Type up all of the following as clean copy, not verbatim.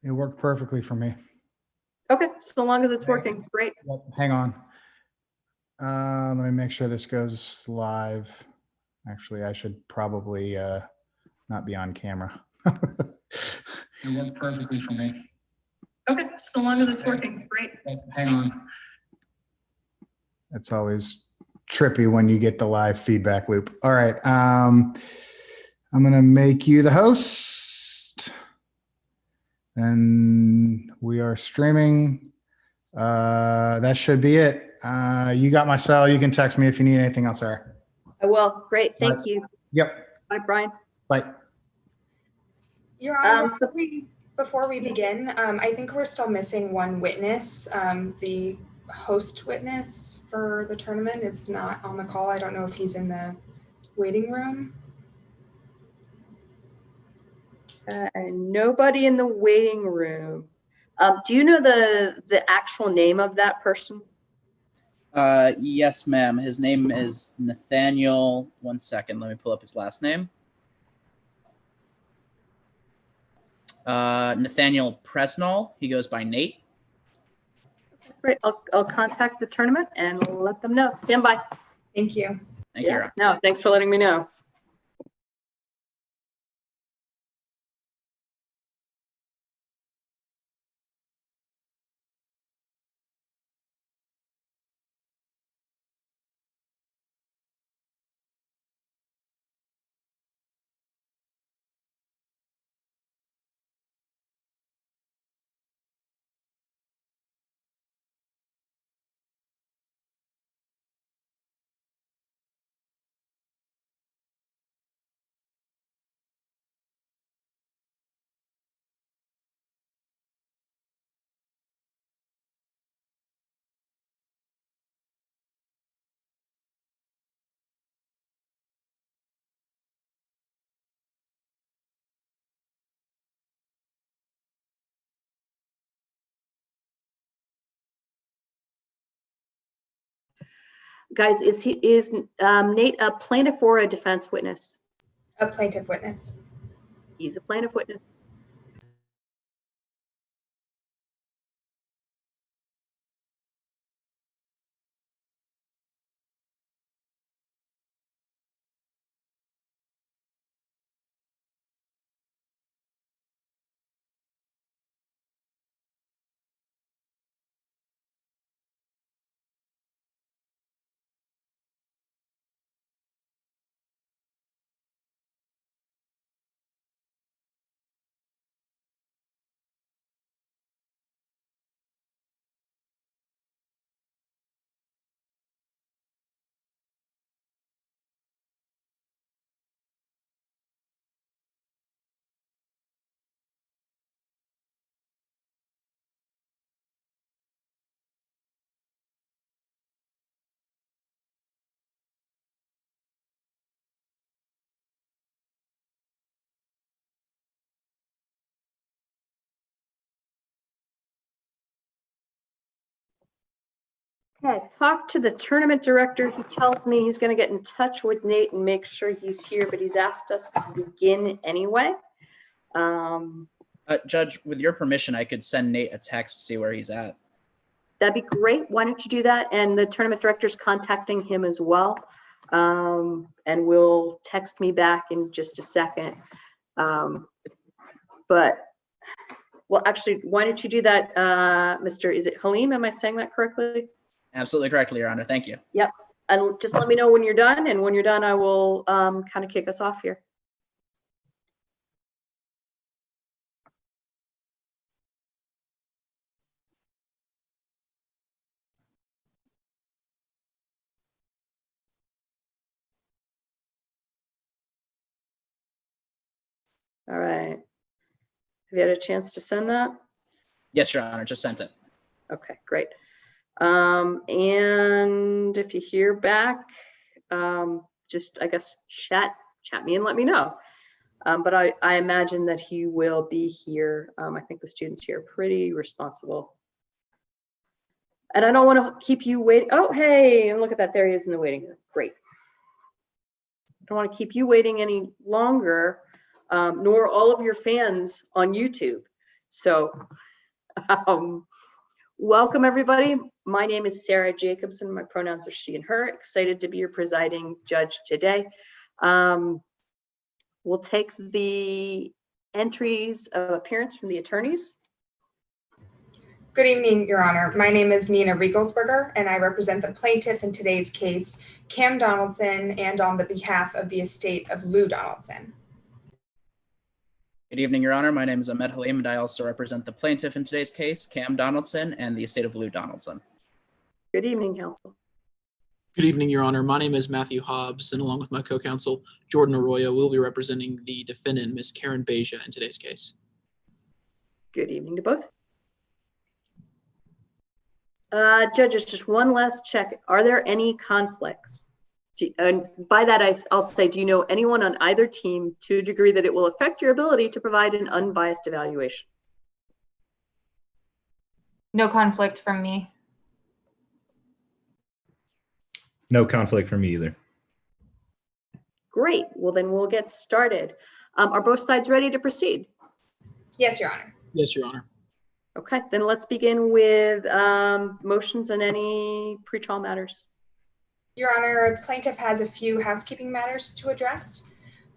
It worked perfectly for me. Okay, so long as it's working, great. Yep, hang on. Let me make sure this goes live. Actually, I should probably not be on camera. It worked perfectly for me. Okay, so long as it's working, great. Hang on. It's always trippy when you get the live feedback loop. All right. I'm going to make you the host. And we are streaming. That should be it. You got my cell. You can text me if you need anything else, Sarah. I will. Great. Thank you. Yep. Bye, Brian. Bye. Your Honor, before we begin, I think we're still missing one witness. The host witness for the tournament is not on the call. I don't know if he's in the waiting room. Nobody in the waiting room. Do you know the actual name of that person? Yes, ma'am. His name is Nathaniel. One second. Let me pull up his last name. Nathaniel Presnall. He goes by Nate. Great. I'll contact the tournament and let them know. Stand by. Thank you. Thank you, Your Honor. No, thanks for letting me know. Guys, is Nate a plaintiff or a defense witness? A plaintiff witness. He's a plaintiff witness. Okay, talk to the tournament director. He tells me he's going to get in touch with Nate and make sure he's here, but he's asked us to begin anyway. Judge, with your permission, I could send Nate a text to see where he's at. That'd be great. Why don't you do that? And the tournament director's contacting him as well. And will text me back in just a second. But, well, actually, why don't you do that, Mr. Is it Halim? Am I saying that correctly? Absolutely correctly, Your Honor. Thank you. Yep. And just let me know when you're done. And when you're done, I will kind of kick us off here. All right. Have you had a chance to send that? Yes, Your Honor. Just sent it. Okay, great. And if you hear back, just, I guess, chat me and let me know. But I imagine that he will be here. I think the students here are pretty responsible. And I don't want to keep you waiting. Oh, hey, and look at that. There he is in the waiting room. Great. I don't want to keep you waiting any longer, nor all of your fans on YouTube. So welcome, everybody. My name is Sarah Jacobson. My pronouns are she and her. Excited to be your presiding judge today. We'll take the entries of appearance from the attorneys. Good evening, Your Honor. My name is Nina Riegelsberger, and I represent the plaintiff in today's case, Cam Donaldson, and on the behalf of the estate of Lou Donaldson. Good evening, Your Honor. My name is Ahmed Halim, and I also represent the plaintiff in today's case, Cam Donaldson, and the estate of Lou Donaldson. Good evening, counsel. Good evening, Your Honor. My name is Matthew Hobbs, and along with my co-counsel, Jordan Arroyo, we'll be representing the defendant, Ms. Karen Beja, in today's case. Good evening to both. Judges, just one last check. Are there any conflicts? And by that, I'll say, do you know anyone on either team to a degree that it will affect your ability to provide an unbiased evaluation? No conflict from me. No conflict for me either. Great. Well, then we'll get started. Are both sides ready to proceed? Yes, Your Honor. Yes, Your Honor. Okay, then let's begin with motions and any pretrial matters. Your Honor, plaintiff has a few housekeeping matters to address.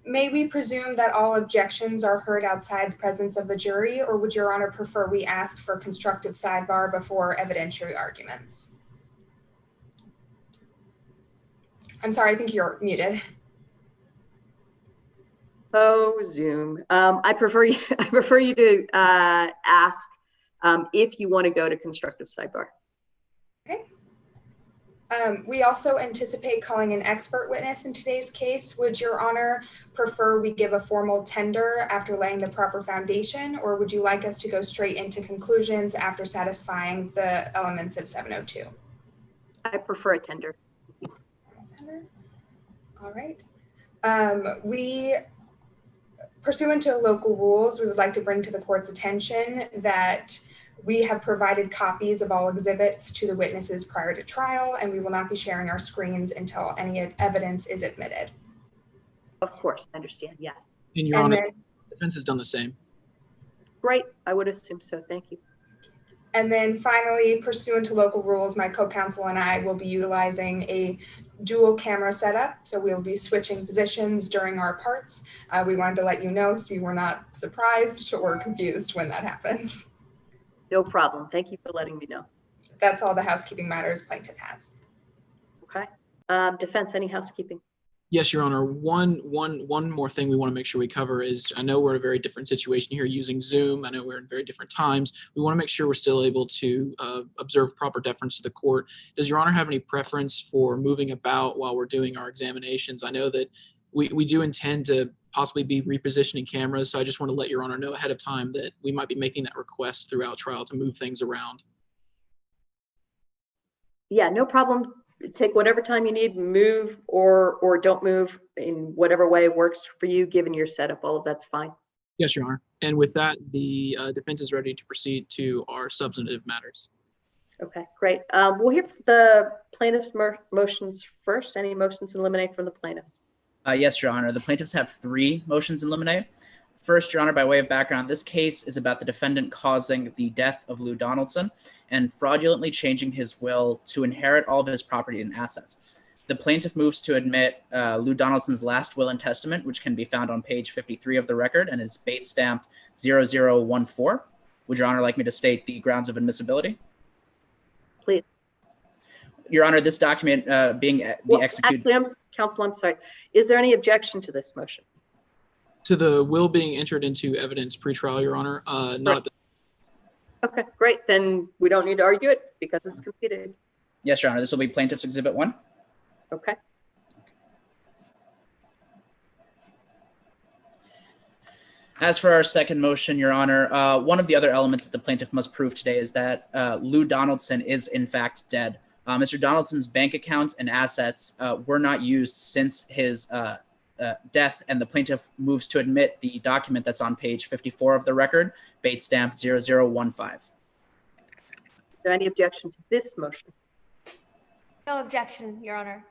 May we presume that all objections are heard outside the presence of the jury, or would Your Honor prefer we ask for constructive sidebar before evidentiary arguments? I'm sorry, I think you're muted. Oh, Zoom. I prefer you to ask if you want to go to constructive sidebar. Okay. We also anticipate calling an expert witness in today's case. Would Your Honor prefer we give a formal tender after laying the proper foundation, or would you like us to go straight into conclusions after satisfying the elements of 702? I prefer a tender. All right. Pursuant to local rules, we would like to bring to the court's attention that we have provided copies of all exhibits to the witnesses prior to trial, and we will not be sharing our screens until any evidence is admitted. Of course, I understand, yes. And Your Honor, the defense has done the same. Great, I would assume so, thank you. And then finally, pursuant to local rules, my co-counsel and I will be utilizing a dual camera setup. So we'll be switching positions during our parts. We wanted to let you know so you were not surprised or confused when that happens. No problem, thank you for letting me know. That's all the housekeeping matters plaintiff has. Okay, defense, any housekeeping? Yes, Your Honor. One more thing we want to make sure we cover is, I know we're in a very different situation here using Zoom. I know we're in very different times. We want to make sure we're still able to observe proper deference to the court. Does Your Honor have any preference for moving about while we're doing our examinations? I know that we do intend to possibly be repositioning cameras, so I just want to let Your Honor know ahead of time that we might be making that request throughout trial to move things around. Yeah, no problem. Take whatever time you need, move or don't move in whatever way works for you, given your setup. All of that's fine. Yes, Your Honor. And with that, the defense is ready to proceed to our substantive matters. Okay, great. We'll hear the plaintiff's motions first. Any motions in limine from the plaintiffs? Yes, Your Honor. The plaintiffs have 3 motions in limine. First, Your Honor, by way of background, this case is about the defendant causing the death of Lou Donaldson and fraudulently changing his will to inherit all of his property and assets. The plaintiff moves to admit Lou Donaldson's last will and testament, which can be found on page 53 of the record and is Bate stamped 0014. Would Your Honor like me to state the grounds of admissibility? Please. Your Honor, this document being executed. Actually, counsel, I'm sorry. Is there any objection to this motion? To the will being entered into evidence pre-trial, Your Honor, not at the. Okay, great. Then we don't need to argue it because it's completed. Yes, Your Honor. This will be Plaintiff's Exhibit 1. Okay. As for our second motion, Your Honor, one of the other elements that the plaintiff must prove today is that Lou Donaldson is in fact dead. Mr. Donaldson's bank accounts and assets were not used since his death, and the plaintiff moves to admit the document that's on page 54 of the record, Bate stamp 0015. Is there any objection to this motion? No objection, Your Honor.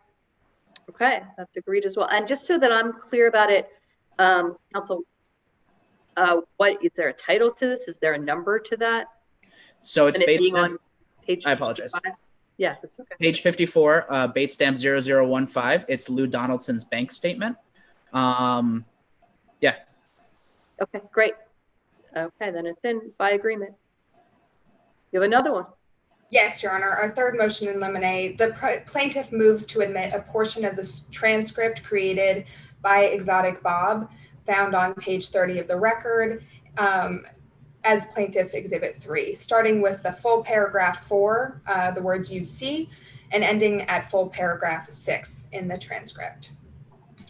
Okay, that's agreed as well. And just so that I'm clear about it, counsel, What is there a title to this? Is there a number to that? So it's And it Bates being stamp, on page. I apologize. 55? Yeah, that's okay. page 54, Bates stamp 0015. It's Lou Donaldson's bank statement. Yeah. Okay, great. Okay, then it's in by agreement. You have another one. Yes, Your Honor. Our third motion in limine, the plaintiff moves to admit a portion of the transcript created by Exotic Bob found on page 30 of the record as plaintiff's exhibit 3, starting with the full paragraph 4, the words "you see," and ending at full paragraph 6 in the transcript.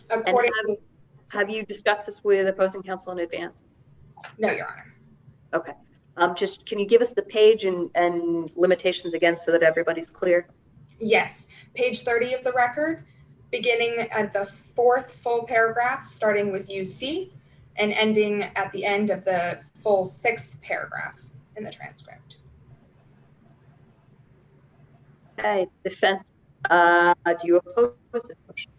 According to, have you discussed this with opposing counsel in advance? no, Your Honor. Okay. Just can you give us the page and limitations again so that everybody's clear? Yes, page 30 of the record, beginning at the 4th full paragraph, starting with "you see," and ending at the end of the full 6th paragraph in the transcript. Okay, defense, do you oppose this motion?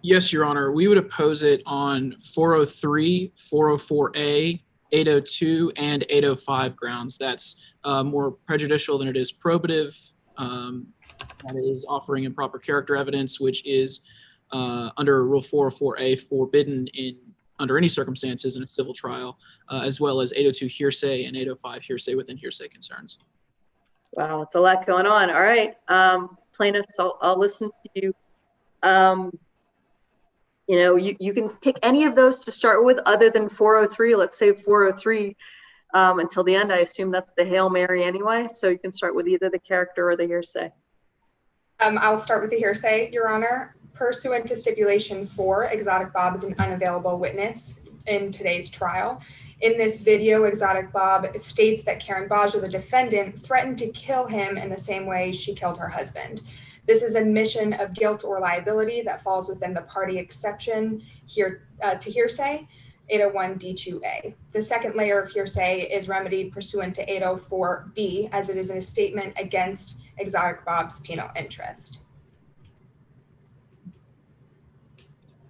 Yes, Your Honor. We would oppose it on 403, 404A, 802, and 805 grounds. That's more prejudicial than it is probative. That is offering improper character evidence, which is under Rule 404A forbidden under any circumstances in a civil trial, as well as 802 hearsay and 805 hearsay within hearsay concerns. Wow, it's a lot going on. All right, plaintiffs, I'll listen to you. You know, you can pick any of those to start with other than 403. Let's say 403 until the end. I assume that's the Hail Mary anyway. So you can start with either the character or the hearsay. I'll start with the hearsay, Your Honor. Pursuant to stipulation 4, Exotic Bob is an unavailable witness in today's trial. In this video, Exotic Bob states that Karen Baja, the defendant, threatened to kill him in the same way she killed her husband. This is admission of guilt or liability that falls within the party exception here to hearsay, 801 D2A. The second layer of hearsay is remedied pursuant to 804B, as it is a statement against Exotic Bob's penal interest.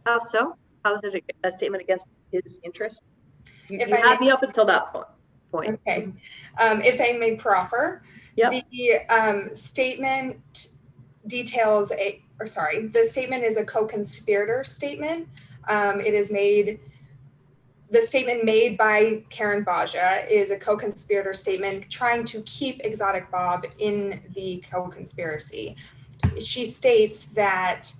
How so? How is it a statement against his interest? You If I had may- me up until that point. Okay. If I may proffer, Yep. the statement details the statement is a co-conspirator statement. The statement made by Karen Baja is a co-conspirator statement trying to keep Exotic Bob in the co-conspiracy. She states that,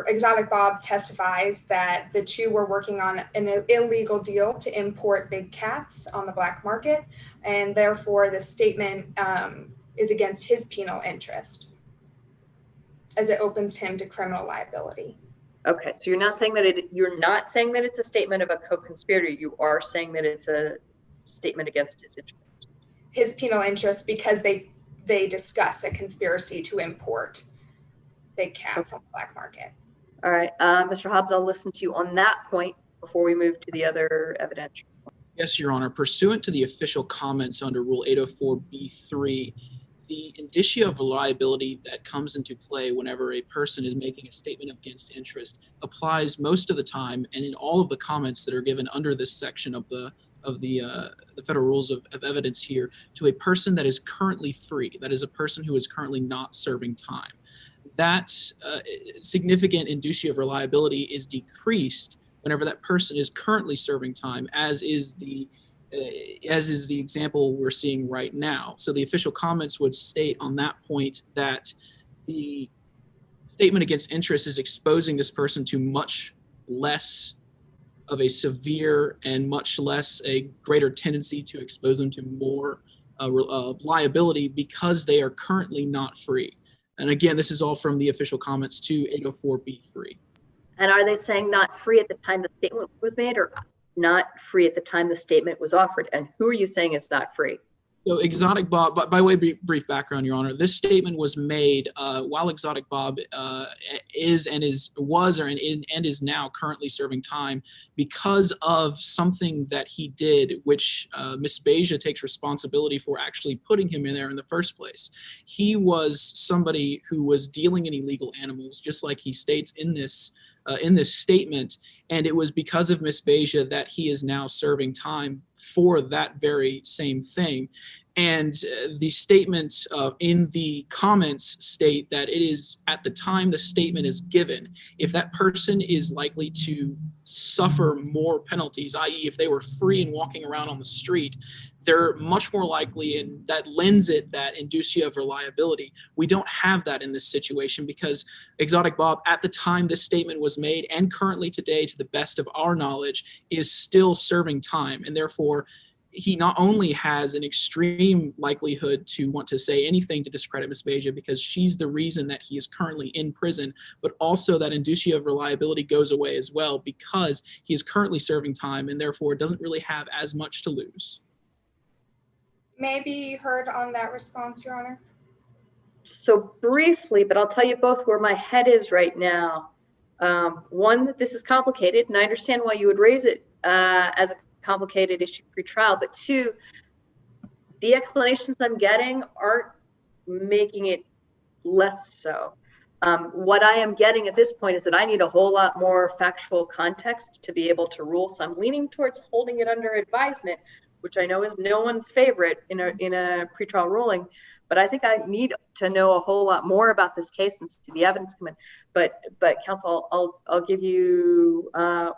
Exotic Bob testifies that the two were working on an illegal deal to import big cats on the black market, and therefore the statement is against his penal interest, as it opens him to criminal liability. Okay, so you're not saying that it's a statement of a co-conspirator. You are saying that it's a statement against his interest. His penal interest, because they discuss a conspiracy to import big cats on the black market. All right, Mr. Hobbs, I'll listen to you on that point before we move to the other evidentiary. Yes, Your Honor. Pursuant to the official comments under Rule 804B3, the indicia of liability that comes into play whenever a person is making a statement against interest applies most of the time and in all of the comments that are given under this section of the federal rules of evidence here to a person that is currently free, that is a person who is currently not serving time. That significant indicia of reliability is decreased whenever that person is currently serving time, as is the example we're seeing right now. So the official comments would state on that point that the statement against interest is exposing this person to much less of a severe and much less a greater tendency to expose them to more liability because they are currently not free. And again, this is all from the official comments to 804B3. And are they saying not free at the time the statement was made, or not free at the time the statement was offered? And who are you saying is not free? So Exotic Bob, by way of brief background, Your Honor, this statement was made while Exotic Bob is now currently serving time because of something that he did, which Ms. Baja takes responsibility for actually putting him in there in the first place. He was somebody who was dealing in illegal animals, just like he states in this in this statement, and it was because of Ms. Beja that he is now serving time for that very same thing. And the statement in the comments state that it is at the time the statement is given, if that person is likely to suffer more penalties, i.e. if they were free and walking around on the street, they're much more likely, and that lends it that indicia of reliability. We don't have that in this situation because Exotic Bob, at the time this statement was made and currently today, to the best of our knowledge, is still serving time, and therefore he not only has an extreme likelihood to want to say anything to discredit Ms. Beja because she's the reason that he is currently in prison, but also that indicia of reliability goes away as well because he is currently serving time and therefore doesn't really have as much to lose. May I be heard on that response, Your Honor? So briefly, but I'll tell you both where my head is right now. One, that this is complicated, and I understand why you would raise it as a complicated issue pre-trial, but two, the explanations I'm getting aren't making it less so. What I am getting at this point is that I need a whole lot more factual context to be able to rule. So I'm leaning towards holding it under advisement, which I know is no one's favorite in a pretrial ruling. But I think I need to know a whole lot more about this case and see the evidence come in. But counsel, I'll give you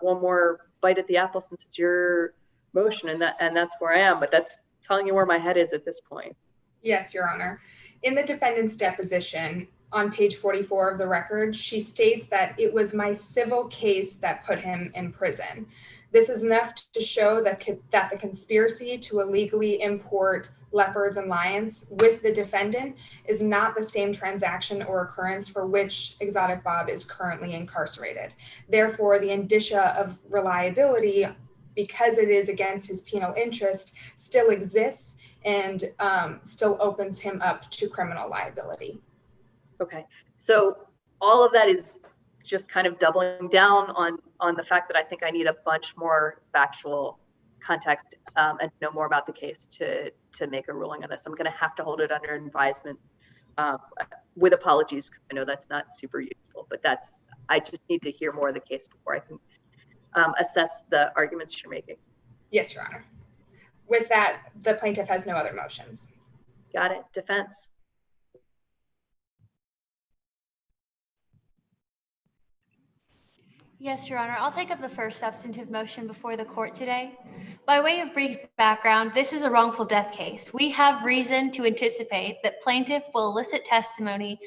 one more bite at the apple since it's your motion, and that's where I am. But that's telling you where my head is at this point. Yes, Your Honor. In the defendant's deposition on page 44 of the record, she states that it was my civil case that put him in prison. This is enough to show that the conspiracy to illegally import leopards and lions with the defendant is not the same transaction or occurrence for which Exotic Bob is currently incarcerated. Therefore, the indicia of reliability, because it is against his penal interest, still exists and still opens him up to criminal liability. Okay, so all of that is just kind of doubling down on the fact that I think I need a bunch more factual context and know more about the case to make a ruling on this. I'm going to have to hold it under advisement with apologies. I know that's not super useful, but I just need to hear more of the case before I can assess the arguments you're making. Yes, Your Honor. With that, the plaintiff has no other motions. Got it. Defense. Yes, Your Honor. I'll take up the first substantive motion before the court today. By way of brief background, this is a wrongful death case. We have reason to anticipate that plaintiff will elicit testimony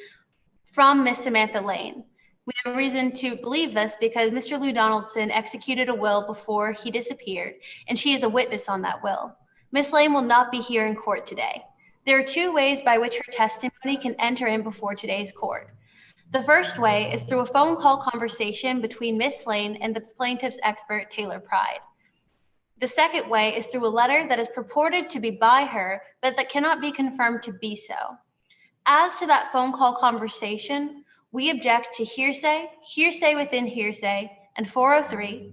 from Miss Samantha Lane. We have reason to believe this because Mr. Lou Donaldson executed a will before he disappeared, and she is a witness on that will. Miss Lane will not be here in court today. There are two ways by which her testimony can enter in before today's court. The first way is through a phone call conversation between Miss Lane and the plaintiff's expert, Taylor Pride. The second way is through a letter that is purported to be by her, but that cannot be confirmed to be so. As to that phone call conversation, we object to hearsay, hearsay within hearsay, and 403.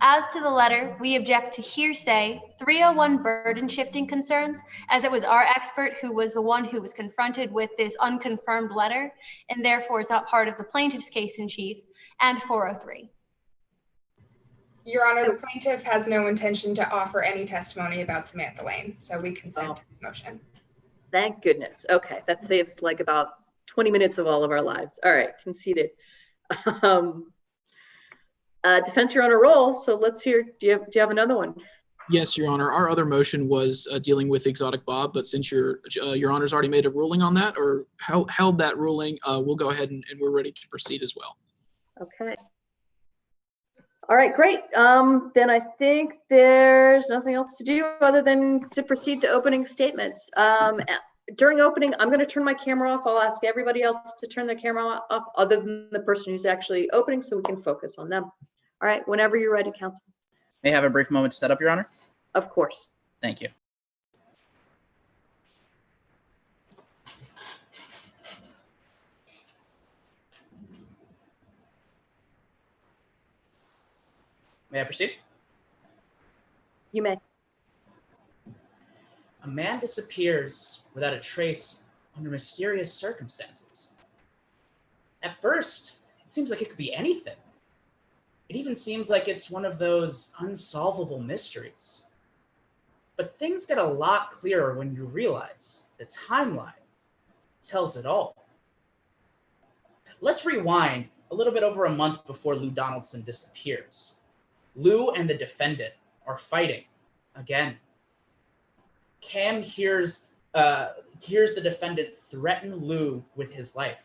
As to the letter, we object to hearsay, 301 burden shifting concerns, as it was our expert who was the one who was confronted with this unconfirmed letter, and therefore is not part of the plaintiff's case in chief, and 403. Your Honor, the plaintiff has no intention to offer any testimony about Samantha Lane, so we consent to this motion. Thank goodness. Okay, that saves like about 20 minutes of all of our lives. All right, conceded. Defense, you're on a roll, so let's hear. Do you have another one? Yes, Your Honor. Our other motion was dealing with Exotic Bob, but since Your Honor's already made a ruling on that or held that ruling, we'll go ahead and we're ready to proceed as well. Okay. All right, great. Then I think there's nothing else to do other than to proceed to opening statements. During opening, I'm going to turn my camera off. I'll ask everybody else to turn their camera off other than the person who's actually opening so we can focus on them. All right, whenever you're ready, counsel. May I have a brief moment to set up, Your Honor? Of course. Thank you. May I proceed? You may. A man disappears without a trace under mysterious circumstances. At first, it seems like it could be anything. It even seems like it's one of those unsolvable mysteries. But things get a lot clearer when you realize the timeline tells it all. Let's rewind a little bit over a month before Lou Donaldson disappears. Lou and the defendant are fighting again. Cam hears the defendant threaten Lou with his life.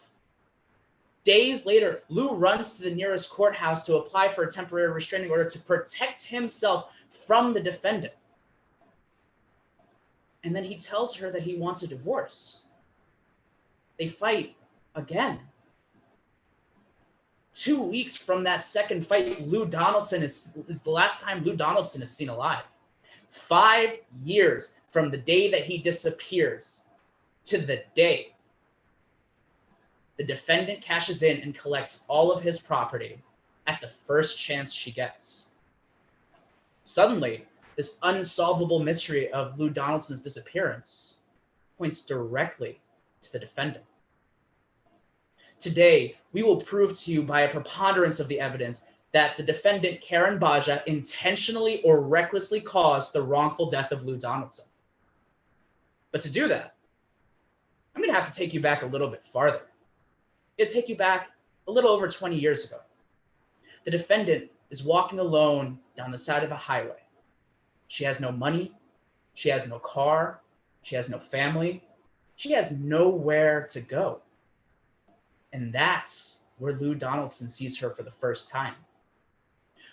Days later, Lou runs to the nearest courthouse to apply for a temporary restraining order to protect himself from the defendant. And then he tells her that he wants a divorce. They fight again. 2 weeks from that second fight, Lou Donaldson is the last time Lou Donaldson is seen alive. 5 years from the day that he disappears to the day the defendant cashes in and collects all of his property at the first chance she gets. Suddenly, this unsolvable mystery of Lou Donaldson's disappearance points directly to the defendant. Today, we will prove to you by a preponderance of the evidence that the defendant, Karen Baja, intentionally or recklessly caused the wrongful death of Lou Donaldson. But to do that, I'm going to have to take you back a little bit farther. It'll take you back a little over 20 years ago. The defendant is walking alone down the side of a highway. She has no money. She has no car. She has no family. She has nowhere to go. And that's where Lou Donaldson sees her for the first time.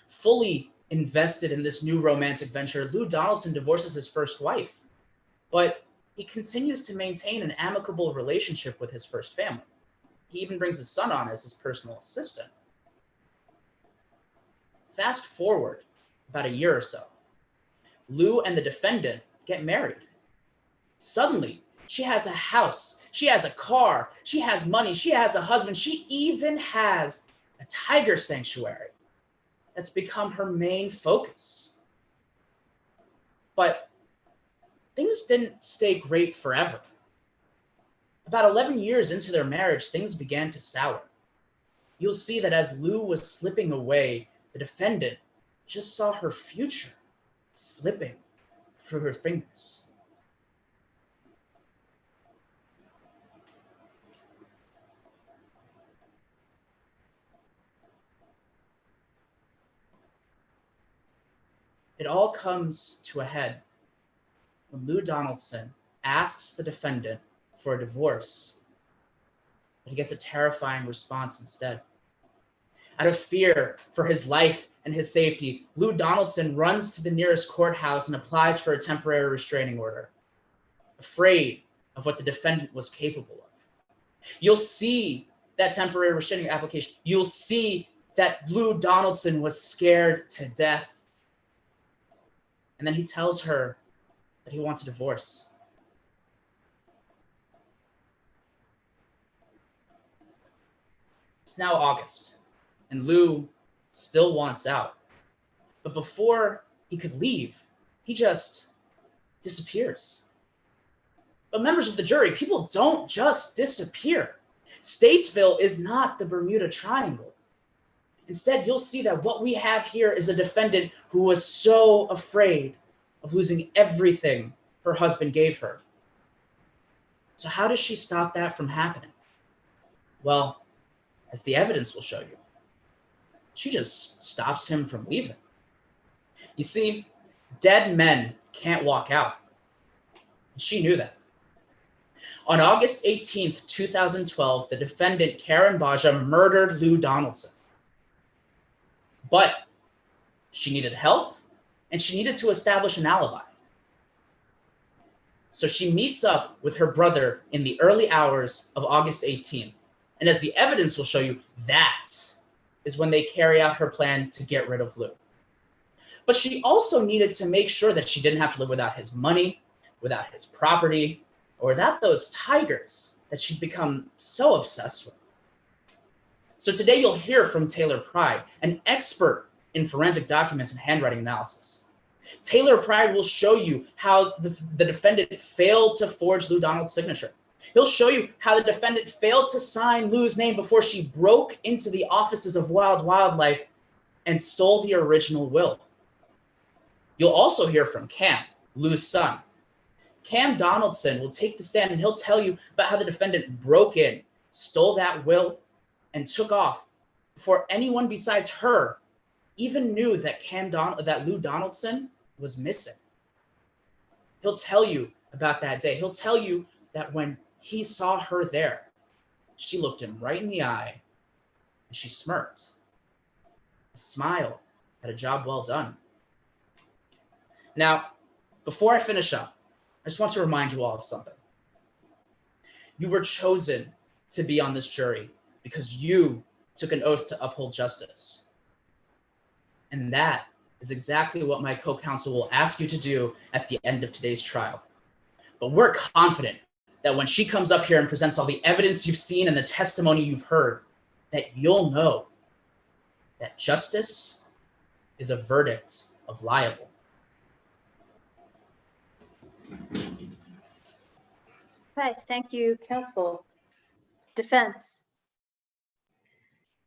Fully invested in this new romantic venture, Lou Donaldson divorces his first wife, but he continues to maintain an amicable relationship with his first family. He even brings his son on as his personal assistant. Fast forward about a year or so. Lou and the defendant get married. Suddenly, she has a house, she has a car, she has money, she has a husband, she even has a tiger sanctuary that's become her main focus. But things didn't stay great forever. About 11 years into their marriage, things began to sour. You'll see that as Lou was slipping away, the defendant just saw her future slipping through her fingers. It all comes to a head when Lou Donaldson asks the defendant for a divorce, but he gets a terrifying response instead. Out of fear for his life and his safety, Lou Donaldson runs to the nearest courthouse and applies for a temporary restraining order, afraid of what the defendant was capable of. You'll see that temporary restraining application. You'll see that Lou Donaldson was scared to death. And then he tells her that he wants a divorce. It's now August, and Lou still wants out. But before he could leave, he just disappears. But members of the jury, people don't just disappear. Statesville is not the Bermuda Triangle. Instead, you'll see that what we have here is a defendant who was so afraid of losing everything her husband gave her. So how does she stop that from happening? Well, as the evidence will show you, she just stops him from leaving. You see, dead men can't walk out. She knew that. On August 18th, 2012, the defendant, Karen Baja, murdered Lou Donaldson. But she needed help, and she needed to establish an alibi. So she meets up with her brother in the early hours of August 18th. And as the evidence will show you, that is when they carry out her plan to get rid of Lou. But she also needed to make sure that she didn't have to live without his money, without his property, or without those tigers that she'd become so obsessed with. So today you'll hear from Taylor Pride, an expert in forensic documents and handwriting analysis. Taylor Pride will show you how the defendant failed to forge Lou Donald's signature. He'll show you how the defendant failed to sign Lou's name before she broke into the offices of Wild Wildlife and stole the original will. You'll also hear from Cam, Lou's son. Cam Donaldson will take the stand and he'll tell you about how the defendant broke in, stole that will, and took off before anyone besides her even knew that that Lou Donaldson was missing. He'll tell you about that day. He'll tell you that when he saw her there, she looked him right in the eye and she smirked. A smile at a job well done. Now, before I finish up, I just want to remind you all of something. You were chosen to be on this jury because you took an oath to uphold justice. And that is exactly what my co-counsel will ask you to do at the end of today's trial. But we're confident that when she comes up here and presents all the evidence you've seen and the testimony you've heard, that you'll know that justice is a verdict of liable. Okay, thank you, counsel. Defense.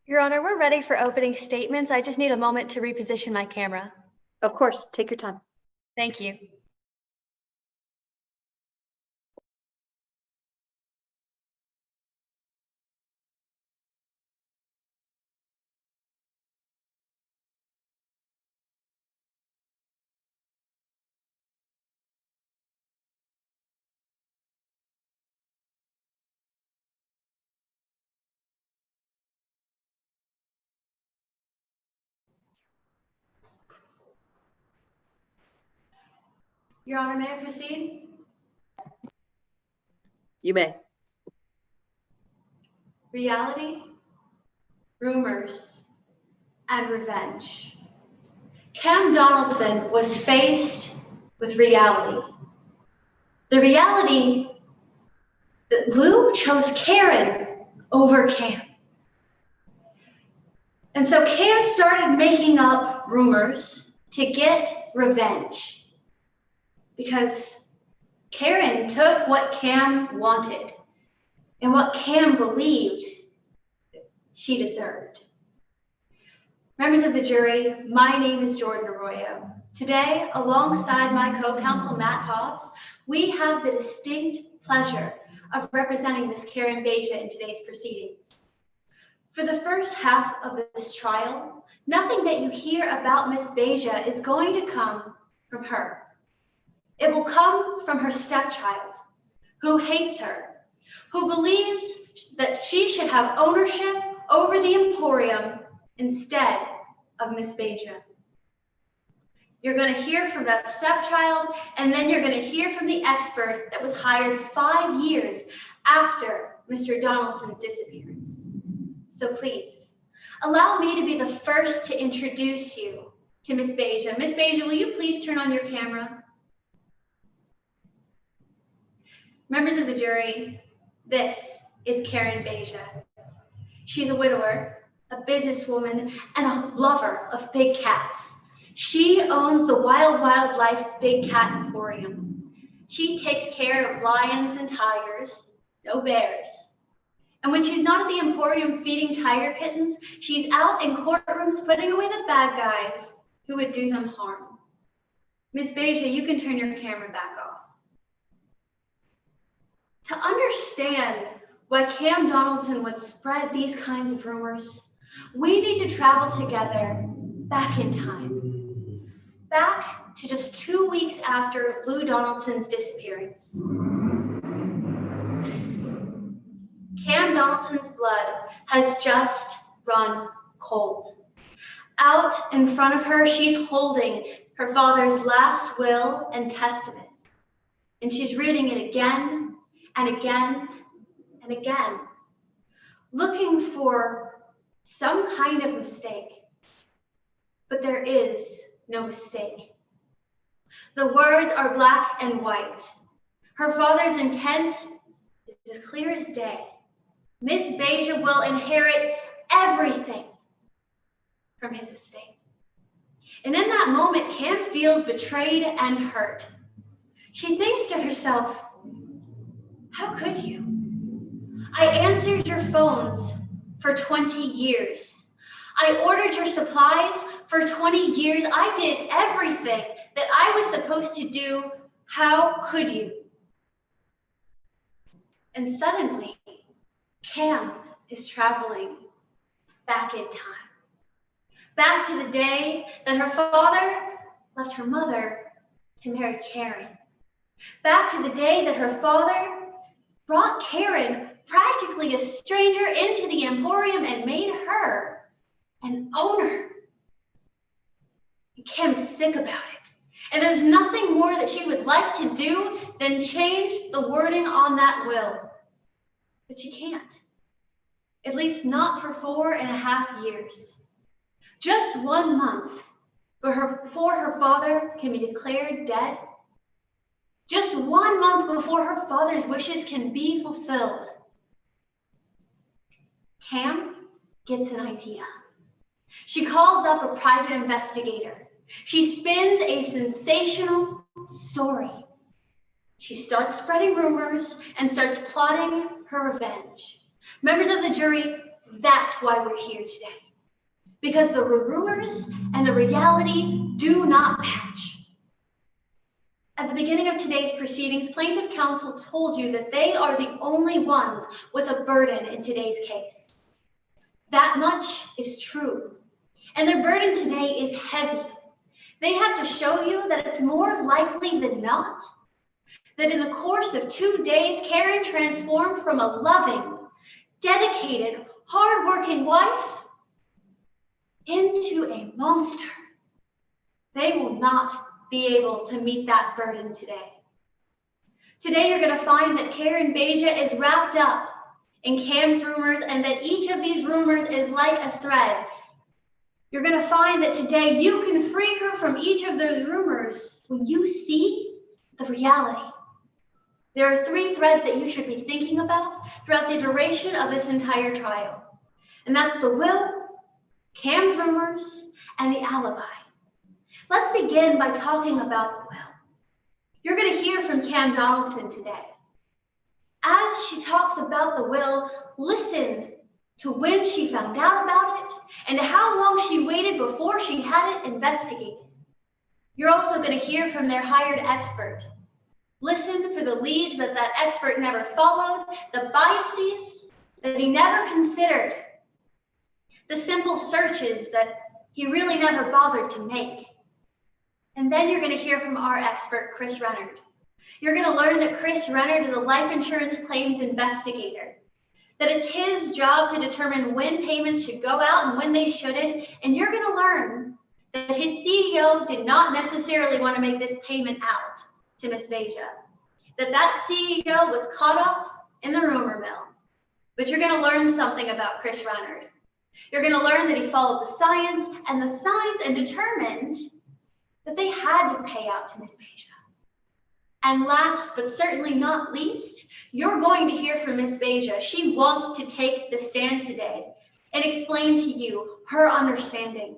Your Honor, we're ready for opening statements. I just need a moment to reposition my camera. Of course, take your time. Thank you. Your Honor, may I proceed? You may. Reality, rumors, and revenge. Cam Donaldson was faced with reality. The reality that Lou chose Karen over Cam. And so Cam started making up rumors to get revenge. Because Karen took what Cam wanted and what Cam believed she deserved. Members of the jury, my name is Jordan Arroyo. Today, alongside my co-counsel Matt Hobbs, we have the distinct pleasure of representing Ms. Karen Beja in today's proceedings. For the first half of this trial, nothing that you hear about Ms. Beja is going to come from her. It will come from her stepchild, who hates her, who believes that she should have ownership over the Emporium instead of Miss Beja. You're going to hear from that stepchild, and then you're going to hear from the expert that was hired 5 years after Mr. Donaldson's disappearance. So please, allow me to be the first to introduce you to Miss Beja. Miss Beja, will you please turn on your camera? Members of the jury, this is Karen Beja. She's a widower, a businesswoman, and a lover of big cats. She owns the Wild Wildlife Big Cat Emporium. She takes care of lions and tigers, no bears. And when she's not at the Emporium feeding tiger kittens, she's out in courtrooms putting away the bad guys who would do them harm. Miss Beja, you can turn your camera back off. To understand why Cam Donaldson would spread these kinds of rumors, we need to travel together back in time. Back to just 2 weeks after Lou Donaldson's disappearance. Cam Donaldson's blood has just run cold. Out in front of her, she's holding her father's last will and testament. And she's reading it again and again and again, looking for some kind of mistake. But there is no mistake. The words are black and white. Her father's intent is as clear as day. Miss Beja will inherit everything from his estate. And in that moment, Cam feels betrayed and hurt. She thinks to herself, how could you? I answered your phones for 20 years. I ordered your supplies for 20 years. I did everything that I was supposed to do. How could you? And suddenly, Cam is traveling back in time. Back to the day that her father left her mother to marry Karen. Back to the day that her father brought Karen, practically a stranger, into the Emporium and made her an owner. And Cam is sick about it. And there's nothing more that she would like to do than change the wording on that will. But she can't. At least not for 4.5 years. Just 1 month before her father can be declared dead. Just 1 month before her father's wishes can be fulfilled. Cam gets an idea. She calls up a private investigator. She spins a sensational story. She starts spreading rumors and starts plotting her revenge. Members of the jury, that's why we're here today. Because the rumors and the reality do not match. At the beginning of today's proceedings, plaintiff counsel told you that they are the only ones with a burden in today's case. That much is true. And their burden today is heavy. They have to show you that it's more likely than not that in the course of 2 days, Karen transformed from a loving, dedicated, hardworking wife into a monster. They will not be able to meet that burden today. Today, you're going to find that Karen Beja is wrapped up in Cam's rumors and that each of these rumors is like a thread. You're going to find that today you can free her from each of those rumors when you see the reality. There are 3 threads that you should be thinking about throughout the duration of this entire trial. And that's the will, Cam's rumors, and the alibi. Let's begin by talking about the will. You're going to hear from Cam Donaldson today. As she talks about the will, listen to when she found out about it and how long she waited before she had it investigated. You're also going to hear from their hired expert. Listen for the leads that that expert never followed, the biases that he never considered, the simple searches that he really never bothered to make. And then you're going to hear from our expert, Chris Renard. You're going to learn that Chris Renard is a life insurance claims investigator, that it's his job to determine when payments should go out and when they shouldn't. And you're going to learn that his CEO did not necessarily want to make this payment out to Miss Beja, that CEO was caught up in the rumor mill. But you're going to learn something about Chris Renard. You're going to learn that he followed the science and determined that they had to pay out to Miss Beja. And last, but certainly not least, you're going to hear from Miss Beja. She wants to take the stand today and explain to you her understanding.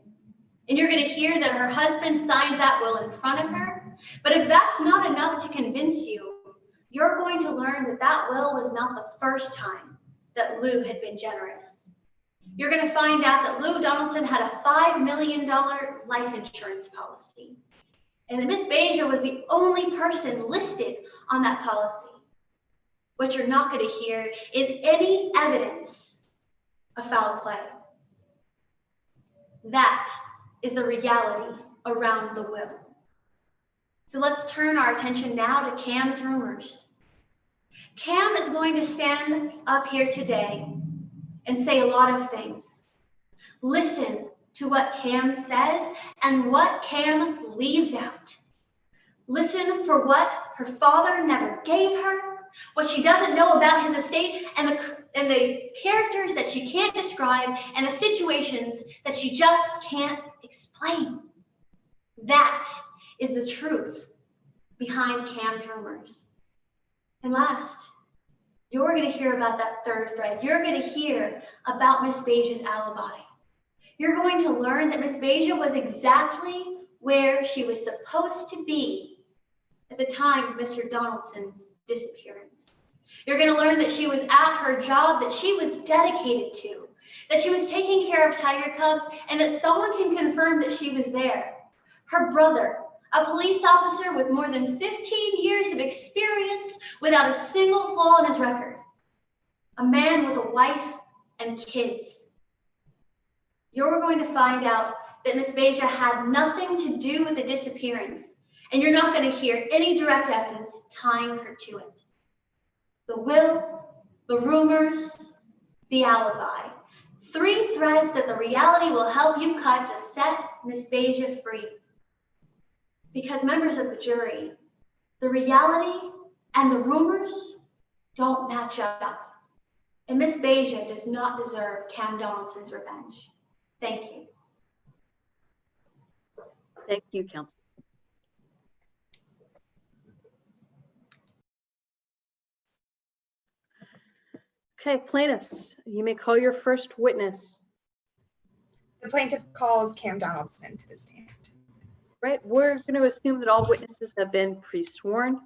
And you're going to hear that her husband signed that will in front of her. But if that's not enough to convince you, you're going to learn that that will was not the first time that Lou had been generous. You're going to find out that Lou Donaldson had a $5 million life insurance policy, and that Miss Beja was the only person listed on that policy. What you're not going to hear is any evidence of foul play. That is the reality around the will. So let's turn our attention now to Cam's rumors. Cam is going to stand up here today and say a lot of things. Listen to what Cam says and what Cam leaves out. Listen for what her father never gave her, what she doesn't know about his estate, and the characters that she can't describe, and the situations that she just can't explain. That is the truth behind Cam's rumors. And last, you're going to hear about that third thread. You're going to hear about Miss Beja's alibi. You're going to learn that Miss Beja was exactly where she was supposed to be at the time of Mr. Donaldson's disappearance. You're going to learn that she was at her job that she was dedicated to. that she was taking care of tiger cubs, and that someone can confirm that she was there. Her brother, a police officer with more than 15 years of experience without a single flaw in his record. A man with a wife and kids. You're going to find out that Miss Beja had nothing to do with the disappearance, and you're not going to hear any direct evidence tying her to it. The will, the rumors, the alibi. 3 threads that the reality will help you cut to set Miss Beja free. Because members of the jury, the reality and the rumors don't match up. And Miss Beja does not deserve Cam Donaldson's revenge. Thank you. Thank you, counsel. Okay, plaintiffs, you may call your first witness. The plaintiff calls Cam Donaldson to the stand. Right, we're going to assume that all witnesses have been pre-sworn.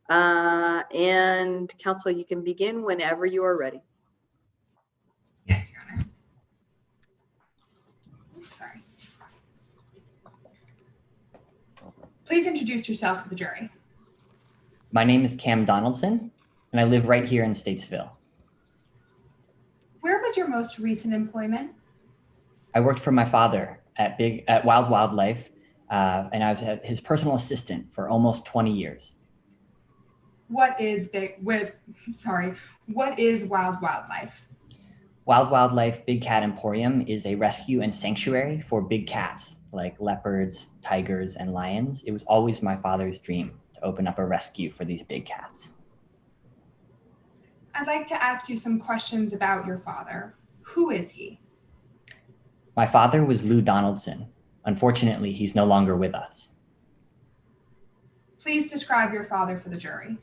And counsel, you can begin whenever you are ready. Yes, Your Honor. Sorry. Please introduce yourself to the jury. My name is Cam Donaldson, and I live right here in Statesville. Where was your most recent employment? I worked for my father at Wild Wildlife, and I was his personal assistant for almost 20 years. What is Wild Wildlife? Wild Wildlife Big Cat Emporium is a rescue and sanctuary for big cats like leopards, tigers, and lions. It was always my father's dream to open up a rescue for these big cats. I'd like to ask you some questions about your father. Who is he? My father was Lou Donaldson. Unfortunately, he's no longer with us. Please describe your father for the jury.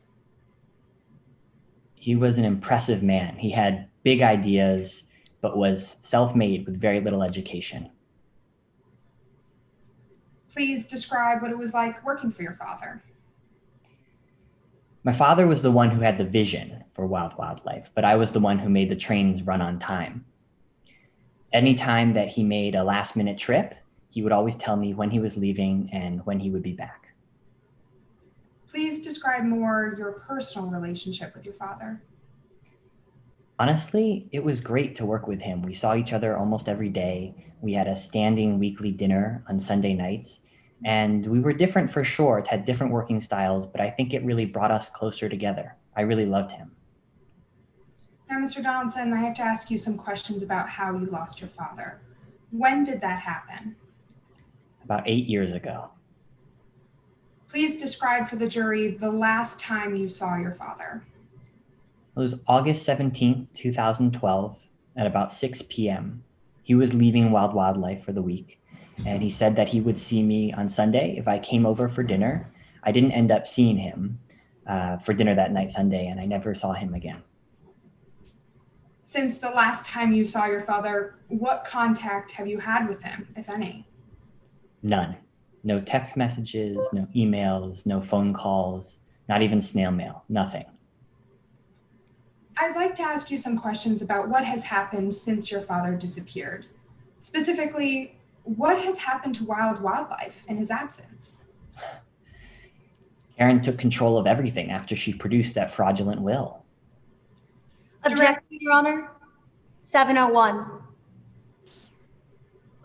He was an impressive man. He had big ideas, but was self-made with very little education. Please describe what it was like working for your father. My father was the one who had the vision for Wild Wildlife, but I was the one who made the trains run on time. Anytime that he made a last-minute trip, he would always tell me when he was leaving and when he would be back. Please describe more your personal relationship with your father. Honestly, it was great to work with him. We saw each other almost every day. We had a standing weekly dinner on Sunday nights, and we were different for sure. It had different working styles, but I think it really brought us closer together. I really loved him. Now, Mr. Donaldson, I have to ask you some questions about how you lost your father. When did that happen? About 8 years ago. Please describe for the jury the last time you saw your father. It was August 17th, 2012, at about 6 p.m. He was leaving Wild Wildlife for the week, and he said that he would see me on Sunday if I came over for dinner. I didn't end up seeing him for dinner that night Sunday, and I never saw him again. Since the last time you saw your father, what contact have you had with him, if any? None. No text messages, no emails, no phone calls, not even snail mail, nothing. I'd like to ask you some questions about what has happened since your father disappeared. Specifically, what has happened to Wild Wildlife in his absence? Karen took control of everything after she produced that fraudulent will. Objection, Your Honor. 701.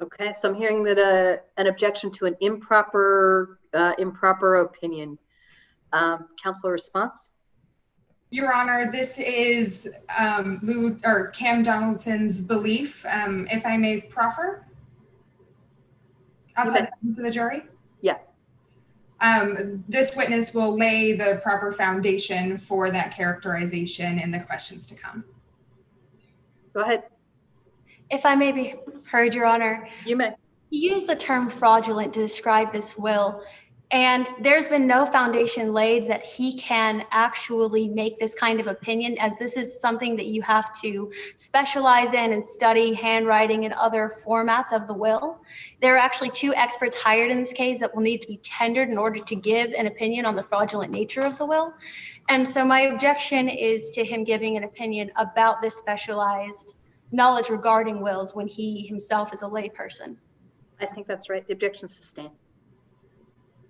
Okay, so I'm hearing that an objection to an improper opinion. Counsel, response? Your Honor, this is Cam Donaldson's belief, if I may proffer, outside the presence of the jury. Yeah. This witness will lay the proper foundation for that characterization in the questions to come. Go ahead. If I may be heard, Your Honor. You may. He used the term fraudulent to describe this will, and there's been no foundation laid that he can actually make this kind of opinion, as this is something that you have to specialize in and study handwriting and other formats of the will. There are actually 2 experts hired in this case that will need to be tendered in order to give an opinion on the fraudulent nature of the will. And so my objection is to him giving an opinion about this specialized knowledge regarding wills when he himself is a layperson. I think that's right. The objection is sustained.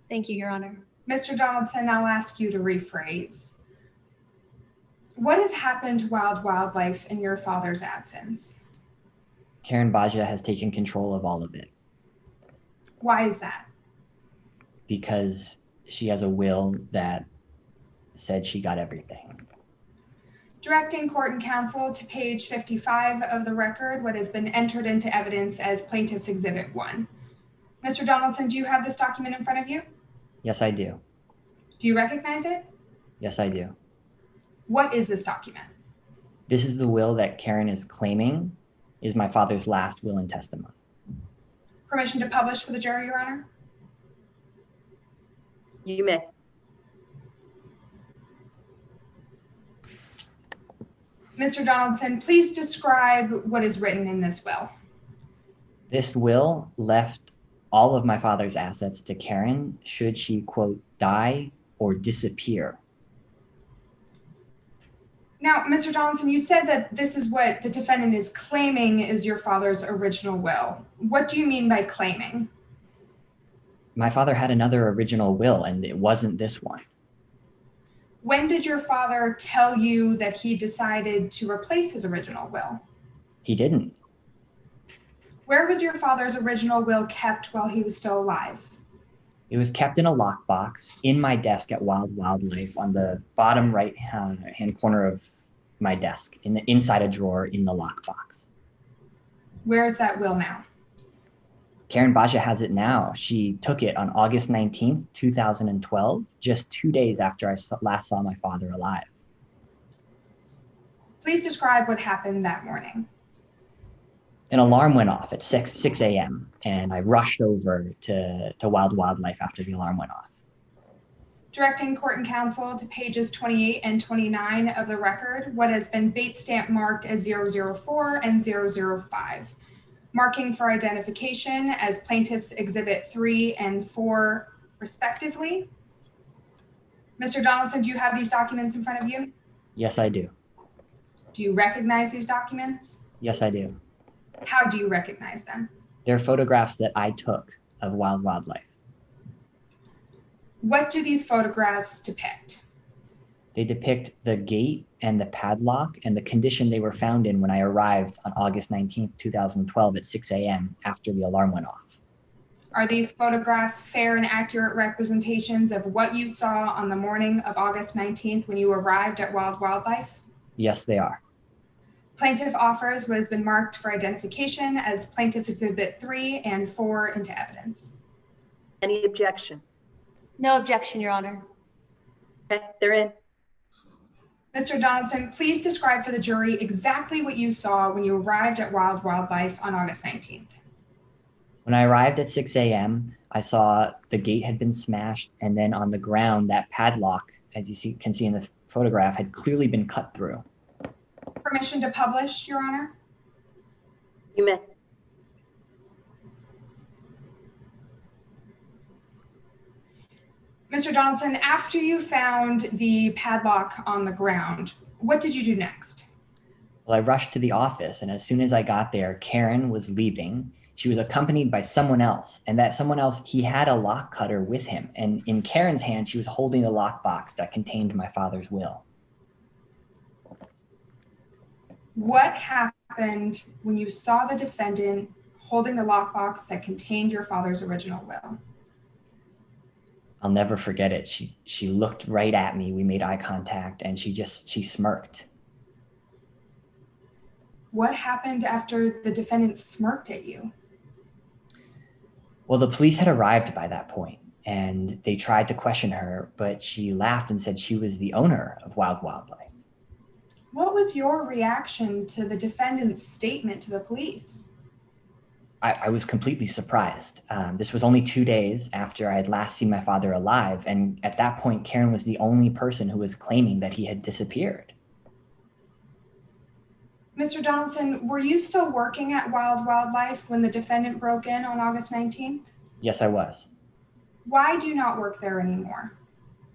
Thank you, Your Honor. Mr. Donaldson, I'll ask you to rephrase. What has happened to Wild Wildlife in your father's absence? Karen Baja has taken control of all of it Why is that? because she has a will that said she got everything. Directing court and counsel to page 55 of the record, what has been entered into evidence as Plaintiff's Exhibit 1. Mr. Donaldson, do you have this document in front of you? Yes, I do. Do you recognize it? Yes, I do. What is this document? This is the will that Karen is claiming is my father's last will and testament. Permission to publish for the jury, Your Honor? You may. Mr. Donaldson, please describe what is written in this will. This will left all of my father's assets to Karen should she, quote, die or disappear. Now, Mr. Donaldson, you said that this is what the defendant is claiming is your father's original will. What do you mean by claiming? My father had another original will, and it wasn't this one. When did your father tell you that he decided to replace his original will? He didn't. Where was your father's original will kept while he was still alive? It was kept in a lockbox in my desk at Wild Wildlife on the bottom right hand corner of my desk, inside a drawer in the lockbox. Where is that will now? Karen Baja has it now. She took it on August 19th, 2012, just 2 days after I last saw my father alive. Please describe what happened that morning. An alarm went off at 6 a.m. and I rushed over to Wild Wildlife after the alarm went off. Directing court and counsel to pages 28 and 29 of the record, what has been bait stamp marked as 004 and 005. Marking for identification as Plaintiff's Exhibit 3 and 4, respectively. Mr. Donaldson, do you have these documents in front of you? Yes, I do. Do you recognize these documents? Yes, I do. How do you recognize them? They're photographs that I took of Wild Wildlife. What do these photographs depict? They depict the gate and the padlock and the condition they were found in when I arrived on August 19th, 2012 at 6 a.m. after the alarm went off. Are these photographs fair and accurate representations of what you saw on the morning of August 19th when you arrived at Wild Wildlife? Yes, they are. Plaintiff offers what has been marked for identification as Plaintiff's Exhibit 3 and 4 into evidence. Any objection? No objection, Your Honor. Okay, they're in. Mr. Donaldson, please describe for the jury exactly what you saw when you arrived at Wild Wildlife on August 19th. When I arrived at 6 a.m., I saw the gate had been smashed, and then on the ground, that padlock, as you can see in the photograph, had clearly been cut through. Permission to publish, Your Honor? You may. Mr. Donaldson, after you found the padlock on the ground, what did you do next? Well, I rushed to the office, and as soon as I got there, Karen was leaving. She was accompanied by someone else, and that someone else, he had a lock cutter with him. And in Karen's hand, she was holding the lockbox that contained my father's will. What happened when you saw the defendant holding the lockbox that contained your father's original will? I'll never forget it. She looked right at me. We made eye contact, and she smirked. What happened after the defendant smirked at you? Well, the police had arrived by that point, and they tried to question her, but she laughed and said she was the owner of Wild Wildlife. What was your reaction to the defendant's statement to the police? I was completely surprised. This was only 2 days after I had last seen my father alive, and at that point, Karen was the only person who was claiming that he had disappeared. Mr. Donaldson, were you still working at Wild Wildlife when the defendant broke in on August 19th? Yes, I was. Why do you not work there anymore?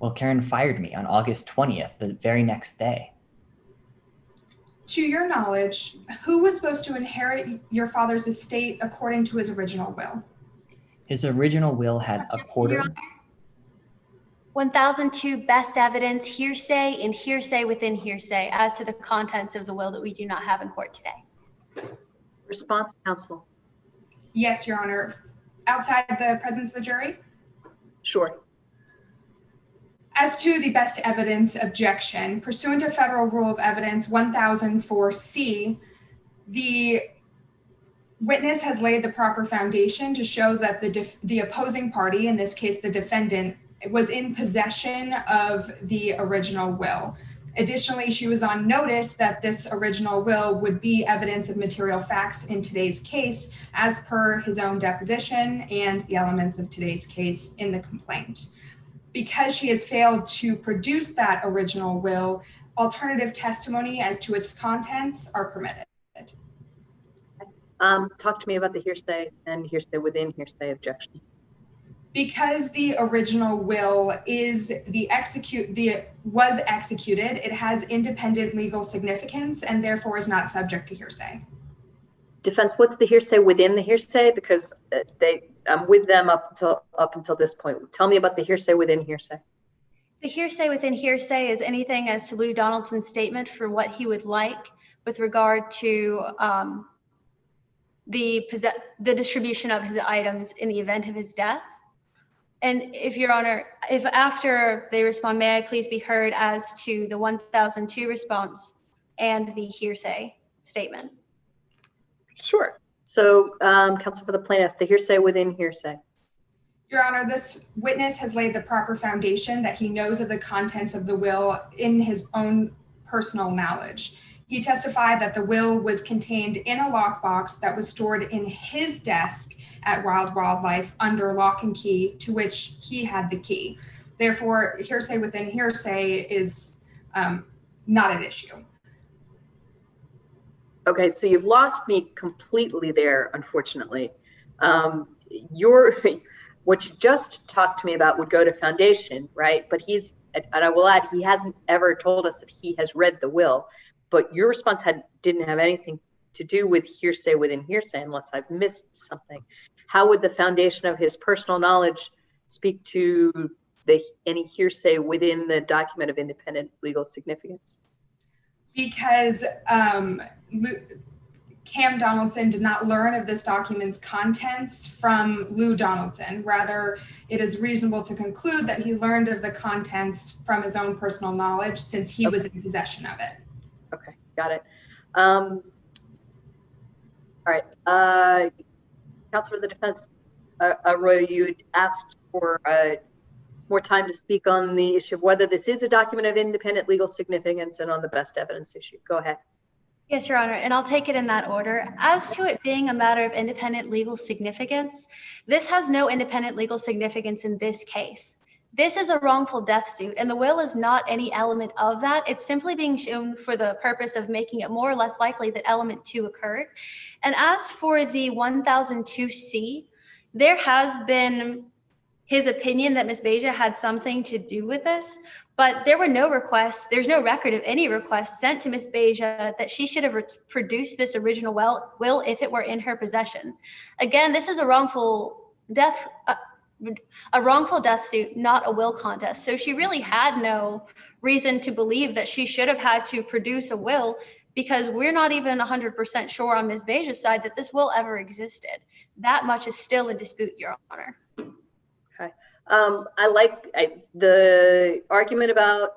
Well, Karen fired me on August 20th, the very next day. To your knowledge, who was supposed to inherit your father's estate according to his original will? His original will had a quarter. 1002 best evidence, hearsay, and hearsay within hearsay as to the contents of the will that we do not have in court today. Response, counsel. Yes, Your Honor. Outside the presence of the jury? Sure. As to the best evidence objection, pursuant to Federal Rule of Evidence 1004C, the witness has laid the proper foundation to show that the opposing party, in this case the defendant, was in possession of the original will. Additionally, she was on notice that this original will would be evidence of material facts in today's case, as per his own deposition and the elements of today's case in the complaint. Because she has failed to produce that original will, alternative testimony as to its contents are permitted. Talk to me about the hearsay and hearsay within hearsay objection. Because the original will was executed, it has independent legal significance and therefore is not subject to hearsay. Defense, what's the hearsay within the hearsay? Because I'm with them up until this point. Tell me about the hearsay within hearsay. The hearsay within hearsay is anything as to Lou Donaldson's statement for what he would like with regard to the distribution of his items in the event of his death. And if Your Honor, if after they respond, may I please be heard as to the 1002 response and the hearsay statement? Sure. So, counsel for the plaintiff, the hearsay within hearsay. Your Honor, this witness has laid the proper foundation that he knows of the contents of the will in his own personal knowledge. He testified that the will was contained in a lockbox that was stored in his desk at Wild Wildlife under lock and key, to which he had the key. Therefore, hearsay within hearsay is not an issue. Okay, so you've lost me completely there, unfortunately. What you just talked to me about would go to foundation, right? But and I will add, he hasn't ever told us that he has read the will, but your response didn't have anything to do with hearsay within hearsay, unless I've missed something. How would the foundation of his personal knowledge speak to any hearsay within the document of independent legal significance? Because Cam Donaldson did not learn of this document's contents from Lou Donaldson. Rather, it is reasonable to conclude that he learned of the contents from his own personal knowledge since he was in possession of it. Okay, got it. All right. Counsel for the defense, Roy, you asked for more time to speak on the issue of whether this is a document of independent legal significance and on the best evidence issue. Go ahead. Yes, Your Honor, and I'll take it in that order. As to it being a matter of independent legal significance, this has no independent legal significance in this case. This is a wrongful death suit, and the will is not any element of that. It's simply being shown for the purpose of making it more or less likely that element 2 occurred. And as for the 1002C, there has been his opinion that Ms. Beja had something to do with this, but there were no requests, there's no record of any requests sent to Ms. Beja that she should have produced this original will if it were in her possession. Again, this is a wrongful death suit, not a will contest. So she really had no reason to believe that she should have had to produce a will, because we're not even 100% sure on Ms. Beja's side that this will ever existed. That much is still in dispute, Your Honor. Okay. I like the argument about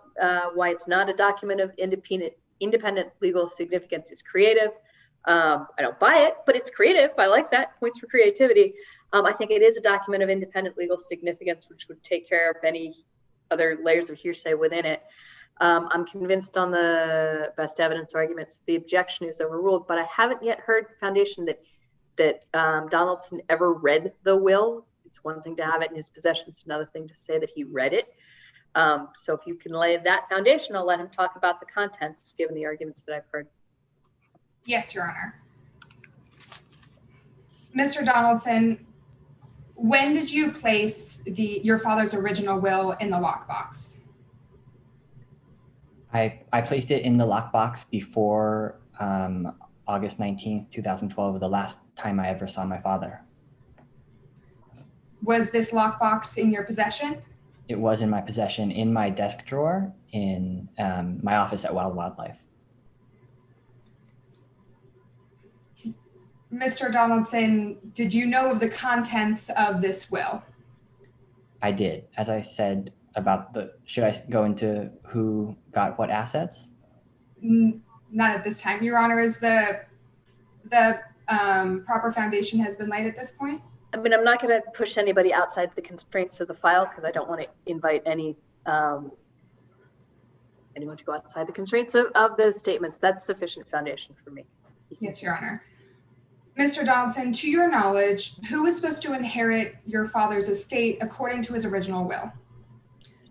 why it's not a document of independent legal significance is creative. I don't buy it, but it's creative. I like that. Points for creativity. I think it is a document of independent legal significance, which would take care of any other layers of hearsay within it. I'm convinced on the best evidence arguments the objection is overruled, but I haven't yet heard foundation that Donaldson ever read the will. It's one thing to have it in his possession. It's another thing to say that he read it. So if you can lay that foundation, I'll let him talk about the contents, given the arguments that I've heard. Yes, Your Honor. Mr. Donaldson, when did you place your father's original will in the lockbox? I placed it in the lockbox before August 19th, 2012, the last time I ever saw my father. Was this lockbox in your possession? It was in my possession in my desk drawer in my office at Wild Wildlife. Mr. Donaldson, did you know of the contents of this will? I did. As I said about should I go into who got what assets? Not at this time, Your Honor. Is the proper foundation has been laid at this point? I mean, I'm not going to push anybody outside the constraints of the file because I don't want to invite anyone to go outside the constraints of the statements. That's sufficient foundation for me. Yes, Your Honor. Mr. Donaldson, to your knowledge, who was supposed to inherit your father's estate according to his original will?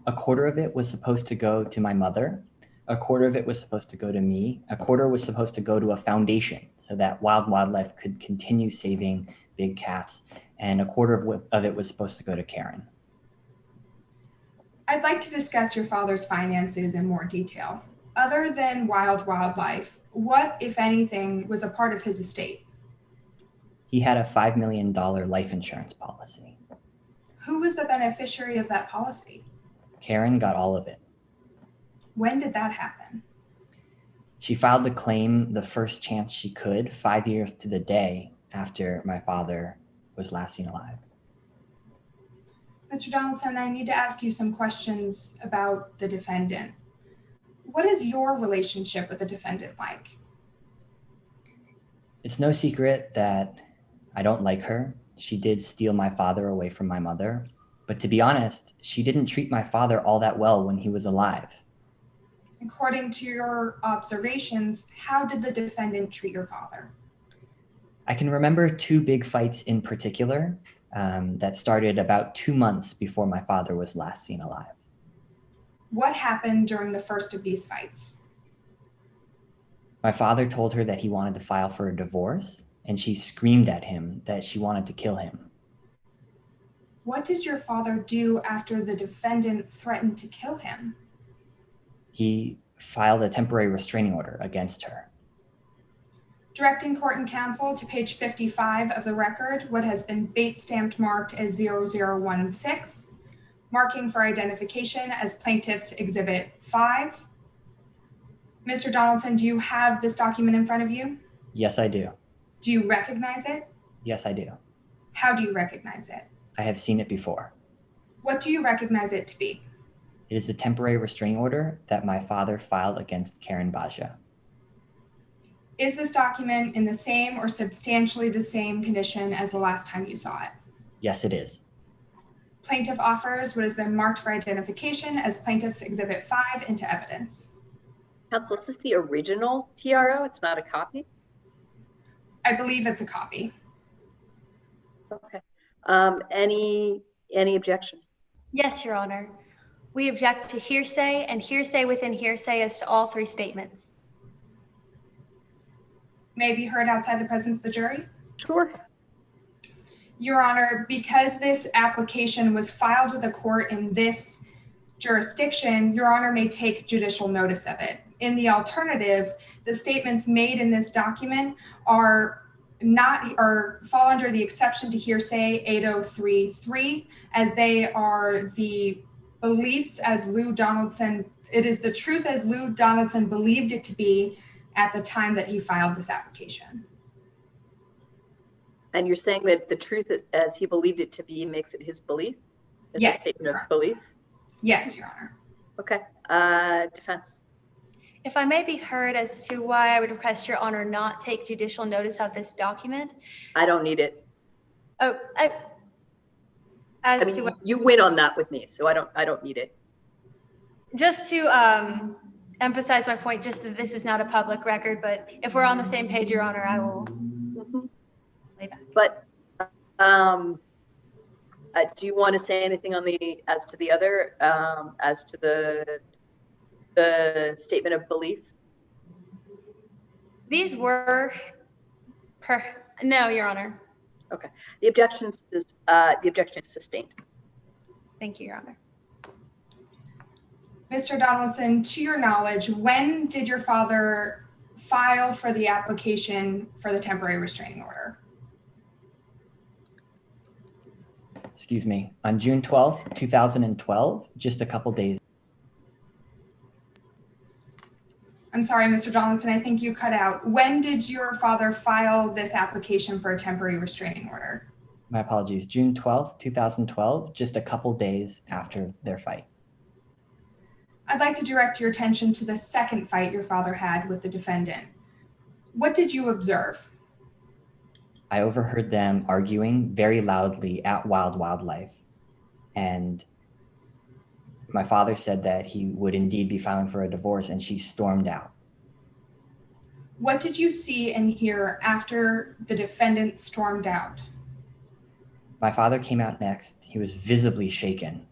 A quarter of it was supposed to go to my mother. A quarter of it was supposed to go to me. A quarter was supposed to go to a foundation so that Wild Wildlife could continue saving big cats. And a quarter of it was supposed to go to Karen. I'd like to discuss your father's finances in more detail. Other than Wild Wildlife, what, if anything, was a part of his estate? He had a $5 million life insurance policy. Who was the beneficiary of that policy? Karen got all of it. When did that happen? She filed the claim the first chance she could, 5 years to the day after my father was last seen alive. Mr. Donaldson, I need to ask you some questions about the defendant. What is your relationship with the defendant like? It's no secret that I don't like her. She did steal my father away from my mother. But to be honest, she didn't treat my father all that well when he was alive. According to your observations, how did the defendant treat your father? I can remember two big fights in particular that started about 2 months before my father was last seen alive. What happened during the first of these fights? My father told her that he wanted to file for a divorce, and she screamed at him that she wanted to kill him. What did your father do after the defendant threatened to kill him? He filed a temporary restraining order against her. Directing court and counsel to page 55 of the record, what has been bait stamped marked as 0016, marking for identification as Plaintiff's Exhibit 5. Mr. Donaldson, do you have this document in front of you? Yes, I do. Do you recognize it? Yes, I do. How do you recognize it? I have seen it before. What do you recognize it to be? It is the temporary restraining order that my father filed against Karen Baja. Is this document in the same or substantially the same condition as the last time you saw it? Yes, it is. Plaintiff offers what has been marked for identification as Plaintiff's Exhibit 5 into evidence. Counsel, is this the original TRO? It's not a copy? I believe it's a copy. Okay. Any objection? Yes, Your Honor. We object to hearsay and hearsay within hearsay as to all three statements. May be heard outside the presence of the jury? Sure. Your Honor, because this application was filed with a court in this jurisdiction, Your Honor may take judicial notice of it. In the alternative, the statements made in this document fall under the exception to hearsay 8033, as they are the beliefs as Lou Donaldson, it is the truth as Lou Donaldson believed it to be at the time that he filed this application. And you're saying that the truth as he believed it to be makes it his belief? Is Yes, a statement of belief? Yes, Your Honor. Okay. Defense. If I may be heard as to why I would request Your Honor not take judicial notice of this document. I don't need it. Oh, I mean, you win on that with me, so I don't need it. just to emphasize my point, just that this is not a public record, but if we're on the same page, Your Honor, I will lay back. But do you want to say anything on as to the other, as to the statement of belief? These were no, Your Honor. Okay. The objection is sustained. Thank you, Your Honor. Mr. Donaldson, to your knowledge, when did your father file for the application for the temporary restraining order? Excuse me, on June 12th, 2012, just a couple days. I'm sorry, Mr. Donaldson, I think you cut out. When did your father file this application for a temporary restraining order? My apologies, June 12th, 2012, just a couple days after their fight. I'd like to direct your attention to the second fight your father had with the defendant. What did you observe? I overheard them arguing very loudly at Wild Wildlife. And my father said that he would indeed be filing for a divorce, and she stormed out. What did you see and hear after the defendant stormed out? My father came out next. He was visibly shaken.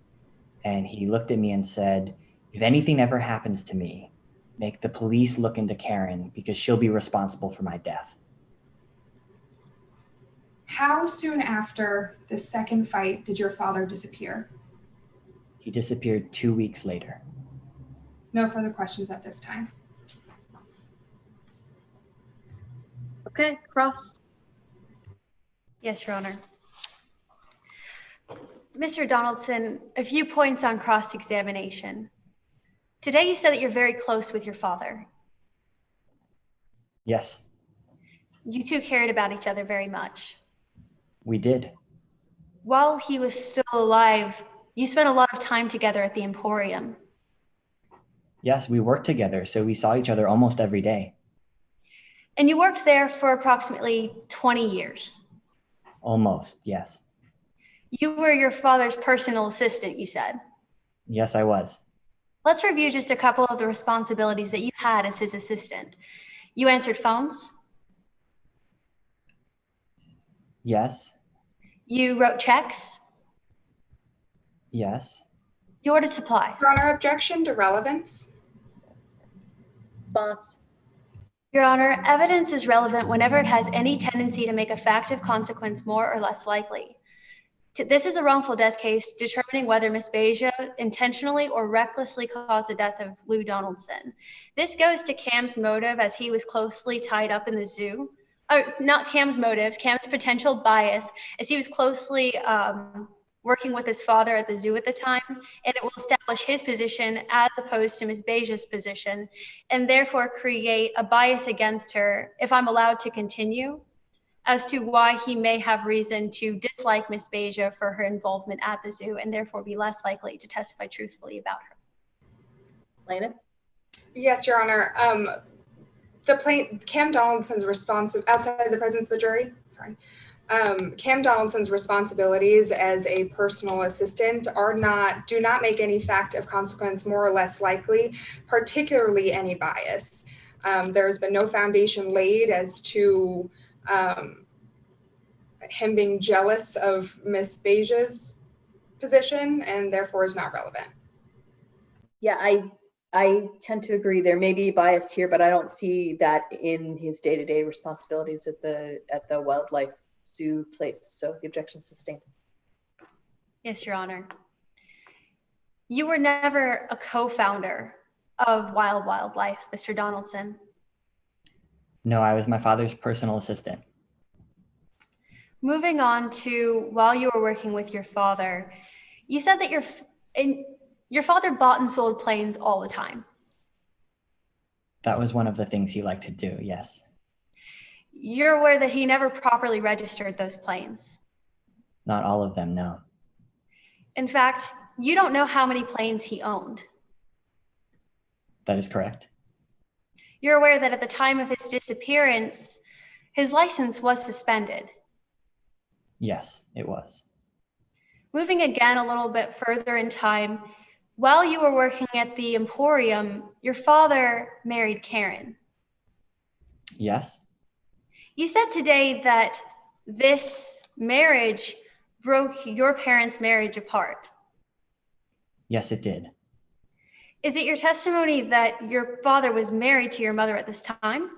And he looked at me and said, "If anything ever happens to me, make the police look into Karen because she'll be responsible for my death." How soon after the second fight did your father disappear? He disappeared 2 weeks later. No further questions at this time. Okay, cross. Yes, Your Honor. Mr. Donaldson, a few points on cross-examination. Today you said that you're very close with your father. Yes, You two cared about each other very much. we did. While he was still alive, you spent a lot of time together at the Emporium. Yes, we worked together, so we saw each other almost every day. And you worked there for approximately 20 years. Almost, yes. You were your father's personal assistant, you said. Yes, I was. Let's review just a couple of the responsibilities that you had as his assistant. You answered phones. Yes, You wrote checks. yes, You ordered supplies. Your Honor, objection to relevance. Response. Your Honor, evidence is relevant whenever it has any tendency to make a fact of consequence more or less likely. This is a wrongful death case determining whether Ms. Beja intentionally or recklessly caused the death of Lou Donaldson. This goes to Cam's motive as he was closely tied up in the zoo. Not Cam's motives, Cam's potential bias as he was closely working with his father at the zoo at the time, and it will establish his position as opposed to Ms. Beja's position, and therefore create a bias against her, if I'm allowed to continue, as to why he may have reason to dislike Ms. Beja for her involvement at the zoo and therefore be less likely to testify truthfully about her. Plaintiff. Yes, Your Honor. Cam Donaldson's outside the presence of the jury, Cam Donaldson's responsibilities as a personal assistant do not make any fact of consequence more or less likely, particularly any bias. There's been no foundation laid as to him being jealous of Ms. Beja's position and therefore is not relevant. Yeah, I tend to agree. There may be bias here, but I don't see that in his day-to-day responsibilities at the wildlife zoo place. So the objection is sustained. Yes, Your Honor. You were never a co-founder of Wild Wildlife, Mr. Donaldson. No, I was my father's personal assistant. Moving on to while you were working with your father, you said that your father bought and sold planes all the time. That was one of the things he liked to do, yes. You're aware that he never properly registered those planes. Not all of them, no. In fact, you don't know how many planes he owned. That is correct. You're aware that at the time of his disappearance, his license was suspended. Yes, it was. Moving again a little bit further in time, while you were working at the Emporium, your father married Karen. Yes, You said today that this marriage broke your parents' marriage apart. yes, it did. Is it your testimony that your father was married to your mother at this time?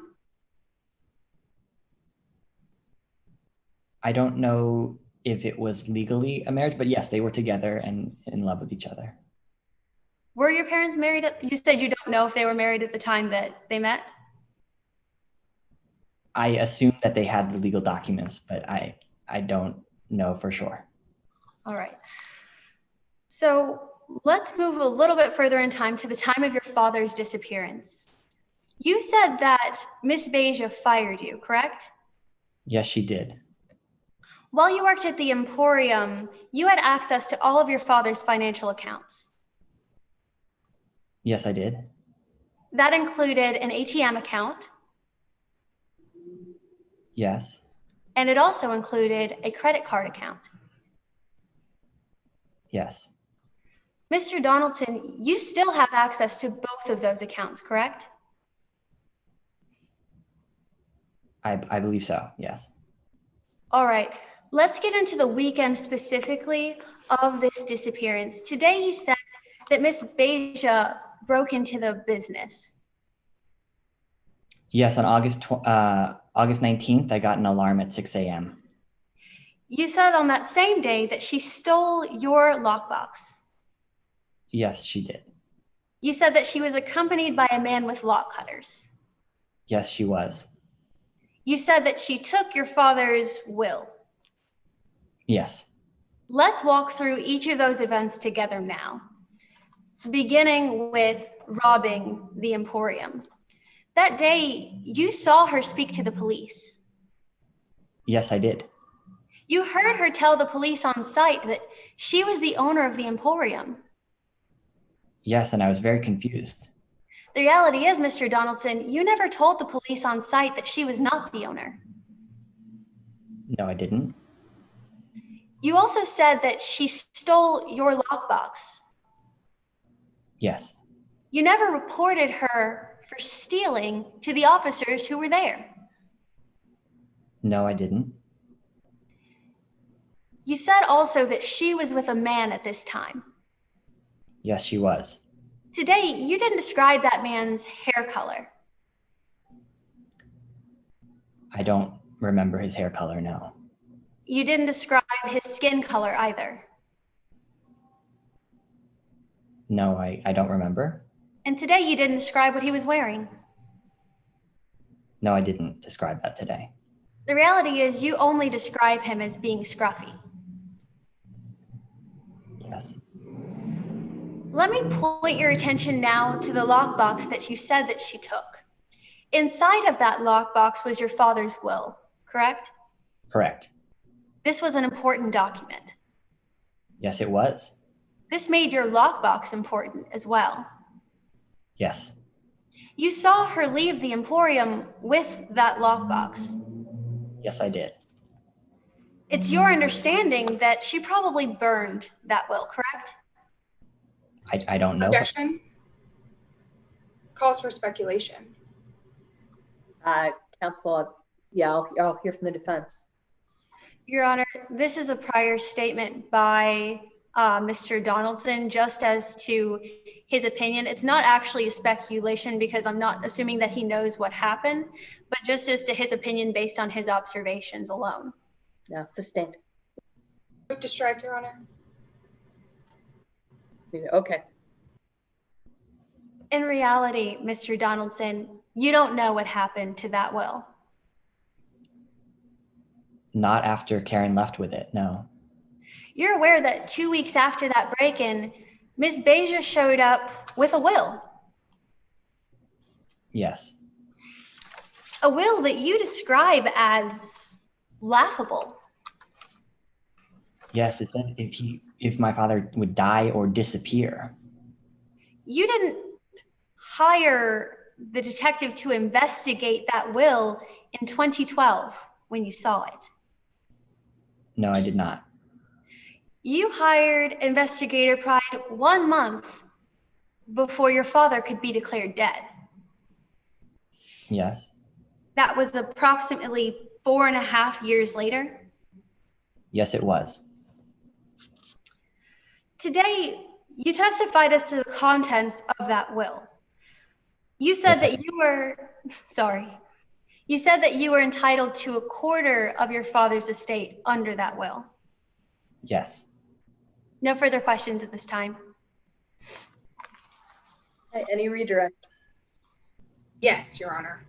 I don't know if it was legally a marriage, but yes, they were together and in love with each other. Were your parents married? You said you don't know if they were married at the time that they met? I assumed that they had the legal documents, but I don't know for sure. All right. So let's move a little bit further in time to the time of your father's disappearance. You said that Miss Beja fired you, correct? Yes, she did. While you worked at the Emporium, you had access to all of your father's financial accounts. Yes, I did. That included an ATM account, Yes. and it also included a credit card account. Yes. Mr. Donaldson, you still have access to both of those accounts, correct? I believe so. Yes. All right, let's get into the weekend specifically of this disappearance. Today you said that Miss Beja broke into the business. Yes, on August 19th, I got an alarm at 6 a.m. You said on that same day that she stole your lockbox. Yes, she did. You said that she was accompanied by a man with lock cutters. Yes, she was. You said that she took your father's will. Yes. Let's walk through each of those events together now, beginning with robbing the Emporium. That day, you saw her speak to the police. Yes, I did. You heard her tell the police on site that she was the owner of the Emporium. Yes, and I was very confused. The reality is, Mr. Donaldson, you never told the police on site that she was not the owner. No, I didn't. You also said that she stole your lockbox. Yes. You never reported her for stealing to the officers who were there. No, I didn't. You said also that she was with a man at this time. Yes, she was. Today, you didn't describe that man's hair color. I don't remember his hair color, no. You didn't describe his skin color either. No, I don't remember. And today, you didn't describe what he was wearing. No, I didn't describe that today. The reality is you only describe him as being scruffy. Yes. Let me point your attention now to the lockbox that you said that she took. Inside of that lockbox was your father's will, correct? Correct. This was an important document. Yes, it was. This made your lockbox important as well. Yes. You saw her leave the Emporium with that lockbox. Yes, I did. It's your understanding that she probably burned that will, correct? I don't know. Objection? Calls for speculation. Counsel, yeah, I'll hear from the defense. Your Honor, this is a prior statement by Mr. Donaldson, just as to his opinion. It's not actually a speculation because I'm not assuming that he knows what happened, but just as to his opinion based on his observations alone. Yeah, sustained. Move to strike, Your Honor. Okay. In reality, Mr. Donaldson, you don't know what happened to that will. Not after Karen left with it, no. You're aware that 2 weeks after that break-in, Ms. Beja showed up with a will. Yes. A will that you describe as laughable. Yes, it said if my father would die or disappear. You didn't hire the detective to investigate that will in 2012 when you saw it. No, I did not. You hired Investigator Pride 1 month before your father could be declared dead. Yes. That was approximately 4.5 years later. Yes, it was. Today, you testified as to the contents of that will. You said Yes, that you said that you were entitled to 1/4 of your father's estate under that will. Yes. No further questions at this time. Any redirect? Yes, Your Honor.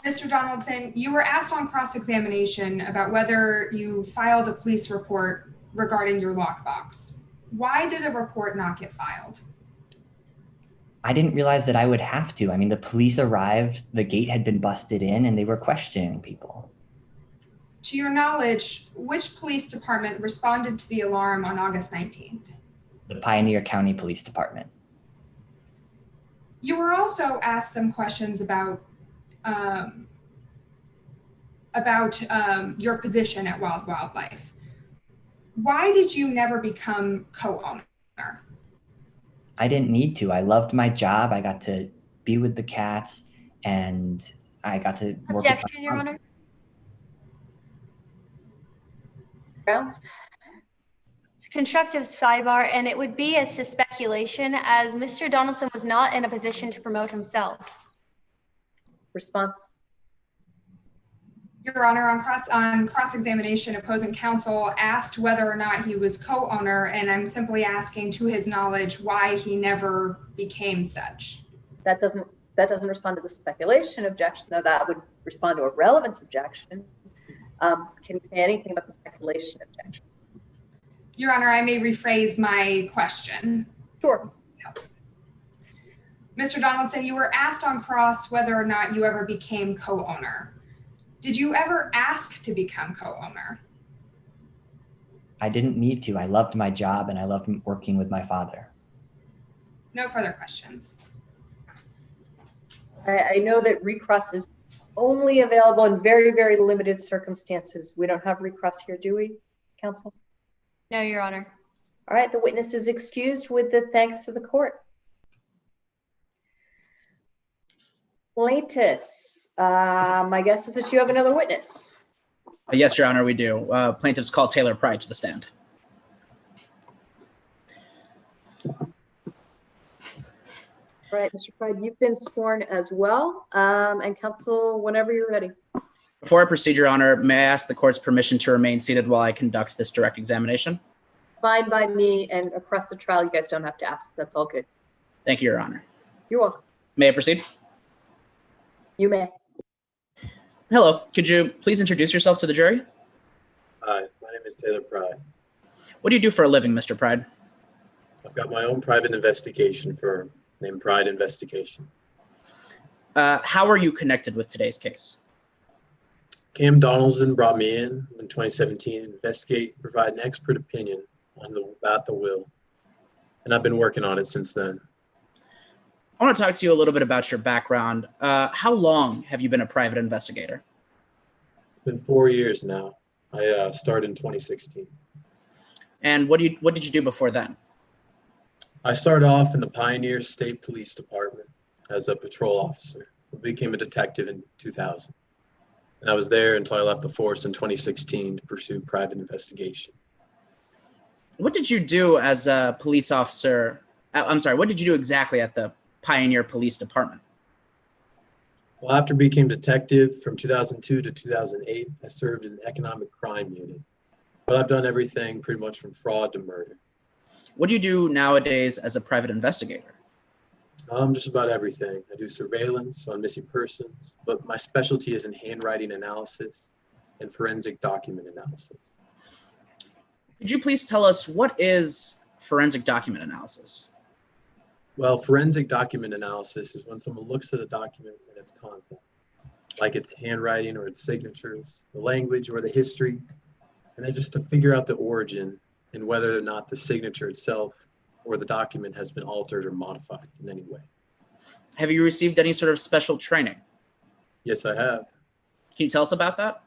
Mr. Donaldson, you were asked on cross-examination about whether you filed a police report regarding your lockbox. Why did a report not get filed? I didn't realize that I would have to. I mean, the police arrived, the gate had been busted in, and they were questioning people. To your knowledge, which police department responded to the alarm on August 19th? The Pioneer County Police Department. You were also asked some questions about your position at Wild Wildlife. Why did you never become co-owner? I didn't need to. I loved my job. I got to be with the cats, and I got to work with my Objection, Your Honor. Grounds? Constructive sidebar, and it would be as to speculation, as Mr. Donaldson was not in a position to promote himself. Response? Your Honor, on cross-examination, opposing counsel asked whether or not he was co-owner, and I'm simply asking, to his knowledge, why he never became such. That doesn't respond to the speculation objection, though that would respond to a relevance objection. Can you say anything about the speculation objection? Your Honor, I may rephrase my question. Sure. Mr. Donaldson, you were asked on cross whether or not you ever became co-owner. Did you ever ask to become co-owner? I didn't need to. I loved my job, and I loved working with my father. No further questions. I know that recross is only available in very, very limited circumstances. We don't have recross here, do we, counsel? No, Your Honor. All right, the witness is excused with the thanks to the court. Plaintiffs, my guess is that you have another witness. Yes, Your Honor, we do. Plaintiffs call Taylor Pride to the stand. All right, Mr. Pride, you've been sworn as well. And counsel, whenever you're ready. Before I proceed, Your Honor, may I ask the court's permission to remain seated while I conduct this direct examination? Fine by me, and across the trial, you guys don't have to ask. That's all good. Thank you, Your Honor. You're welcome. May I proceed? You may. Hello, could you please introduce yourself to the jury? Hi, my name is Taylor Pride. What do you do for a living, Mr. Pride? I've got my own private investigation firm named Pride Investigation. How are you connected with today's case? Cam Donaldson brought me in 2017 to investigate and provide an expert opinion about the will. And I've been working on it since then. I want to talk to you a little bit about your background. How long have you been a private investigator? It's been 4 years now. I started in 2016. And what did you do before then? I started off in the Pioneer State Police Department as a patrol officer. I became a detective in 2000. And I was there until I left the force in 2016 to pursue private investigation. What did you do as a police officer? I'm sorry, what did you do exactly at the Pioneer Police Department? Well, after I became detective from 2002 to 2008, I served in the economic crime unit. But I've done everything pretty much from fraud to murder. What do you do nowadays as a private investigator? Just about everything. I do surveillance on missing persons, but my specialty is in handwriting analysis and forensic document analysis. Could you please tell us what is forensic document analysis? Well, forensic document analysis is when someone looks at a document and its content, like its handwriting or its signatures, the language or the history, and then just to figure out the origin and whether or not the signature itself or the document has been altered or modified in any way. Have you received any sort of special training? Yes, I have. Can you tell us about that?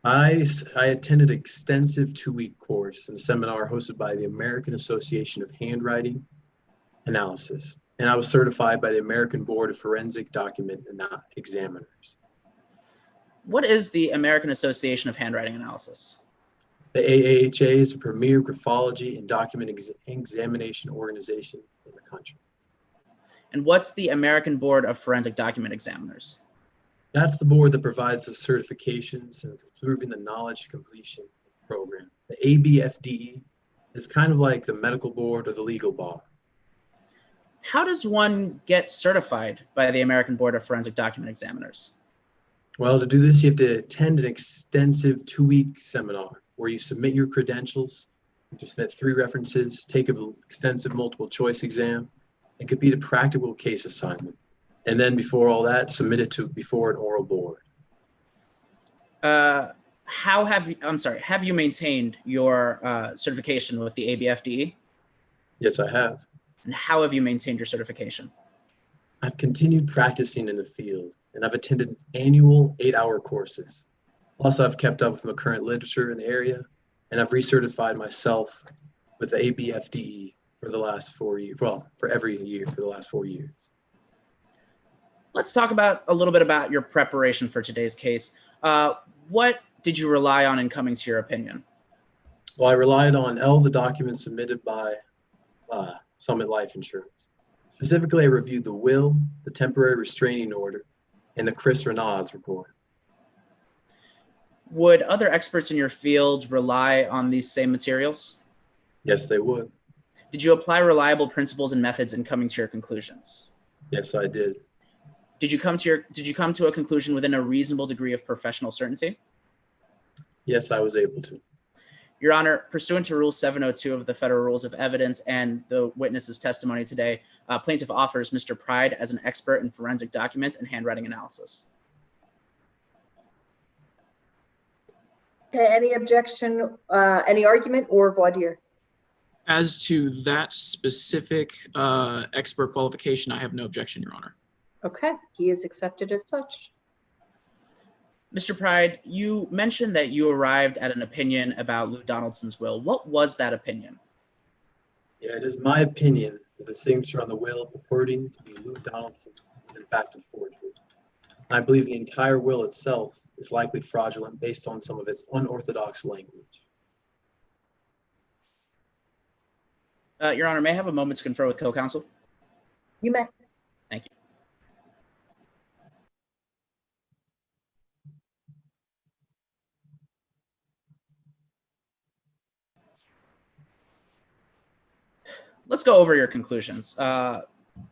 I attended an extensive 2-week course and seminar hosted by the American Association of Handwriting Analysis, and I was certified by the American Board of Forensic Document Examiners. What is the American Association of Handwriting Analysis? The AAHA is a premier graphology and document examination organization in the country. And what's the American Board of Forensic Document Examiners? That's the board that provides the certifications and improving the knowledge completion program. The ABFDE is kind of like the medical board or the legal bar. How does one get certified by the American Board of Forensic Document Examiners? Well, to do this, you have to attend an extensive 2-week seminar where you submit your credentials, you have to submit 3 references, take an extensive multiple choice exam, and complete a practical case assignment. And then before all that, submit it before an oral board. Have you maintained your certification with the ABFDE? Yes, I have. And how have you maintained your certification? I've continued practicing in the field, and I've attended annual 8-hour courses. Plus, I've kept up with the current literature in the area, and I've recertified myself with the ABFDE for the last 4 years. Well, for every year for the last 4 years. Let's talk a little bit about your preparation for today's case. What did you rely on in coming to your opinion? Well, I relied on all the documents submitted by Summit Life Insurance. Specifically, I reviewed the will, the temporary restraining order, and the Chris Renaud's report. Would other experts in your field rely on these same materials? Yes, they would. Did you apply reliable principles and methods in coming to your conclusions? Yes, I did. Did you come to a conclusion within a reasonable degree of professional certainty? Yes, I was able to. Your Honor, pursuant to Rule 702 of the Federal Rules of Evidence and the witness's testimony today, plaintiff offers Mr. Pride as an expert in forensic document and handwriting analysis. Okay, any objection, any argument or voir dire? As to that specific expert qualification, I have no objection, Your Honor. Okay, he is accepted as such. Mr. Pride, you mentioned that you arrived at an opinion about Lou Donaldson's will. What was that opinion? Yeah, it is my opinion that the signature on the will purporting to be Lou Donaldson's is in fact a forgery. I believe the entire will itself is likely fraudulent based on some of its unorthodox language. Your Honor, may I have a moment to confer with co-counsel? You may. Thank you. Let's go over your conclusions.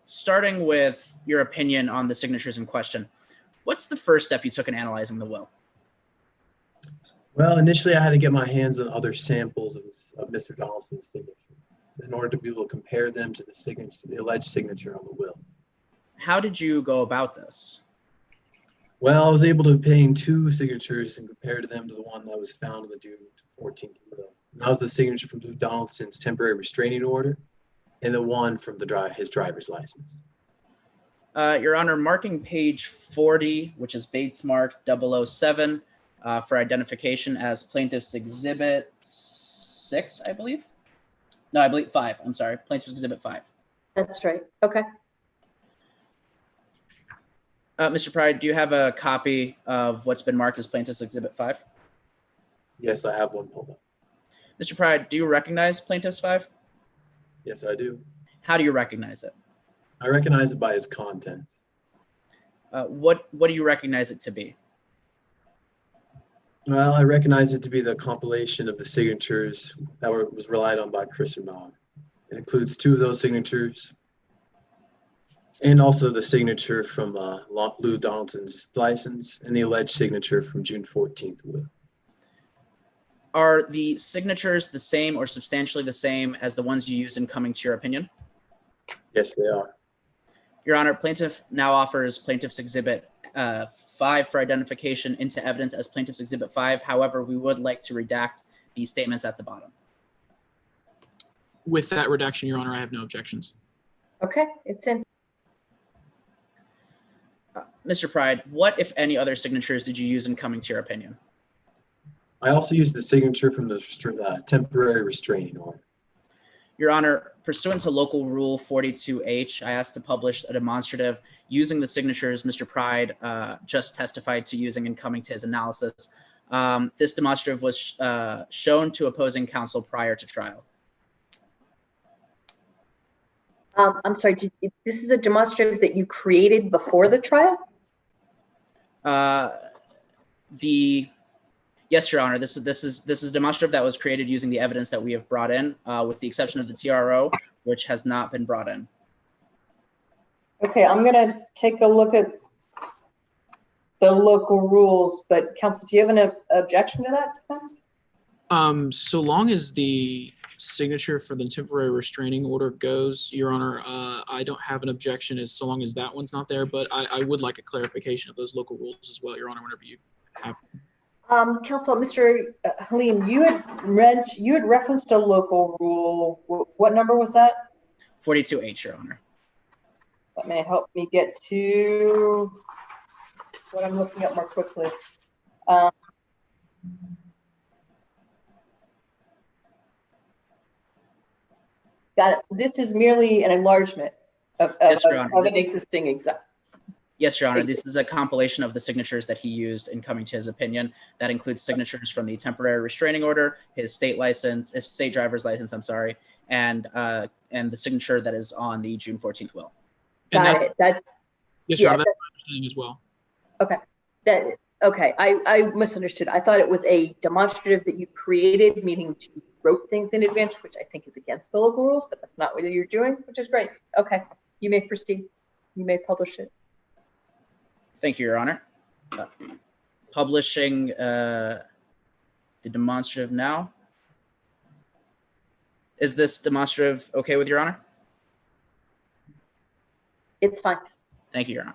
Starting with your opinion on the signatures in question, what's the first step you took in analyzing the will? Well, initially I had to get my hands on other samples of Mr. Donaldson's signature in order to be able to compare them to the signature, the alleged signature on the will. How did you go about this? Well, I was able to obtain 2 signatures and compare them to the one that was found in the June 14th will. And that was the signature from Lou Donaldson's temporary restraining order and the one from his driver's license. Your Honor, marking page 40, which is Bates mark 007 for identification as plaintiff's exhibit 6, I believe. No, I believe 5. I'm sorry, plaintiff's exhibit 5. That's right. Okay. Mr. Pride, do you have a copy of what's been marked as plaintiff's exhibit 5? Yes, I have one pulled up. Mr. Pride, do you recognize plaintiff's 5? Yes, I do. How do you recognize it? I recognize it by its contents. What do you recognize it to be? Well, I recognize it to be the compilation of the signatures that was relied on by Chris Renaud. It includes 2 of those signatures and also the signature from Lou Donaldson's license and the alleged signature from June 14th will. Are the signatures the same or substantially the same as the ones you used in coming to your opinion? Yes, they are. Your Honor, plaintiff now offers plaintiff's exhibit 5 for identification into evidence as plaintiff's exhibit 5. However, we would like to redact the statements at the bottom. With that redaction, Your Honor, I have no objections. Okay, it's in. Mr. Pride, what, if any, other signatures did you use in coming to your opinion? I also used the signature from the temporary restraining order. Your Honor, pursuant to local rule 42H, I asked to publish a demonstrative using the signatures Mr. Pride just testified to using in coming to his analysis. This demonstrative was shown to opposing counsel prior to trial. I'm sorry, this is a demonstrative that you created before the trial? Yes, Your Honor. This is demonstrative that was created using the evidence that we have brought in, with the exception of the TRO, which has not been brought in. Okay, I'm gonna take a look at the local rules, but counsel, do you have an objection to that defense? So long as the signature for the temporary restraining order goes, Your Honor, I don't have an objection as so long as that one's not there, but I would like a clarification of those local rules as well, Your Honor, whenever you have. Counsel, Mr. Halim, you had referenced a local rule. What number was that? 42H, Your Honor. That may help me get to what I'm looking at more quickly. Got it. So this is merely an enlargement of an existing exact. Yes, Your Honor. This is a compilation of the signatures that he used in coming to his opinion. That includes signatures from the temporary restraining order, his state driver's license, I'm sorry, and the signature that is on the June 14th will. Got it. That's yes, Your Honor. That's my understanding as well. Okay. Okay. I misunderstood. I thought it was a demonstrative that you created, meaning to wrote things in advance, which I think is against the local rules, but that's not what you're doing, which is great. Okay. You may proceed. You may publish it. Thank you, Your Honor. Publishing the demonstrative now. Is this demonstrative okay with Your Honor? It's fine. Thank you, Your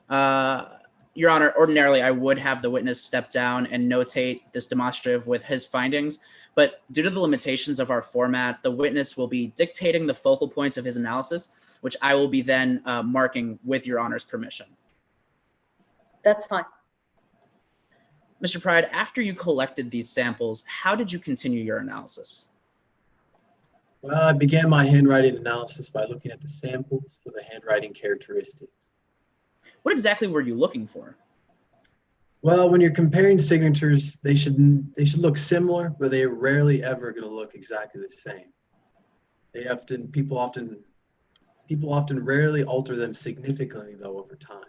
Honor. Your Honor, ordinarily I would have the witness step down and notate this demonstrative with his findings, but due to the limitations of our format, the witness will be dictating the focal points of his analysis, which I will be then marking with Your Honor's permission. That's fine. Mr. Pride, after you collected these samples, how did you continue your analysis? Well, I began my handwriting analysis by looking at the samples for the handwriting characteristics. What exactly were you looking for? Well, when you're comparing signatures, they should look similar, but they're rarely ever going to look exactly the same. People often rarely alter them significantly though over time.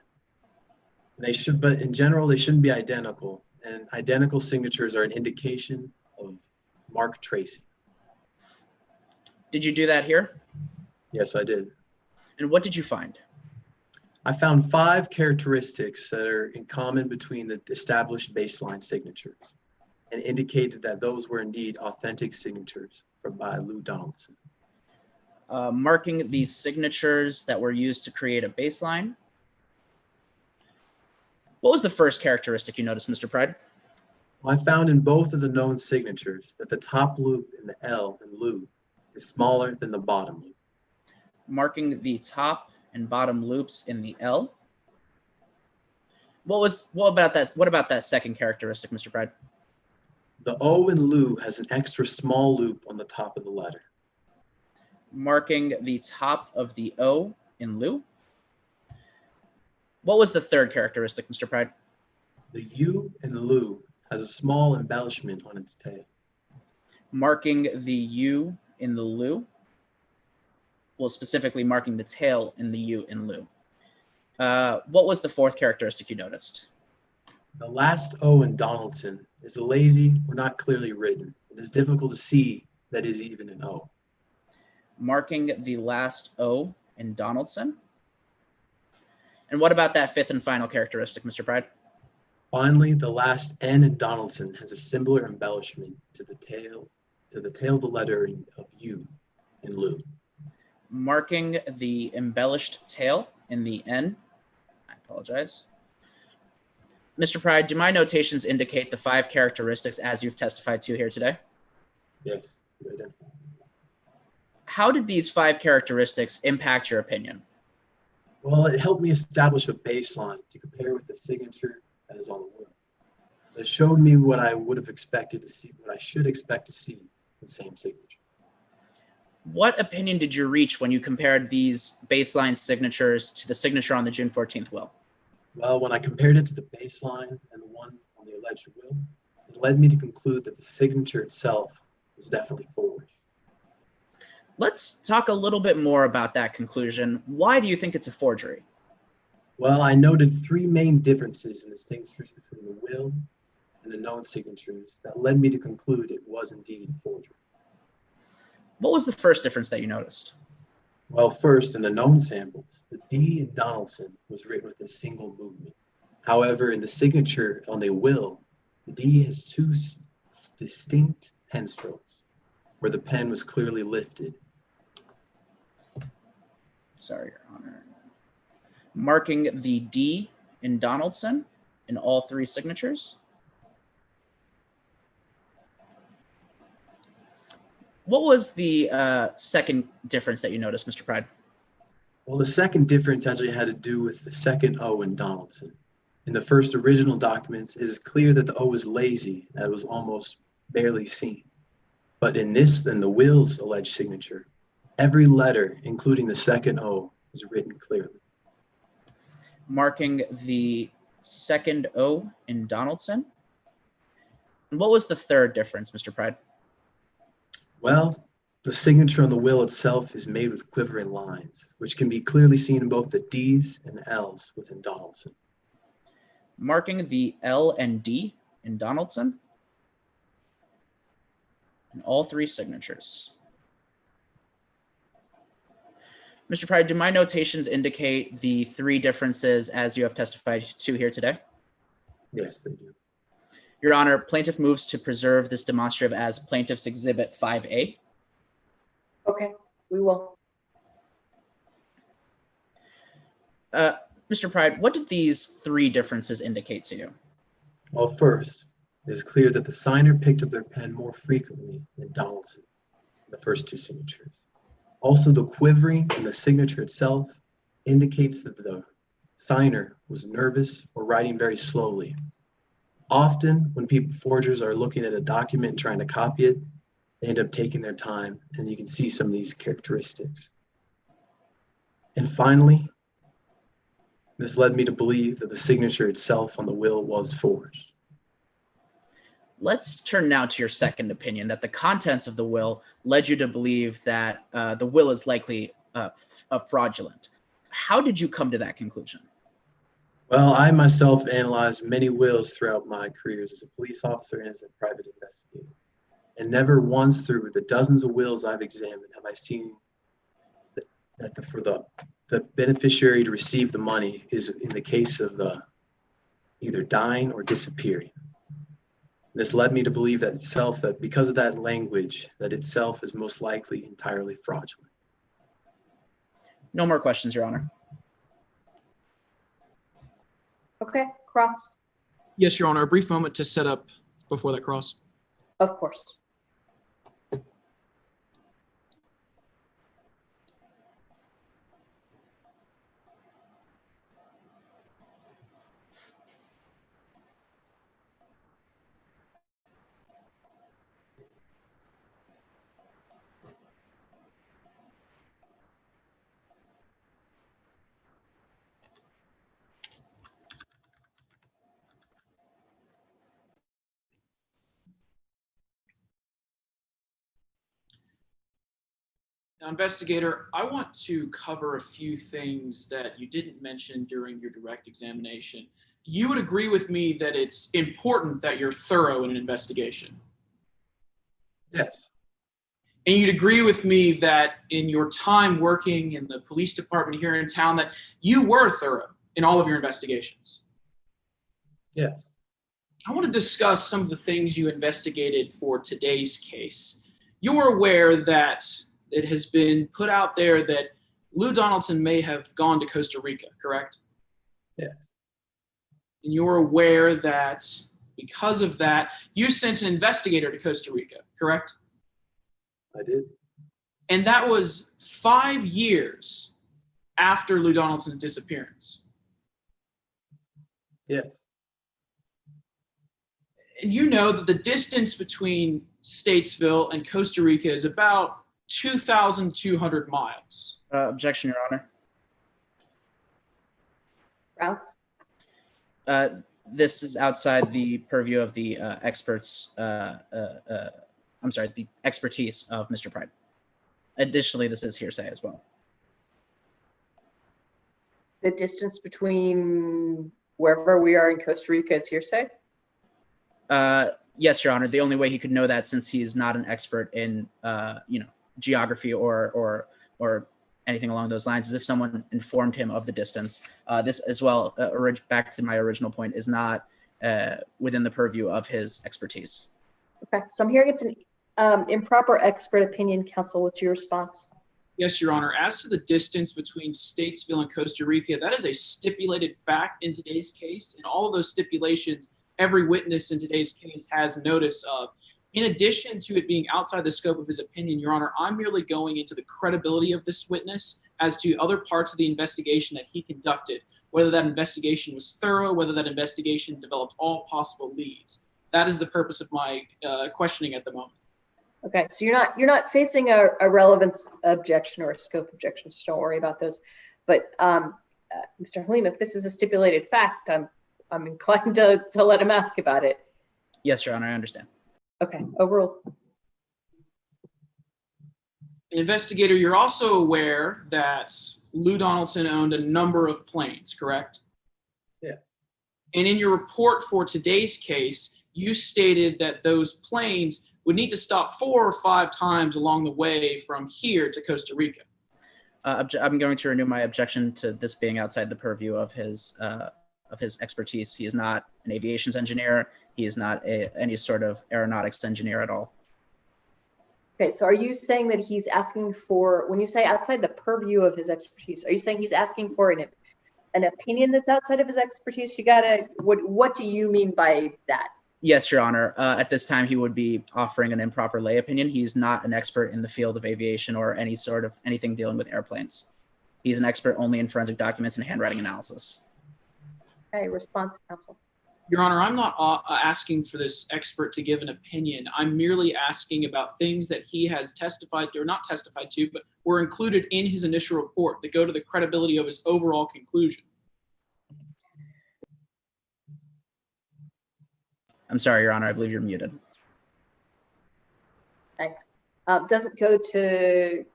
But in general, they shouldn't be identical, and identical signatures are an indication of mark tracing. Did you do that here? Yes, I did. And what did you find? I found 5 characteristics that are in common between the established baseline signatures and indicated that those were indeed authentic signatures by Lou Donaldson. Marking these signatures that were used to create a baseline. What was the first characteristic you noticed, Mr. Pride? Well, I found in both of the known signatures that the top loop in the L in Lou is smaller than the bottom loop. Marking the top and bottom loops in the L. What about that second characteristic, Mr. Pride? The O in Lou has an extra small loop on the top of the letter. Marking the top of the O in Lou. What was the third characteristic, Mr. Pride? The U in Lou has a small embellishment on its tail. Marking the U in the Lou. Well, specifically marking the tail in the U in Lou. What was the fourth characteristic you noticed? The last O in Donaldson is lazy or not clearly written. It is difficult to see that is even an O. Marking the last O in Donaldson. And what about that fifth and final characteristic, Mr. Pride? Finally, the last N in Donaldson has a similar embellishment to the tail of the letter of U in Lou. Marking the embellished tail in the N. I apologize. Mr. Pride, do my notations indicate the 5 characteristics as you've testified to here today? Yes, they do. How did these 5 characteristics impact your opinion? Well, it helped me establish a baseline to compare with the signature that is on the will. It showed me what I would have expected to see, what I should expect to see in the same signature. What opinion did you reach when you compared these baseline signatures to the signature on the June 14th will? Well, when I compared it to the baseline and the one on the alleged will, it led me to conclude that the signature itself is definitely forged. Let's talk a little bit more about that conclusion. Why do you think it's a forgery? Well, I noted 3 main differences in the signatures between the will and the known signatures that led me to conclude it was indeed a forgery. What was the first difference that you noticed? Well, first, in the known samples, the D in Donaldson was written with a single movement. However, in the signature on the will, the D has two distinct pen strokes where the pen was clearly lifted. Sorry, Your Honor. Marking the D in Donaldson in all three signatures. What was the second difference that you noticed, Mr. Pride? Well, the second difference actually had to do with the second O in Donaldson. In the first original documents, it is clear that the O was lazy, that it was almost barely seen. But in the will's alleged signature, every letter, including the second O, is written clearly. Marking the second O in Donaldson. And what was the third difference, Mr. Pride? Well, the signature on the will itself is made with quivering lines, which can be clearly seen in both the D's and the L's within Donaldson. Marking the L and D in Donaldson in all three signatures. Mr. Pride, do my notations indicate the three differences as you have testified to here today? Yes, they do. Your Honor, plaintiff moves to preserve this demonstrative as Plaintiff's Exhibit 5A. Okay, we will. Mr. Pride, what did these three differences indicate to you? Well, first, it is clear that the signer picked up their pen more frequently than Donaldson in the first two signatures. Also, the quivering in the signature itself indicates that the signer was nervous or writing very slowly. Often, when forgers are looking at a document and trying to copy it, they end up taking their time, and you can see some of these characteristics. And finally, this led me to believe that the signature itself on the will was forged. Let's turn now to your second opinion, that the contents of the will led you to believe that the will is likely fraudulent. How did you come to that conclusion? Well, I myself analyzed many wills throughout my careers as a police officer and as a private investigator. And never once through the dozens of wills I've examined have I seen that for the beneficiary to receive the money is in the case of the either dying or disappearing. This led me to believe that because of that language, that itself is most likely entirely fraudulent. No more questions, Your Honor. Okay, cross. Yes, Your Honor. A brief moment to set up before that cross. Of course. Now, investigator, I want to cover a few things that you didn't mention during your direct examination. You would agree with me that it's important that you're thorough in an investigation. Yes. And you'd agree with me that in your time working in the police department here in town that you were thorough in all of your investigations. Yes. I want to discuss some of the things you investigated for today's case. You're aware that it has been put out there that Lou Donaldson may have gone to Costa Rica, correct? Yes. And you're aware that because of that, you sent an investigator to Costa Rica, correct? I did. And that was 5 years after Lou Donaldson's disappearance. Yes. And you know that the distance between Statesville and Costa Rica is about 2,200 miles. Objection, Your Honor. Routes. This is outside the purview of the experts. I'm sorry, the expertise of Mr. Pride. Additionally, this is hearsay as well. The distance between wherever we are in Costa Rica is hearsay? Yes, Your Honor. The only way he could know that, since he is not an expert in, geography or anything along those lines, as if someone informed him of the distance. This as well, back to my original point, is not within the purview of his expertise. Okay, so I'm hearing it's an improper expert opinion. Counsel, what's your response? Yes, Your Honor. As to the distance between Statesville and Costa Rica, that is a stipulated fact in today's case. And all of those stipulations, every witness in today's case has notice of. In addition to it being outside the scope of his opinion, Your Honor, I'm merely going into the credibility of this witness as to other parts of the investigation that he conducted, whether that investigation was thorough, whether that investigation developed all possible leads. That is the purpose of my questioning at the moment. Okay, so you're not facing a relevance objection or a scope objection, so don't worry about those. But Mr. Halim, if this is a stipulated fact, I'm inclined to let him ask about it. Yes, Your Honor, I understand. Okay, overruled. Investigator, you're also aware that Lou Donaldson owned a number of planes, correct? Yeah. And in your report for today's case, you stated that those planes would need to stop 4 or 5 times along the way from here to Costa Rica. I'm going to renew my objection to this being outside the purview of his expertise. He is not an aviations engineer. He is not any sort of aeronautics engineer at all. Okay, so are you saying that he's asking for, when you say outside the purview of his expertise, are you saying he's asking for an opinion that's outside of his expertise? What do you mean by that? Yes, Your Honor. At this time, he would be offering an improper lay opinion. He's not an expert in the field of aviation or anything dealing with airplanes. He's an expert only in forensic documents and handwriting analysis. Okay, response, counsel. Your Honor, I'm not asking for this expert to give an opinion. I'm merely asking about things that he has testified to, or not testified to, but were included in his initial report that go to the credibility of his overall conclusion. I'm sorry, Your Honor. I believe you're muted. Thanks. Doesn't go to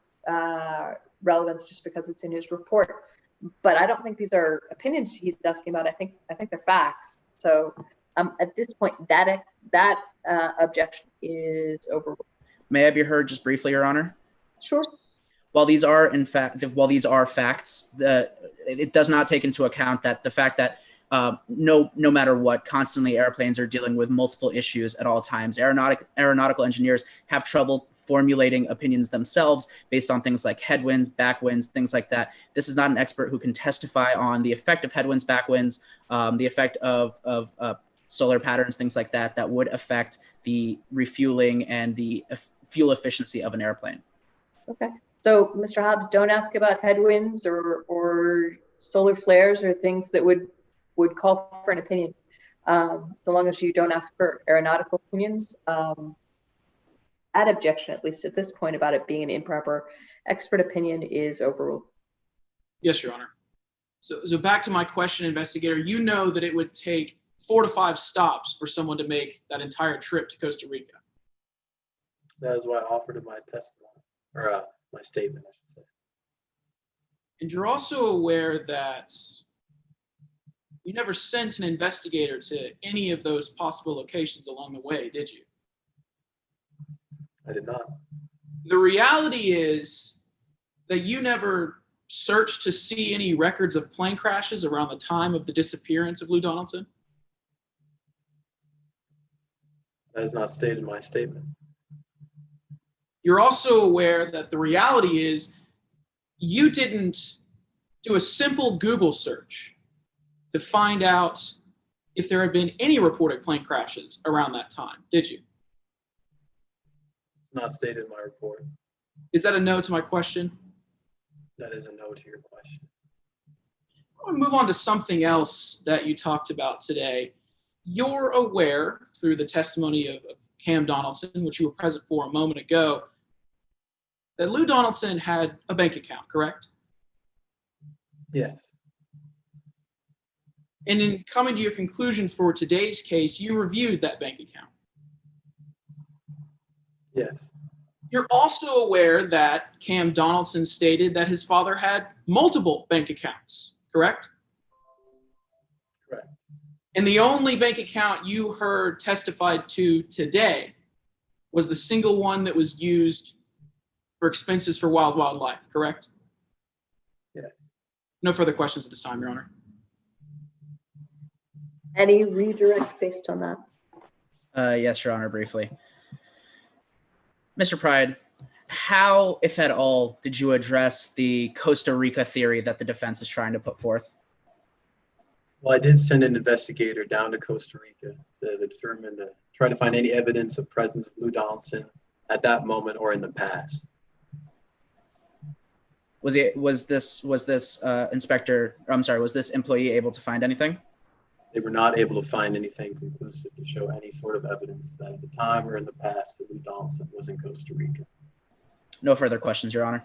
relevance just because it's in his report, but I don't think these are opinions he's asking about. I think they're facts. So at this point, that objection is overruled. May I be heard just briefly, Your Honor? Sure. While these are facts, it does not take into account that the fact that no matter what, constantly airplanes are dealing with multiple issues at all times. Aeronautical engineers have trouble formulating opinions themselves based on things like headwinds, backwinds, things like that. This is not an expert who can testify on the effect of headwinds, backwinds, the effect of solar patterns, things like that would affect the refueling and the fuel efficiency of an airplane. Okay. So, Mr. Hobbs, don't ask about headwinds or solar flares or things that would call for an opinion. So long as you don't ask for aeronautical opinions. At objection, at least at this point, about it being an improper expert opinion is overruled. Yes, Your Honor. So back to my question, investigator, you know that it would take 4 to 5 stops for someone to make that entire trip to Costa Rica. That is what I offered in my testimony, or my statement, I should say. And you're also aware that you never sent an investigator to any of those possible locations along the way, did you? I did not. The reality is that you never searched to see any records of plane crashes around the time of the disappearance of Lou Donaldson? That is not stated in my statement. You're also aware that the reality is you didn't do a simple Google search to find out if there had been any reported plane crashes around that time, did you? It's not stated in my report. Is that a no to my question? That is a no to your question. I want to move on to something else that you talked about today. You're aware through the testimony of Cam Donaldson, which you were present for a moment ago, that Lou Donaldson had a bank account, correct? Yes. And in coming to your conclusion for today's case, you reviewed that bank account. Yes. You're also aware that Cam Donaldson stated that his father had multiple bank accounts, correct? Correct. And the only bank account you heard testified to today was the single one that was used for expenses for Wild Wildlife, correct? Yes. No further questions at this time, Your Honor. Any redirect based on that? Yes, Your Honor, briefly. Mr. Pride, how, if at all, did you address the Costa Rica theory that the defense is trying to put forth? Well, I did send an investigator down to Costa Rica to try to find any evidence of presence of Lou Donaldson at that moment or in the past. Was this employee able to find anything? They were not able to find anything conclusive to show any sort of evidence that at the time or in the past that Lou Donaldson was in Costa Rica. No further questions, Your Honor.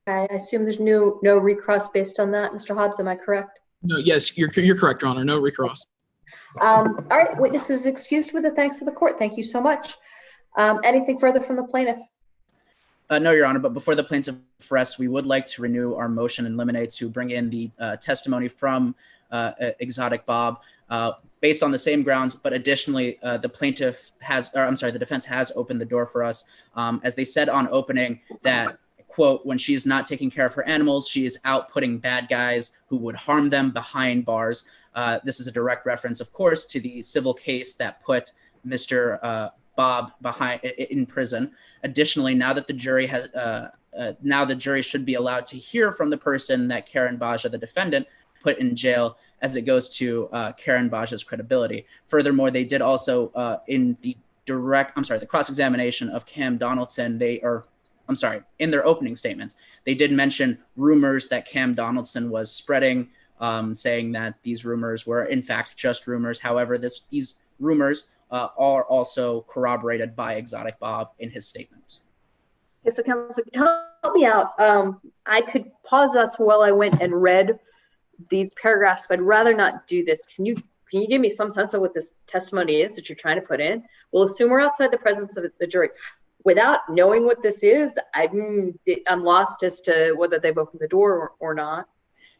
I assume there's no recross based on that, Mr. Hobbs, am I correct? No, yes, you're correct, Your Honor. No recross. All right, witnesses excused with the thanks of the court. Thank you so much. Anything further from the plaintiff? No, Your Honor, but before the plaintiff rests, we would like to renew our motion in limine to bring in the testimony from Exotic Bob based on the same grounds, but additionally, the defense has opened the door for us. As they said on opening that, quote, when she is not taking care of her animals, she is out putting bad guys who would harm them behind bars. This is a direct reference, of course, to the civil case that put Mr. Bob in prison. Additionally, now that the jury has, now the jury should be allowed to hear from the person that Karen Baja, the defendant, put in jail, as it goes to Karen Baja's credibility. Furthermore, they did also in the cross-examination of Cam Donaldson, in their opening statements, they did mention rumors that Cam Donaldson was spreading, saying that these rumors were in fact just rumors. However, these rumors are also corroborated by Exotic Bob in his statement. Okay, so counsel, help me out. I could pause us while I went and read these paragraphs, but I'd rather not do this. Can you give me some sense of what this testimony is that you're trying to put in? We'll assume we're outside the presence of the jury. Without knowing what this is, I'm lost as to whether they've opened the door or not.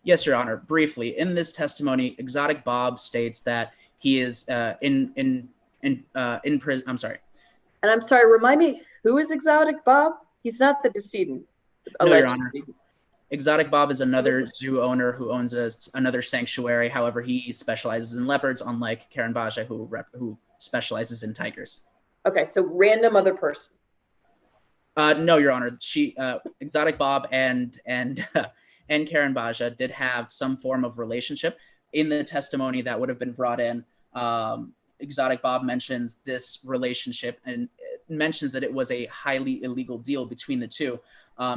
Yes, Your Honor. Briefly, in this testimony, Exotic Bob states that he is in prison. I'm sorry. And I'm sorry, remind me, who is Exotic Bob? He's not the decedent. No, Your Honor. Exotic Bob is another zoo owner who owns another sanctuary. However, he specializes in leopards, unlike Karen Baja, who specializes in tigers. Okay, so random other person. No, Your Honor. Exotic Bob and Karen Baja did have some form of relationship. In the testimony that would have been brought in, Exotic Bob mentions this relationship and mentions that it was a highly illegal deal between the two.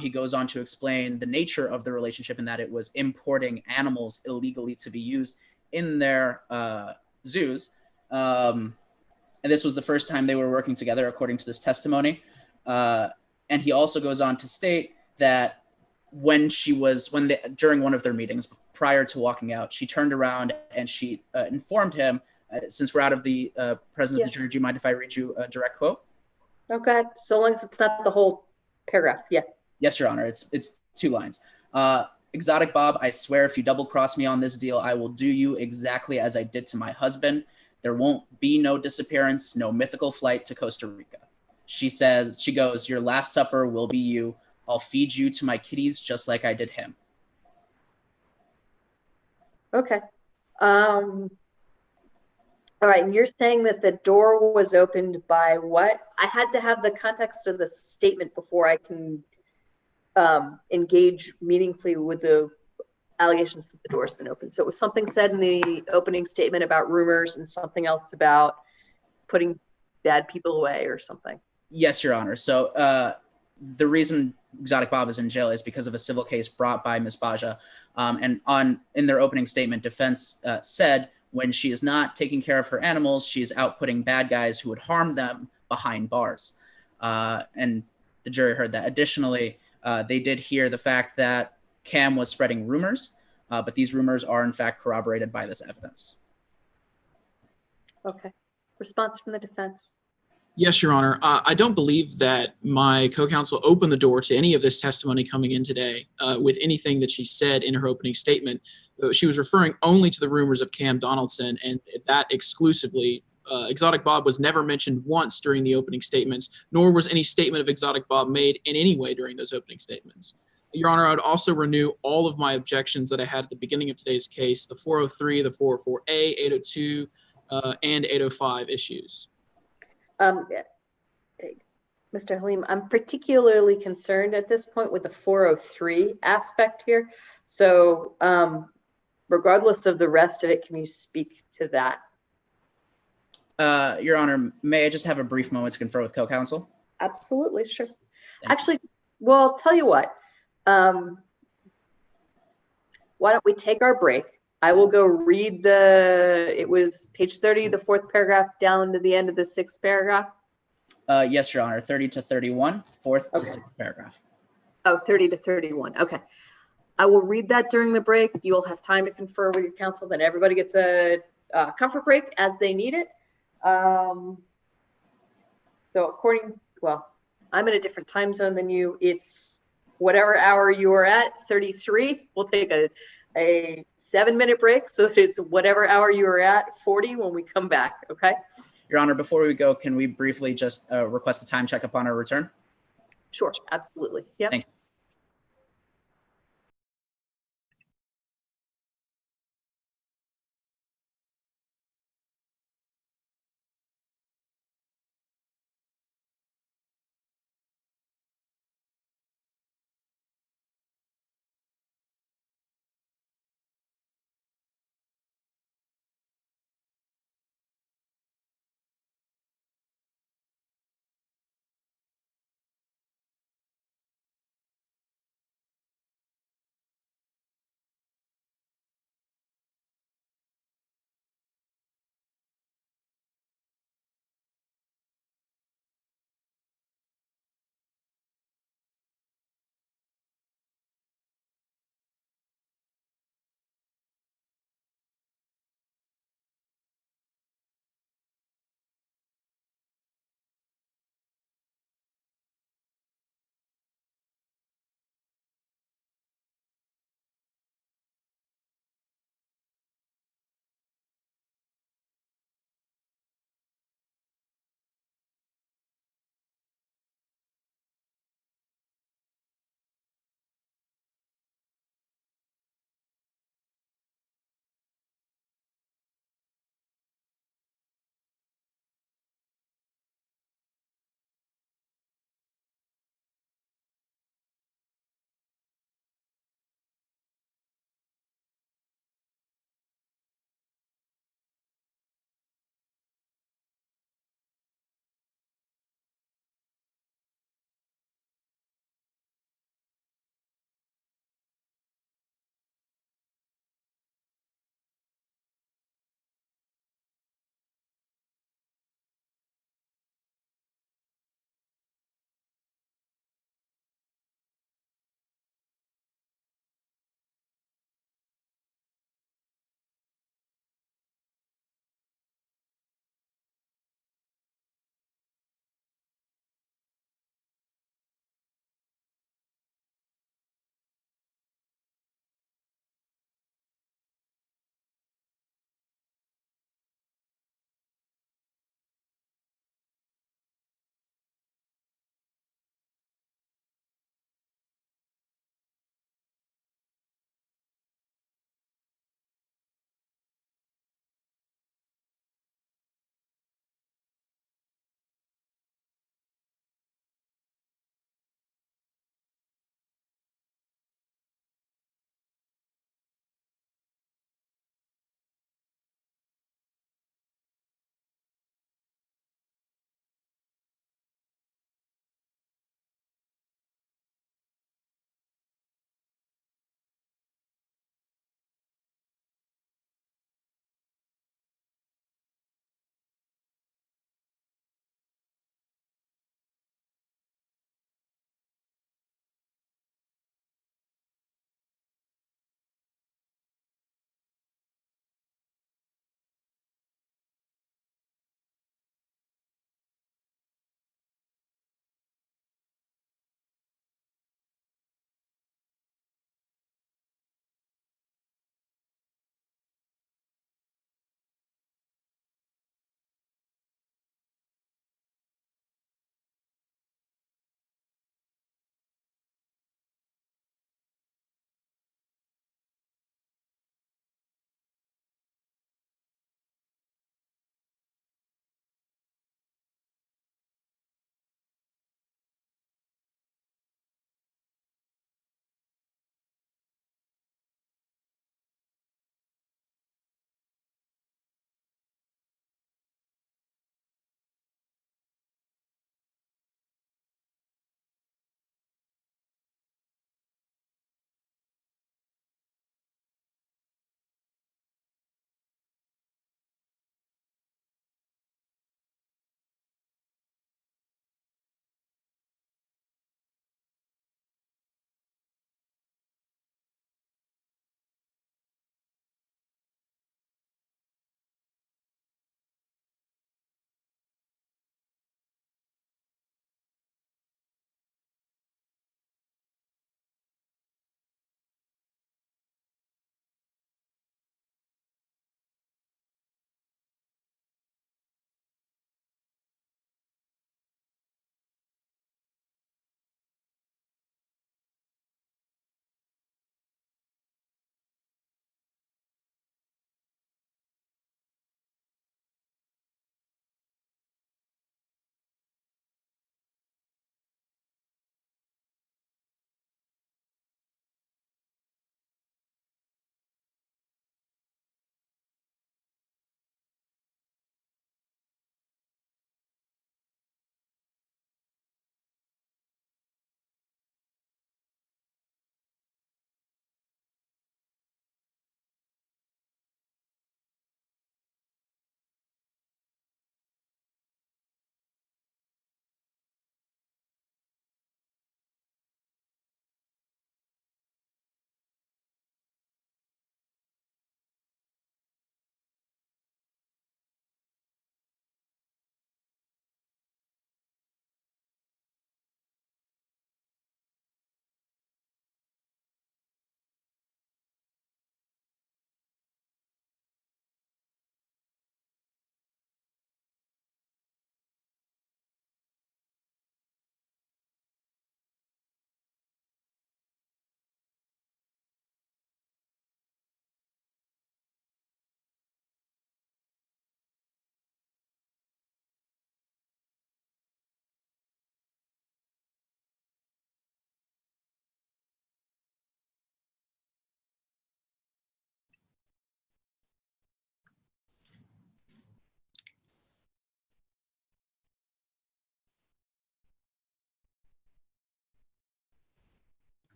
He goes on to explain the nature of the relationship and that it was importing animals illegally to be used in their zoos. And this was the first time they were working together, according to this testimony. And he also goes on to state that during one of their meetings, prior to walking out, she turned around and she informed him, since we're out of the presence of the jury, do you mind if I read you a direct quote? Okay, so long as it's not the whole paragraph, yeah. Yes, Your Honor, it's 2 lines. Exotic Bob, I swear if you double cross me on this deal, I will do you exactly as I did to my husband. There won't be no disappearance, no mythical flight to Costa Rica. She goes, your last supper will be you. I'll feed you to my kitties just like I did him. Okay. All right, and you're saying that the door was opened by what? I had to have the context of the statement before I can engage meaningfully with the allegations that the door's been opened. So it was something said in the opening statement about rumors and something else about putting bad people away or something. Yes, Your Honor. So the reason Exotic Bob is in jail is because of a civil case brought by Ms. Baja. And in their opening statement, defense said when she is not taking care of her animals, she is out putting bad guys who would harm them behind bars. And the jury heard that. Additionally, they did hear the fact that Cam was spreading rumors, but these rumors are in fact corroborated by this evidence. Okay. Response from the defense. Yes, Your Honor. I don't believe that my co-counsel opened the door to any of this testimony coming in today with anything that she said in her opening statement. She was referring only to the rumors of Cam Donaldson, and that exclusively. Exotic Bob was never mentioned once during the opening statements, nor was any statement of Exotic Bob made in any way during those opening statements. Your Honor, I would also renew all of my objections that I had at the beginning of today's case, the 403, the 404A, 802, and 805 issues. Um, Mr. Halim, I'm particularly concerned at this point with the 403 aspect here. So regardless of the rest of it, can you speak to that? Your Honor, may I just have a brief moment to confer with co-counsel? Absolutely, sure. Thank Actually, well, I'll tell you what. Why don't we take our break? I will go read it was page 30, the fourth paragraph down to the end of the sixth paragraph. Yes, Your Honor, 30 to 31, fourth to sixth paragraph. Oh, 30 to 31. Okay. I will read that during the break. You'll have time to confer with your counsel. Then everybody gets a comfort break as they need it. So I'm in a different time zone than you. It's whatever hour you are at, 33. We'll take a 7-minute break. So if it's whatever hour you are at, 40 when we come back, okay? Your Honor, before we go, can we briefly just request a time check upon our return? Sure, absolutely. Yep. Thank you.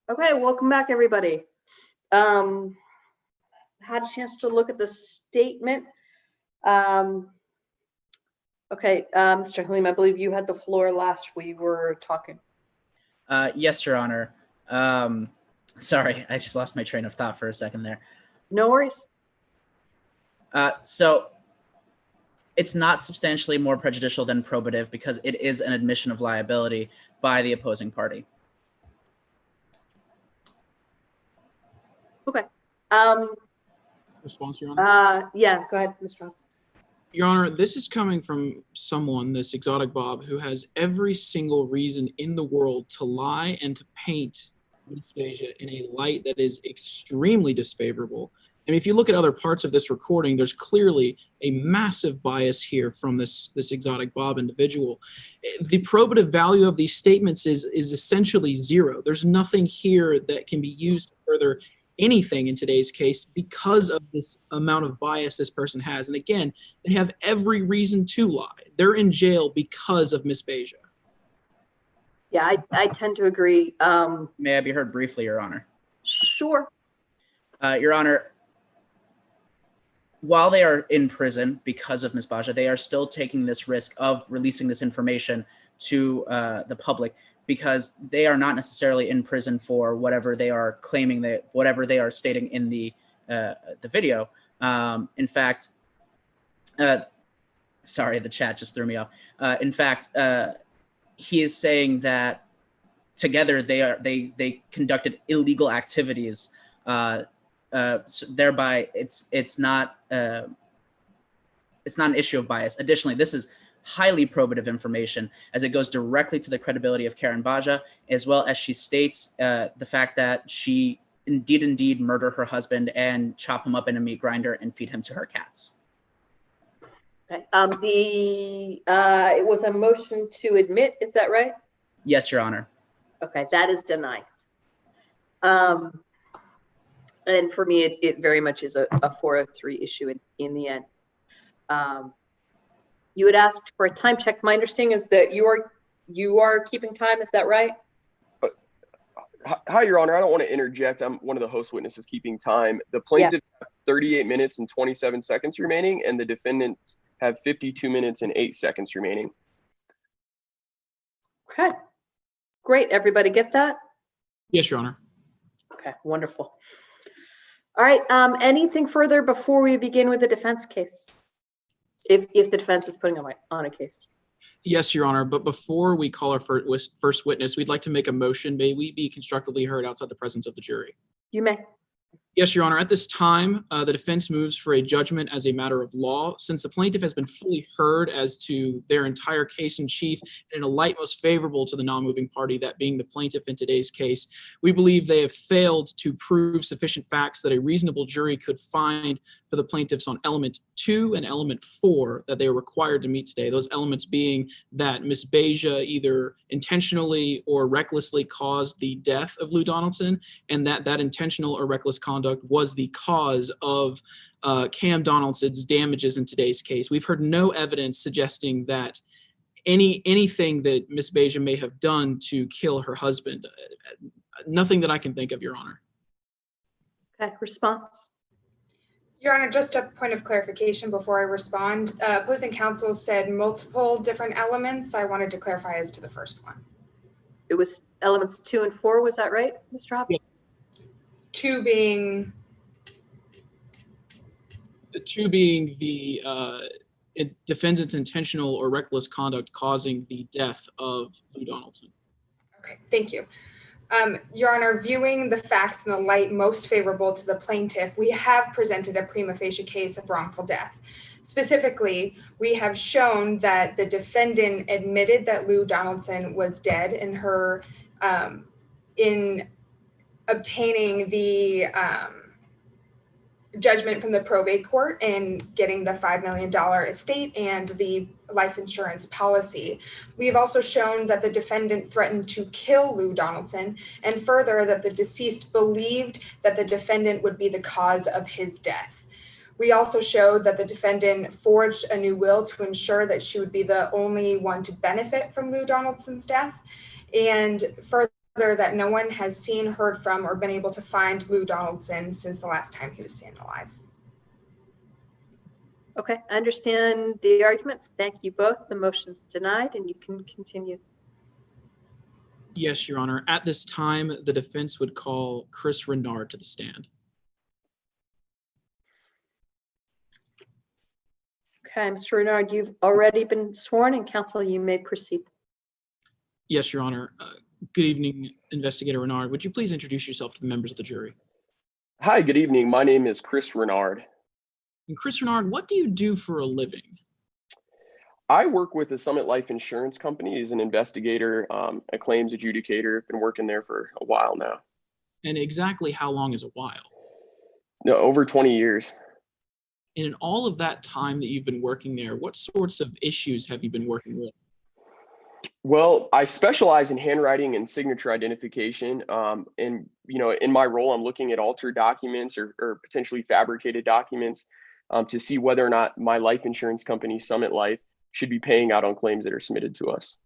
Okay, welcome back, everybody. Had a chance to look at the statement. Okay, Mr. Halim, I believe you had the floor last we were talking. Yes, Your Honor. Sorry, I just lost my train of thought for a second there. No worries. So it's not substantially more prejudicial than probative because it is an admission of liability by the opposing party. Okay. Response, Your Honor? Yeah, go ahead, Mr. Robinson. Your Honor, this is coming from someone, this exotic Bob, who has every single reason in the world to lie and to paint dysphagia in a light that is extremely disfavorable. I mean, if you look at other parts of this recording, there's clearly a massive bias here from this exotic Bob individual. The probative value of these statements is essentially zero. There's nothing here that can be used to further anything in today's case because of this amount of bias this person has. And again, they have every reason to lie. They're in jail because of misbehavior. Yeah, I tend to agree. May I be heard briefly, Your Honor? Sure. Your Honor, while they are in prison because of Ms. Baja, they are still taking this risk of releasing this information to the public because they are not necessarily in prison for whatever they are claiming, that whatever they are stating in the video. In fact, sorry, the chat just threw me off. In fact, he is saying that together they conducted illegal activities. So thereby, it's not an issue of bias. Additionally, this is highly probative information as it goes directly to the credibility of Karen Baja, as well as she states the fact that she indeed murdered her husband and chop him up in a meat grinder and feed him to her cats. Okay. It was a motion to admit. Is that right? Yes, Your Honor. Okay, that is denied. And for me, it very much is a 403 issue in the end. You had asked for a time check. My understanding is that you are keeping time. Is that right? Hi, Your Honor. I don't want to interject. I'm one of the host witnesses keeping time. The plaintiff have 38 minutes and 27 seconds remaining, and the defendants have 52 minutes and 8 seconds remaining. Okay, great. Everybody get that? Yes, Your Honor. Okay, wonderful. All right, anything further before we begin with the defense case? If the defense is putting on a case. Yes, Your Honor, but before we call our first witness, we'd like to make a motion. May we be constructively heard outside the presence of the jury? You may. Yes, Your Honor. At this time, the defense moves for a judgment as a matter of law. Since the plaintiff has been fully heard as to their entire case in chief and in a light most favorable to the non-moving party, that being the plaintiff in today's case, we believe they have failed to prove sufficient facts that a reasonable jury could find for the plaintiffs on element 2 and element 4 that they are required to meet today. Those elements being that Ms. Baja either intentionally or recklessly caused the death of Lou Donaldson, and that intentional or reckless conduct was the cause of Cam Donaldson's damages in today's case. We've heard no evidence suggesting that anything that Ms. Baja may have done to kill her husband. Nothing that I can think of, Your Honor. Okay, response. Your Honor, just a point of clarification before I respond. Opposing counsel said multiple different elements. I wanted to clarify as to the first one. It was elements 2 and 4. Was that right, Mr. Hobbs? Yes. 2 being? The 2 being the defendant's intentional or reckless conduct causing the death of Lou Donaldson. Okay, thank you. Your Honor, viewing the facts in the light most favorable to the plaintiff, we have presented a prima facie case of wrongful death. Specifically, we have shown that the defendant admitted that Lou Donaldson was dead in her, in obtaining the judgment from the probate court and getting the $5 million estate and the life insurance policy. We've also shown that the defendant threatened to kill Lou Donaldson, and further that the deceased believed that the defendant would be the cause of his death. We also showed that the defendant forged a new will to ensure that she would be the only one to benefit from Lou Donaldson's death. And further, that no one has seen, heard from, or been able to find Lou Donaldson since the last time he was seen alive. Okay, I understand the arguments. Thank you both. The motion's denied and you can continue. Yes, Your Honor. At this time, the defense would call Chris Renard to the stand. Okay, Mr. Renard, you've already been sworn, and counsel, you may proceed. Yes, Your Honor. Good evening, Investigator Renard. Would you please introduce yourself to the members of the jury? Hi, good evening. My name is Chris Renard. And Chris Renard, what do you do for a living? I work with the Summit Life Insurance Company as an investigator, a claims adjudicator. I've been working there for a while now. And exactly how long is a while? No, over 20 years. And in all of that time that you've been working there, what sorts of issues have you been working with? Well, I specialize in handwriting and signature identification. And, in my role, I'm looking at altered documents or potentially fabricated documents to see whether or not my life insurance company, Summit Life, should be paying out on claims that are submitted to us.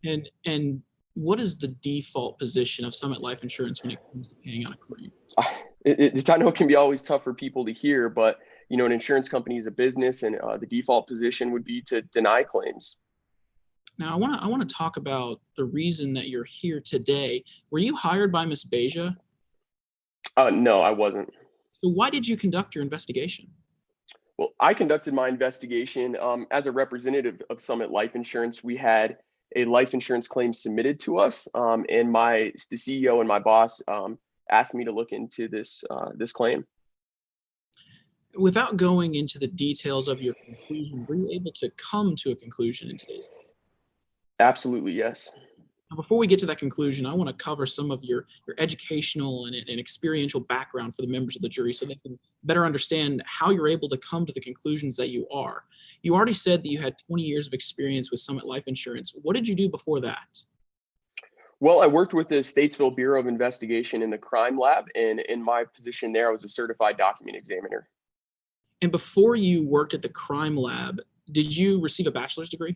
And what is the default position of Summit Life Insurance when it comes to paying out a claim? I know it can be always tough for people to hear, but an insurance company is a business, and the default position would be to deny claims. Now, I want to talk about the reason that you're here today. Were you hired by Ms. Beja? No, I wasn't. So why did you conduct your investigation? Well, I conducted my investigation as a representative of Summit Life Insurance. We had a life insurance claim submitted to us, and the CEO and my boss asked me to look into this claim. Without going into the details of your conclusion, were you able to come to a conclusion in today's case? Absolutely, yes. Now, before we get to that conclusion, I want to cover some of your educational and experiential background for the members of the jury so they can better understand how you're able to come to the conclusions that you are. You already said that you had 20 years of experience with Summit Life Insurance. What did you do before that? Well, I worked with the Statesville Bureau of Investigation in the crime lab, and in my position there, I was a certified document examiner. And before you worked at the crime lab, did you receive a bachelor's degree?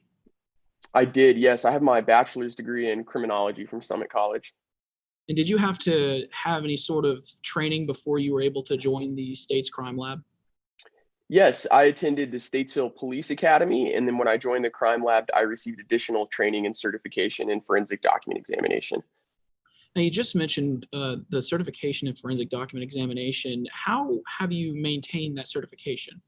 I did, yes. I have my bachelor's degree in criminology from Summit College. And did you have to have any sort of training before you were able to join the state's crime lab? Yes, I attended the Statesville Police Academy, and then when I joined the crime lab, I received additional training and certification in forensic document examination. Now, you just mentioned the certification in forensic document examination. How have you maintained that certification?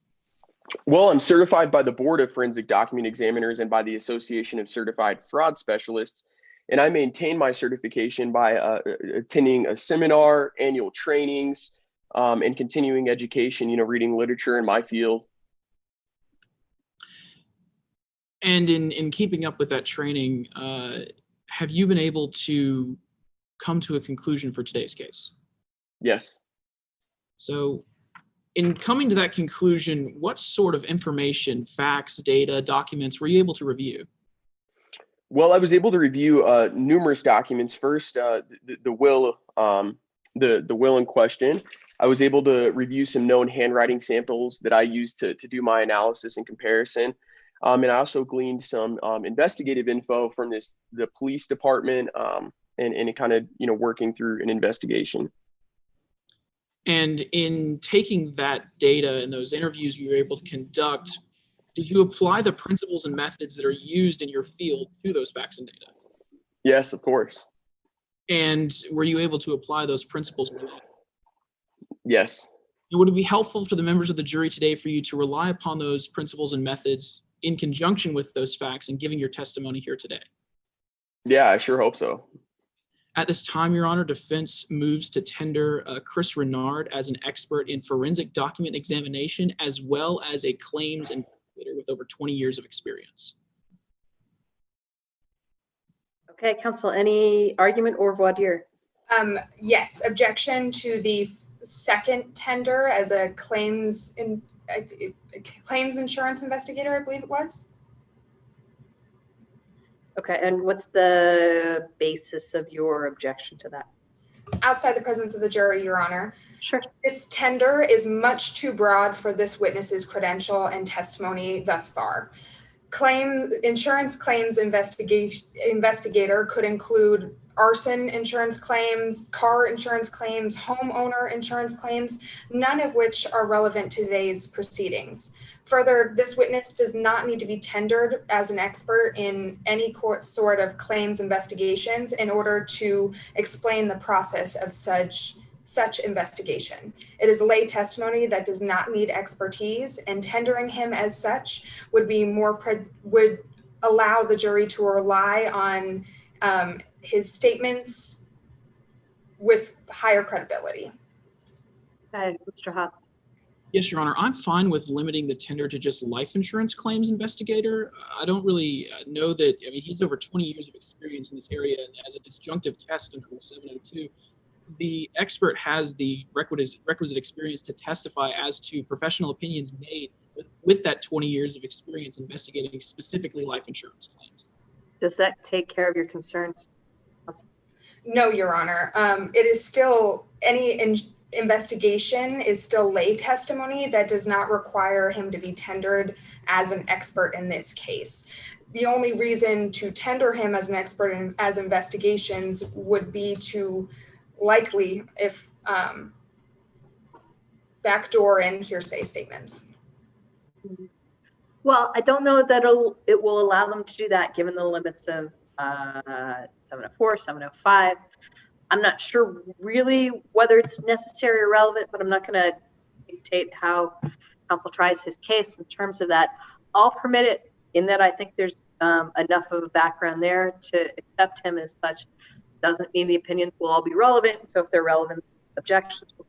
Well, I'm certified by the Board of Forensic Document Examiners and by the Association of Certified Fraud Specialists, and I maintain my certification by attending a seminar, annual trainings, and continuing education, reading literature in my field. And in keeping up with that training, have you been able to come to a conclusion for today's case? Yes. So in coming to that conclusion, what sort of information, facts, data, documents were you able to review? Well, I was able to review numerous documents. First, the will, the will in question. I was able to review some known handwriting samples that I used to do my analysis and comparison. And I also gleaned some investigative info from the police department and kind of, working through an investigation. And in taking that data and those interviews you were able to conduct, did you apply the principles and methods that are used in your field to those facts and data? Yes, of course. And were you able to apply those principles? Yes. And would it be helpful to the members of the jury today for you to rely upon those principles and methods in conjunction with those facts and giving your testimony here today? Yeah, I sure hope so. At this time, Your Honor, defense moves to tender Chris Renard as an expert in forensic document examination, as well as a claims investigator with over 20 years of experience. Okay, counsel, any argument or voir dire? Yes, objection to the second tender as a claims insurance investigator, I believe it was. Okay, and what's the basis of your objection to that? Outside the presence of the jury, Your Honor. Sure. This tender is much too broad for this witness's credential and testimony thus far. Insurance claims investigator could include arson insurance claims, car insurance claims, homeowner insurance claims, none of which are relevant to today's proceedings. Further, this witness does not need to be tendered as an expert in any sort of claims investigations in order to explain the process of such investigation. It is lay testimony that does not need expertise, and tendering him as such would be would allow the jury to rely on his statements with higher credibility. Okay, Mr. Hobbs. Yes, Your Honor. I'm fine with limiting the tender to just life insurance claims investigator. I don't really know that, I mean, he's over 20 years of experience in this area, and as a disjunctive test in Rule 702, the expert has the requisite experience to testify as to professional opinions made with that 20 years of experience investigating specifically life insurance claims. Does that take care of your concerns? No, Your Honor. It is still, any investigation is still lay testimony that does not require him to be tendered as an expert in this case. The only reason to tender him as an expert as investigations would be to likely, if backdoor and hearsay statements. Well, I don't know that it will allow them to do that given the limits of 704, 705. I'm not sure really whether it's necessary or relevant, but I'm not going to dictate how counsel tries his case in terms of that. I'll permit it in that I think there's enough of a background there to accept him as such. Doesn't mean the opinions will all be relevant. So if they're relevant, objections will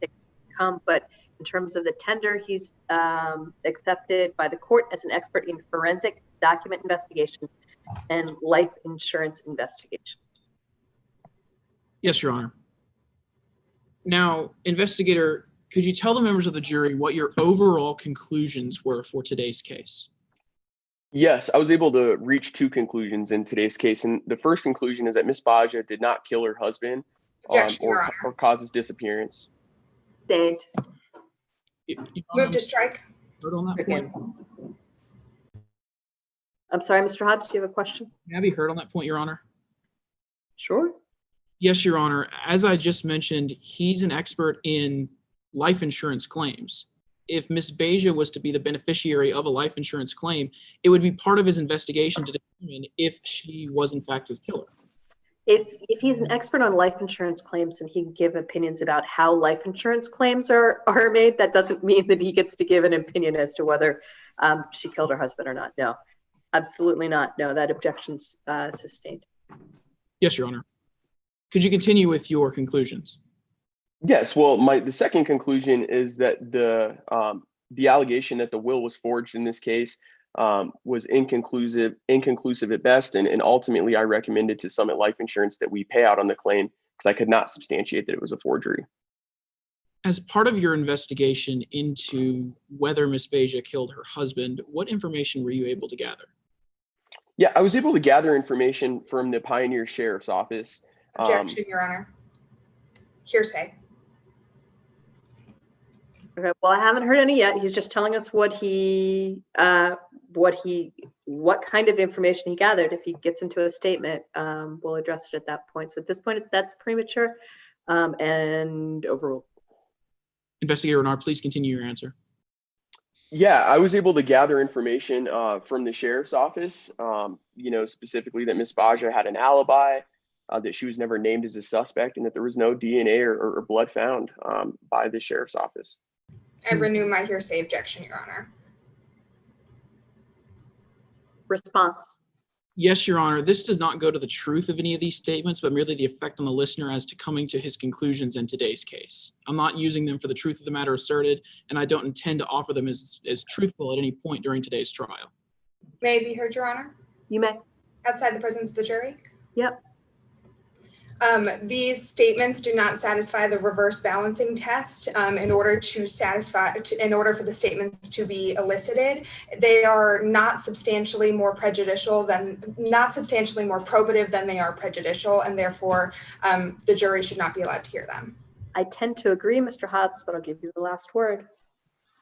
come. But in terms of the tender, he's accepted by the court as an expert in forensic document investigation and life insurance investigation. Yes, Your Honor. Now, investigator, could you tell the members of the jury what your overall conclusions were for today's case? Yes, I was able to reach two conclusions in today's case. And the first conclusion is that Ms. Baja did not kill her husband or cause his disappearance. Sustained. Move to strike. Heard on that point? I'm sorry, Mr. Hobbs, do you have a question? May I be heard on that point, Your Honor? Sure. Yes, Your Honor. As I just mentioned, he's an expert in life insurance claims. If Ms. Baja was to be the beneficiary of a life insurance claim, it would be part of his investigation to determine if she was in fact his killer. If he's an expert on life insurance claims and he can give opinions about how life insurance claims are made, that doesn't mean that he gets to give an opinion as to whether she killed her husband or not. No, absolutely not. No, that objection's sustained. Yes, Your Honor. Could you continue with your conclusions? Yes. Well, the second conclusion is that the allegation that the will was forged in this case was inconclusive at best, and ultimately I recommended to Summit Life Insurance that we pay out on the claim because I could not substantiate that it was a forgery. As part of your investigation into whether Ms. Baja killed her husband, what information were you able to gather? Yeah, I was able to gather information from the Pioneer Sheriff's Office. Objection, Your Honor. Hearsay. Okay, well, I haven't heard any yet. He's just telling us what kind of information he gathered. If he gets into a statement, we'll address it at that point. So at this point, that's premature and overruled. Investigator Renard, please continue your answer. Yeah, I was able to gather information from the Sheriff's Office, specifically that Ms. Baja had an alibi, that she was never named as a suspect, and that there was no DNA or blood found by the Sheriff's Office. I renew my hearsay objection, Your Honor. Response. Yes, Your Honor. This does not go to the truth of any of these statements, but merely the effect on the listener as to coming to his conclusions in today's case. I'm not using them for the truth of the matter asserted, and I don't intend to offer them as truthful at any point during today's trial. May I be heard, Your Honor? You may. Outside the presence of the jury? Yep. These statements do not satisfy the reverse balancing test in order for the statements to be elicited. They are not substantially more probative than they are prejudicial, and therefore the jury should not be allowed to hear them. I tend to agree, Mr. Hobbs, but I'll give you the last word.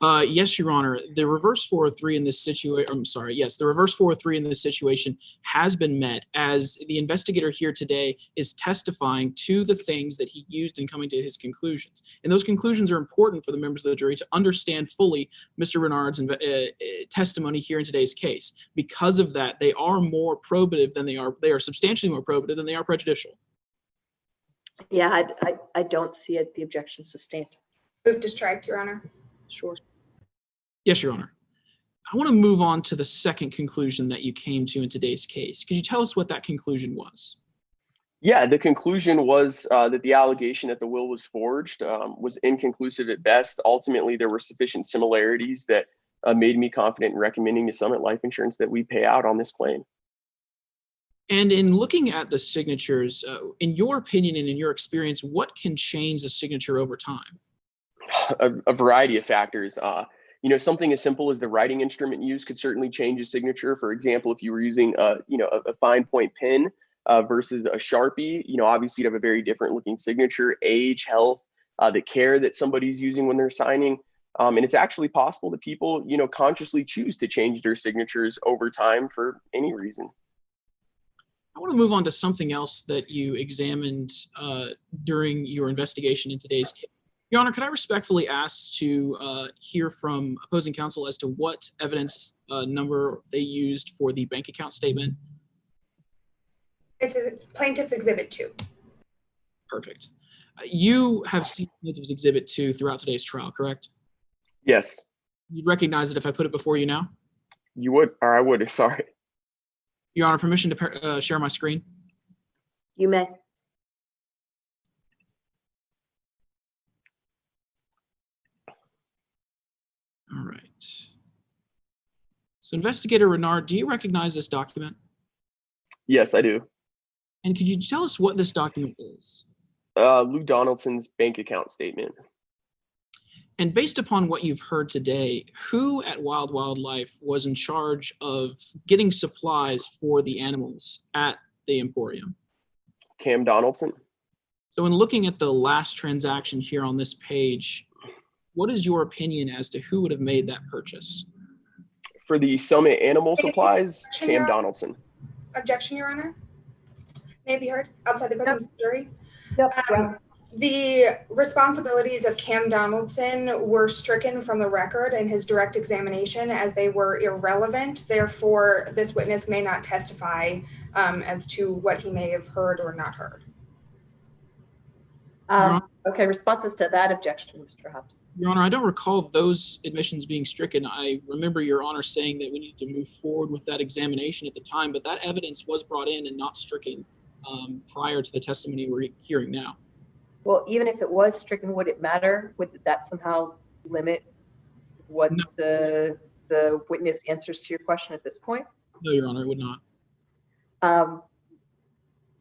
Yes, Your Honor. The reverse 403 in this situation, I'm sorry, yes, the reverse 403 in this situation has been met, as the investigator here today is testifying to the things that he used in coming to his conclusions. And those conclusions are important for the members of the jury to understand fully Mr. Renard's testimony here in today's case. Because of that, they are more probative than they are substantially more probative than they are prejudicial. Yeah, I don't see it. The objection sustained. Move to strike, Your Honor. Sure. Yes, Your Honor. I want to move on to the second conclusion that you came to in today's case. Could you tell us what that conclusion was? Yeah, the conclusion was that the allegation that the will was forged was inconclusive at best. Ultimately, there were sufficient similarities that made me confident in recommending to Summit Life Insurance that we pay out on this claim. And in looking at the signatures, in your opinion and in your experience, what can change the signature over time? A variety of factors. Something as simple as the writing instrument used could certainly change a signature. For example, if you were using a fine point pen versus a Sharpie, obviously you'd have a very different looking signature. Age, health, the care that somebody's using when they're signing. And it's actually possible that people, consciously choose to change their signatures over time for any reason. I want to move on to something else that you examined during your investigation in today's case. Your Honor, could I respectfully ask to hear from opposing counsel as to what evidence number they used for the bank account statement? It's Plaintiff's Exhibit 2. Perfect. You have seen Plaintiff's Exhibit 2 throughout today's trial, correct? Yes. You'd recognize it if I put it before you now? You would, or I would, sorry. Your Honor, permission to share my screen? You may. All right. So Investigator Renard, do you recognize this document? Yes, I do. And could you tell us what this document is? Lou Donaldson's bank account statement. And based upon what you've heard today, who at Wild Wildlife was in charge of getting supplies for the animals at the Emporium? Cam Donaldson. So in looking at the last transaction here on this page, what is your opinion as to who would have made that purchase? For the Summit Animal Supplies, Cam Donaldson. Objection, Your Honor. May be heard outside the presence of the jury. Yep. The responsibilities of Cam Donaldson were stricken from the record in his direct examination as they were irrelevant. Therefore, this witness may not testify as to what he may have heard or not heard. Okay, responses to that objection, Mr. Hobbs. Your Honor, I don't recall those admissions being stricken. I remember Your Honor saying that we need to move forward with that examination at the time, but that evidence was brought in and not stricken prior to the testimony we're hearing now. Well, even if it was stricken, would it matter? Would that somehow limit what the witness answers to your question at this point? No, Your Honor, it would not.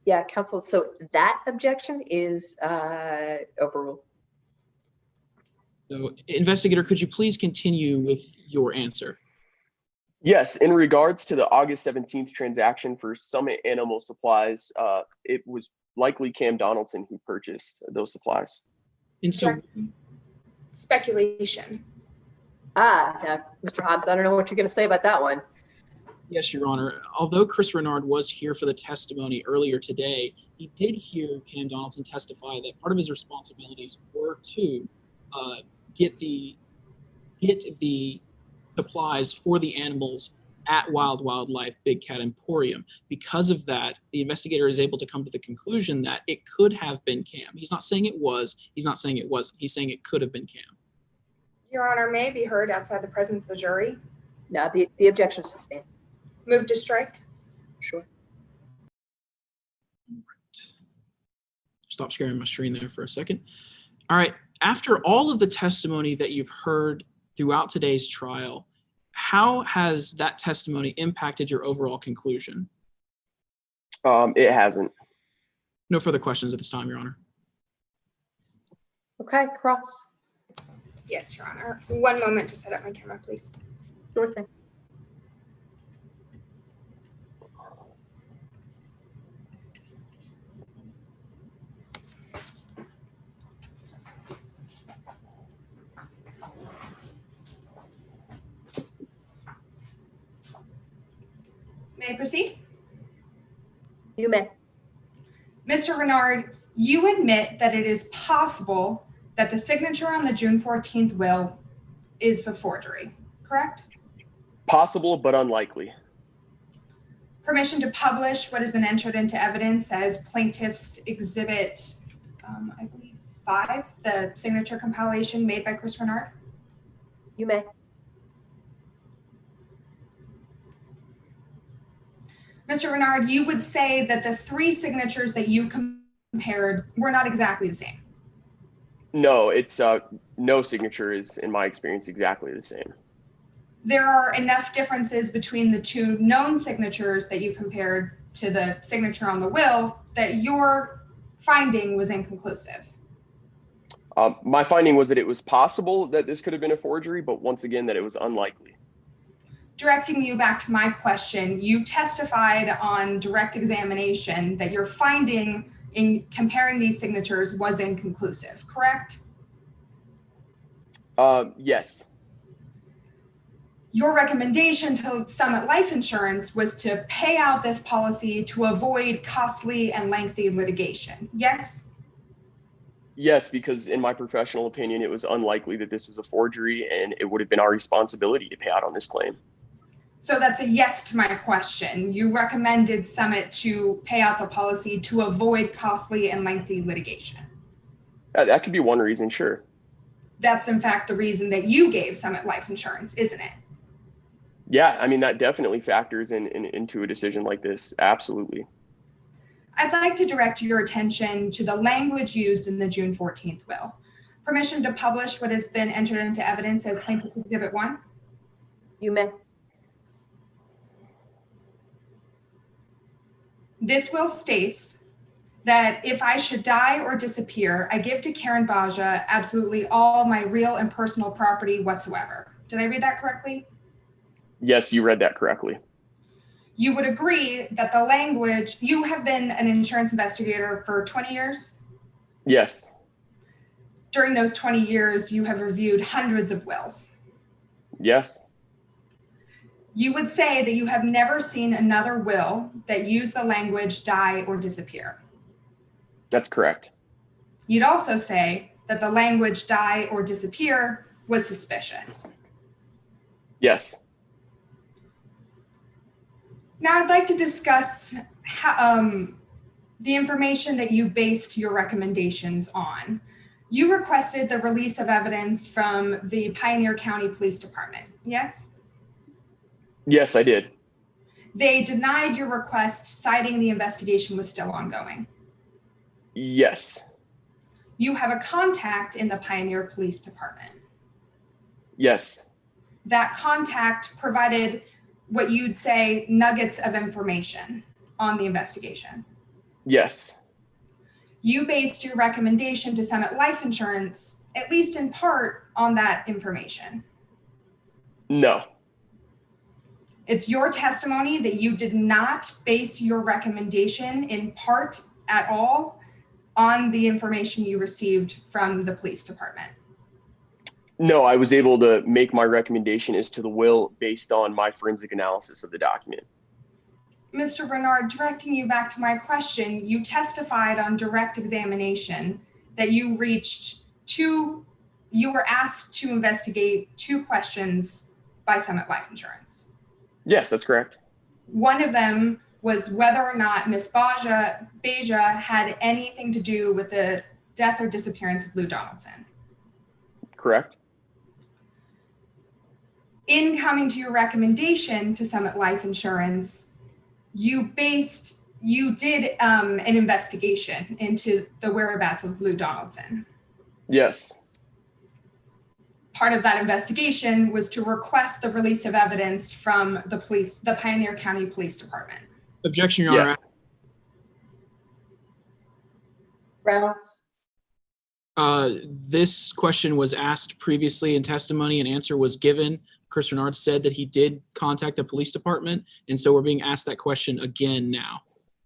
Yeah, counsel, so that objection is overruled. So, Investigator, could you please continue with your answer? Yes, in regards to the August 17th transaction for Summit Animal Supplies, it was likely Cam Donaldson who purchased those supplies. And so, speculation. Yeah, Mr. Hobbs, I don't know what you're going to say about that one. yes, Your Honor. Although Chris Renard was here for the testimony earlier today, he did hear Cam Donaldson testify that part of his responsibilities were to get the supplies for the animals at Wild Wildlife Big Cat Emporium. Because of that, the investigator is able to come to the conclusion that it could have been Cam. He's not saying it was, he's not saying it wasn't, he's saying it could have been Cam. Your Honor, may be heard outside the presence of the jury. No, the objection is sustained. Move to strike. Sure. Stop sharing my screen there for a second. All right, after all of the testimony that you've heard throughout today's trial, how has that testimony impacted your overall conclusion? It hasn't. No further questions at this time, Your Honor. Okay, cross. Yes, Your Honor. One moment to set up my camera, please. Sure thing. May I proceed? You may. Mr. Renard, you admit that it is possible that the signature on the June 14th will is a forgery, correct? Possible, but unlikely. Permission to publish what has been entered into evidence as plaintiff's exhibit, I believe 5, the signature compilation made by Chris Renard. You may. Mr. Renard, you would say that the 3 signatures that you compared were not exactly the same. No, it's no signature is, in my experience, exactly the same. There are enough differences between the 2 known signatures that you compared to the signature on the will that your finding was inconclusive. My finding was that it was possible that this could have been a forgery, but once again, that it was unlikely. Directing you back to my question, you testified on direct examination that your finding in comparing these signatures was inconclusive, correct? Yes. Your recommendation to Summit Life Insurance was to pay out this policy to avoid costly and lengthy litigation, yes? Yes, because in my professional opinion, it was unlikely that this was a forgery, and it would have been our responsibility to pay out on this claim. So that's a yes to my question. You recommended Summit to pay out the policy to avoid costly and lengthy litigation. That could be one reason, sure. That's in fact the reason that you gave Summit Life Insurance, isn't it? Yeah, I mean, that definitely factors into a decision like this. Absolutely. I'd like to direct your attention to the language used in the June 14th will. Permission to publish what has been entered into evidence as Plaintiff's Exhibit 1. You may. This will states that if I should die or disappear, I give to Karen Baja absolutely all my real and personal property whatsoever. Did I read that correctly? Yes, you read that correctly. You would agree that the language, you have been an insurance investigator for 20 years? Yes. During those 20 years, you have reviewed hundreds of wills. Yes. You would say that you have never seen another will that used the language die or disappear. That's correct. You'd also say that the language die or disappear was suspicious. Yes. Now I'd like to discuss how, the information that you based your recommendations on. You requested the release of evidence from the Pioneer County Police Department, yes? Yes, I did. They denied your request, citing the investigation was still ongoing. Yes. You have a contact in the Pioneer Police Department. Yes. That contact provided what you'd say nuggets of information on the investigation. Yes. You based your recommendation to Summit Life Insurance, at least in part, on that information. No. It's your testimony that you did not base your recommendation in part at all on the information you received from the police department. No, I was able to make my recommendation as to the will based on my forensic analysis of the document. Mr. Bernard, directing you back to my question, you testified on direct examination that you were asked to investigate 2 questions by Summit Life Insurance. Yes, that's correct. One of them was whether or not Ms. Baja had anything to do with the death or disappearance of Lou Donaldson. Correct. In coming to your recommendation to Summit Life Insurance, you did an investigation into the whereabouts of Lou Donaldson. Yes. Part of that investigation was to request the release of evidence from the Pioneer County Police Department. Objection, Your Honor. Rounds. This question was asked previously in testimony, and answer was given. Chris Renard said that he did contact the police department, and so we're being asked that question again now.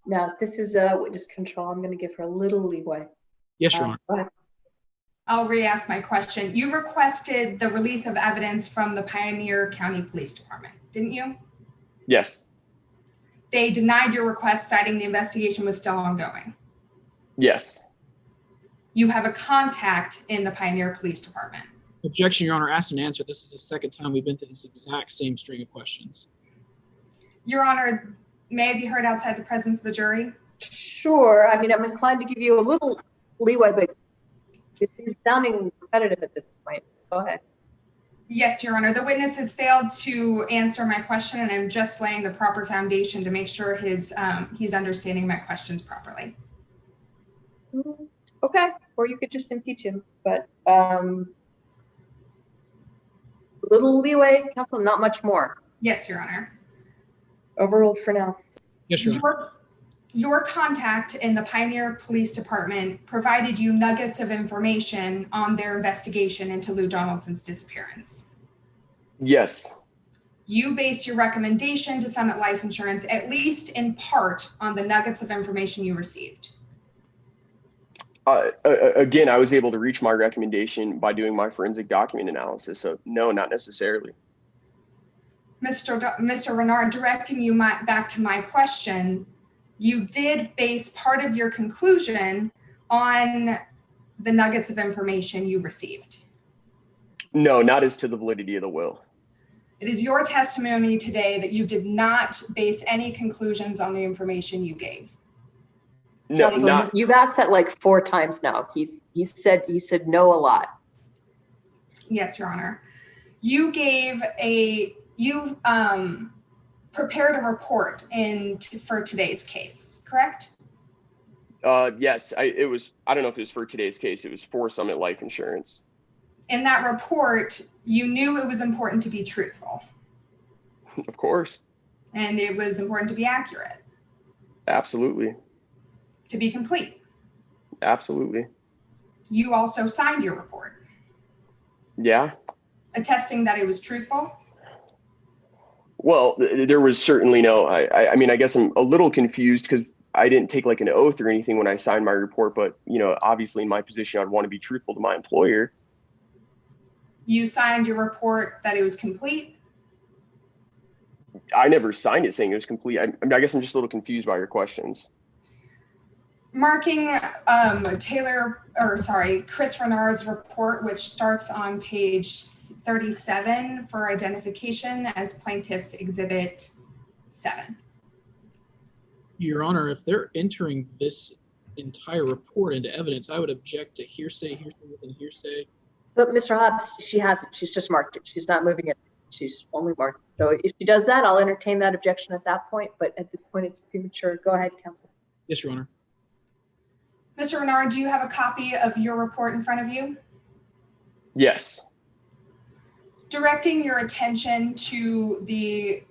Now, this is witness control. I'm going to give her a little leeway. Yes, Your Honor. Go ahead. I'll re-ask my question. You requested the release of evidence from the Pioneer County Police Department, didn't you? Yes. They denied your request, citing the investigation was still ongoing. Yes. You have a contact in the Pioneer Police Department. Objection, Your Honor. Asked and answered. This is the second time we've been through this exact same string of questions. Your Honor, may I be heard outside the presence of the jury? Sure. I mean, I'm inclined to give you a little leeway, but it's sounding repetitive at this point. Go ahead. Yes, Your Honor. The witness has failed to answer my question, and I'm just laying the proper foundation to make sure he's understanding my questions properly. Okay. Or you could just impeach him, but little leeway, counsel, not much more. Yes, Your Honor. Overruled for now. Yes, Your Honor. Your contact in the Pioneer Police Department provided you nuggets of information on their investigation into Lou Donaldson's disappearance. Yes. You based your recommendation to Summit Life Insurance, at least in part, on the nuggets of information you received. Again, I was able to reach my recommendation by doing my forensic document analysis. So no, not necessarily. Mr. Renard, directing you back to my question, you did base part of your conclusion on the nuggets of information you received. No, not as to the validity of the will. It is your testimony today that you did not base any conclusions on the information you gave. No, Counsel, not. You've asked that like 4 times now. He said no a lot. Yes, Your Honor. You prepared a report for today's case, correct? Yes, I don't know if it was for today's case. It was for Summit Life Insurance. In that report, you knew it was important to be truthful. Of course. And it was important to be accurate. Absolutely. To be complete. Absolutely. You also signed your report. Yeah. Attesting that it was truthful? Well, there was certainly no, I mean, I guess I'm a little confused because I didn't take like an oath or anything when I signed my report, but obviously in my position, I'd want to be truthful to my employer. You signed your report that it was complete? I never signed it saying it was complete. I guess I'm just a little confused by your questions. Marking Chris Renard's report, which starts on page 37 for identification as plaintiff's exhibit 7. Your Honor, if they're entering this entire report into evidence, I would object to hearsay within hearsay. But Mr. Hobbs, she's just marked it. She's not moving it. She's only marked it. So if she does that, I'll entertain that objection at that point. But at this point, it's premature. Go ahead, counsel. Yes, Your Honor. Mr. Renard, do you have a copy of your report in front of you? Yes. Directing your attention to the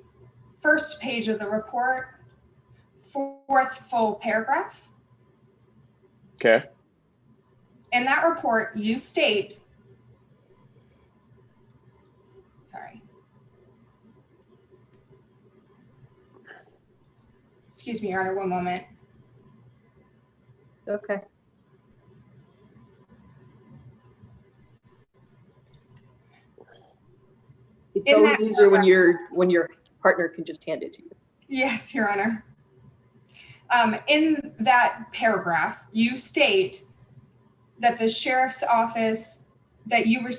first page of the report, 4th full paragraph. Okay. In that report, you state, excuse me, Your Honor, one moment. Okay. It's always easier when your partner can just hand it to you. Yes, Your Honor. In that paragraph, you state that the sheriff's office that you were,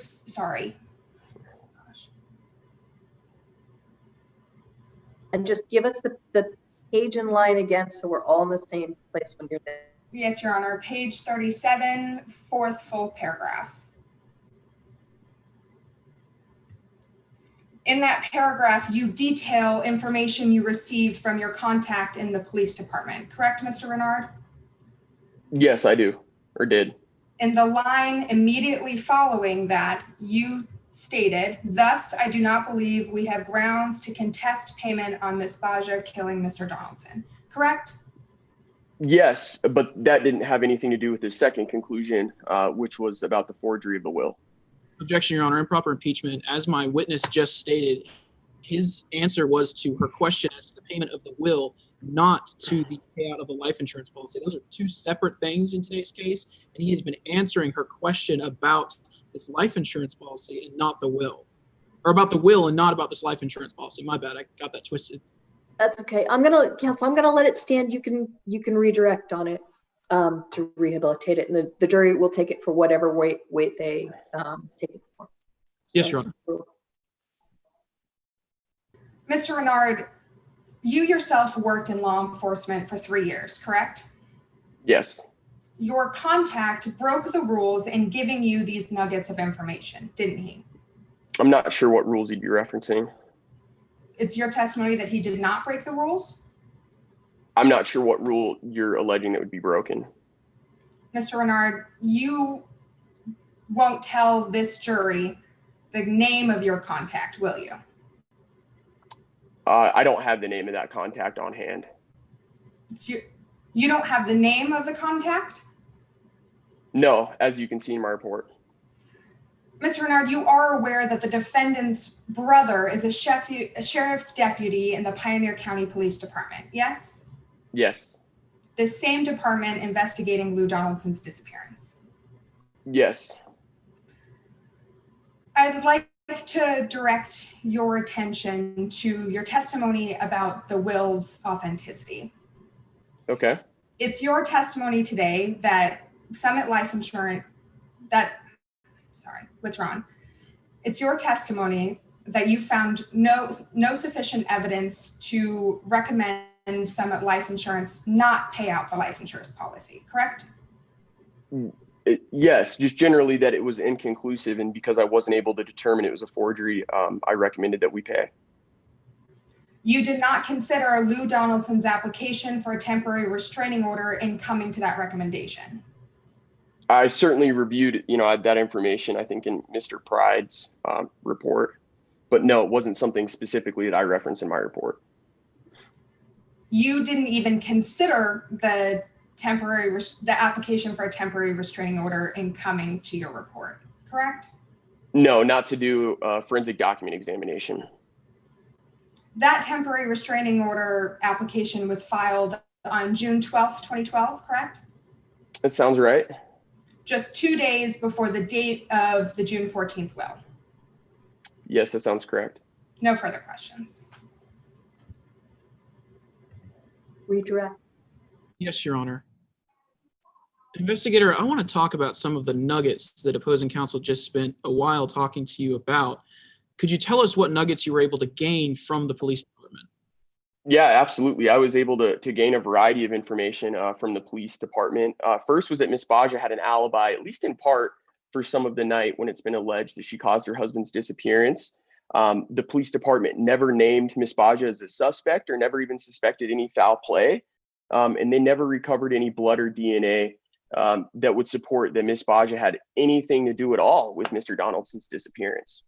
And just give us the page and line again so we're all in the same place when you're there. Yes, Your Honor. Page 37, 4th full paragraph. In that paragraph, you detail information you received from your contact in the police department, correct, Mr. Renard? Yes, I do, or did. In the line immediately following that, you stated, thus, I do not believe we have grounds to contest payment on Ms. Baja killing Mr. Donaldson, correct? Yes, but that didn't have anything to do with the second conclusion, which was about the forgery of the will. Objection, Your Honor. Improper impeachment. As my witness just stated, his answer was to her question as to the payment of the will, not to the payout of the life insurance policy. Those are two separate things in today's case, and he has been answering her question about this life insurance policy and not the will. Or about the will and not about this life insurance policy. My bad, I got that twisted. That's okay. Counsel, I'm gonna let it stand. You can redirect on it to rehabilitate it, and the jury will take it for whatever weight they take it for. Yes, Your Honor. Mr. Renard, you yourself worked in law enforcement for 3 years, correct? Yes. Your contact broke the rules in giving you these nuggets of information, didn't he? I'm not sure what rules you'd be referencing. It's your testimony that he did not break the rules? I'm not sure what rule you're alleging that would be broken. Mr. Renard, you won't tell this jury the name of your contact, will you? I don't have the name of that contact on hand. You don't have the name of the contact? No, as you can see in my report. Mr. Renard, you are aware that the defendant's brother is a sheriff's deputy in the Pioneer County Police Department, yes? Yes. The same department investigating Lou Donaldson's disappearance. Yes. I'd like to direct your attention to your testimony about the will's authenticity. Okay. It's your testimony today that Summit Life Insurance, It's your testimony that you found no sufficient evidence to recommend Summit Life Insurance not pay out the life insurance policy, correct? Yes, just generally that it was inconclusive, and because I wasn't able to determine it was a forgery, I recommended that we pay. You did not consider Lou Donaldson's application for a temporary restraining order in coming to that recommendation. I certainly reviewed, that information, I think, in Mr. Pride's report, but no, it wasn't something specifically that I referenced in my report. You didn't even consider the application for a temporary restraining order in coming to your report, correct? No, not to do a forensic document examination. That temporary restraining order application was filed on June 12th, 2012, correct? That sounds right. Just 2 days before the date of the June 14th will. Yes, that sounds correct. No further questions. Redirect. Yes, Your Honor. Investigator, I want to talk about some of the nuggets that opposing counsel just spent a while talking to you about. Could you tell us what nuggets you were able to gain from the police department? Yeah, absolutely. I was able to gain a variety of information from the police department. First was that Ms. Baja had an alibi, at least in part, for some of the night when it's been alleged that she caused her husband's disappearance. The police department never named Ms. Baja as a suspect or never even suspected any foul play. And they never recovered any blood or DNA that would support that Ms. Baja had anything to do at all with Mr. Donaldson's disappearance.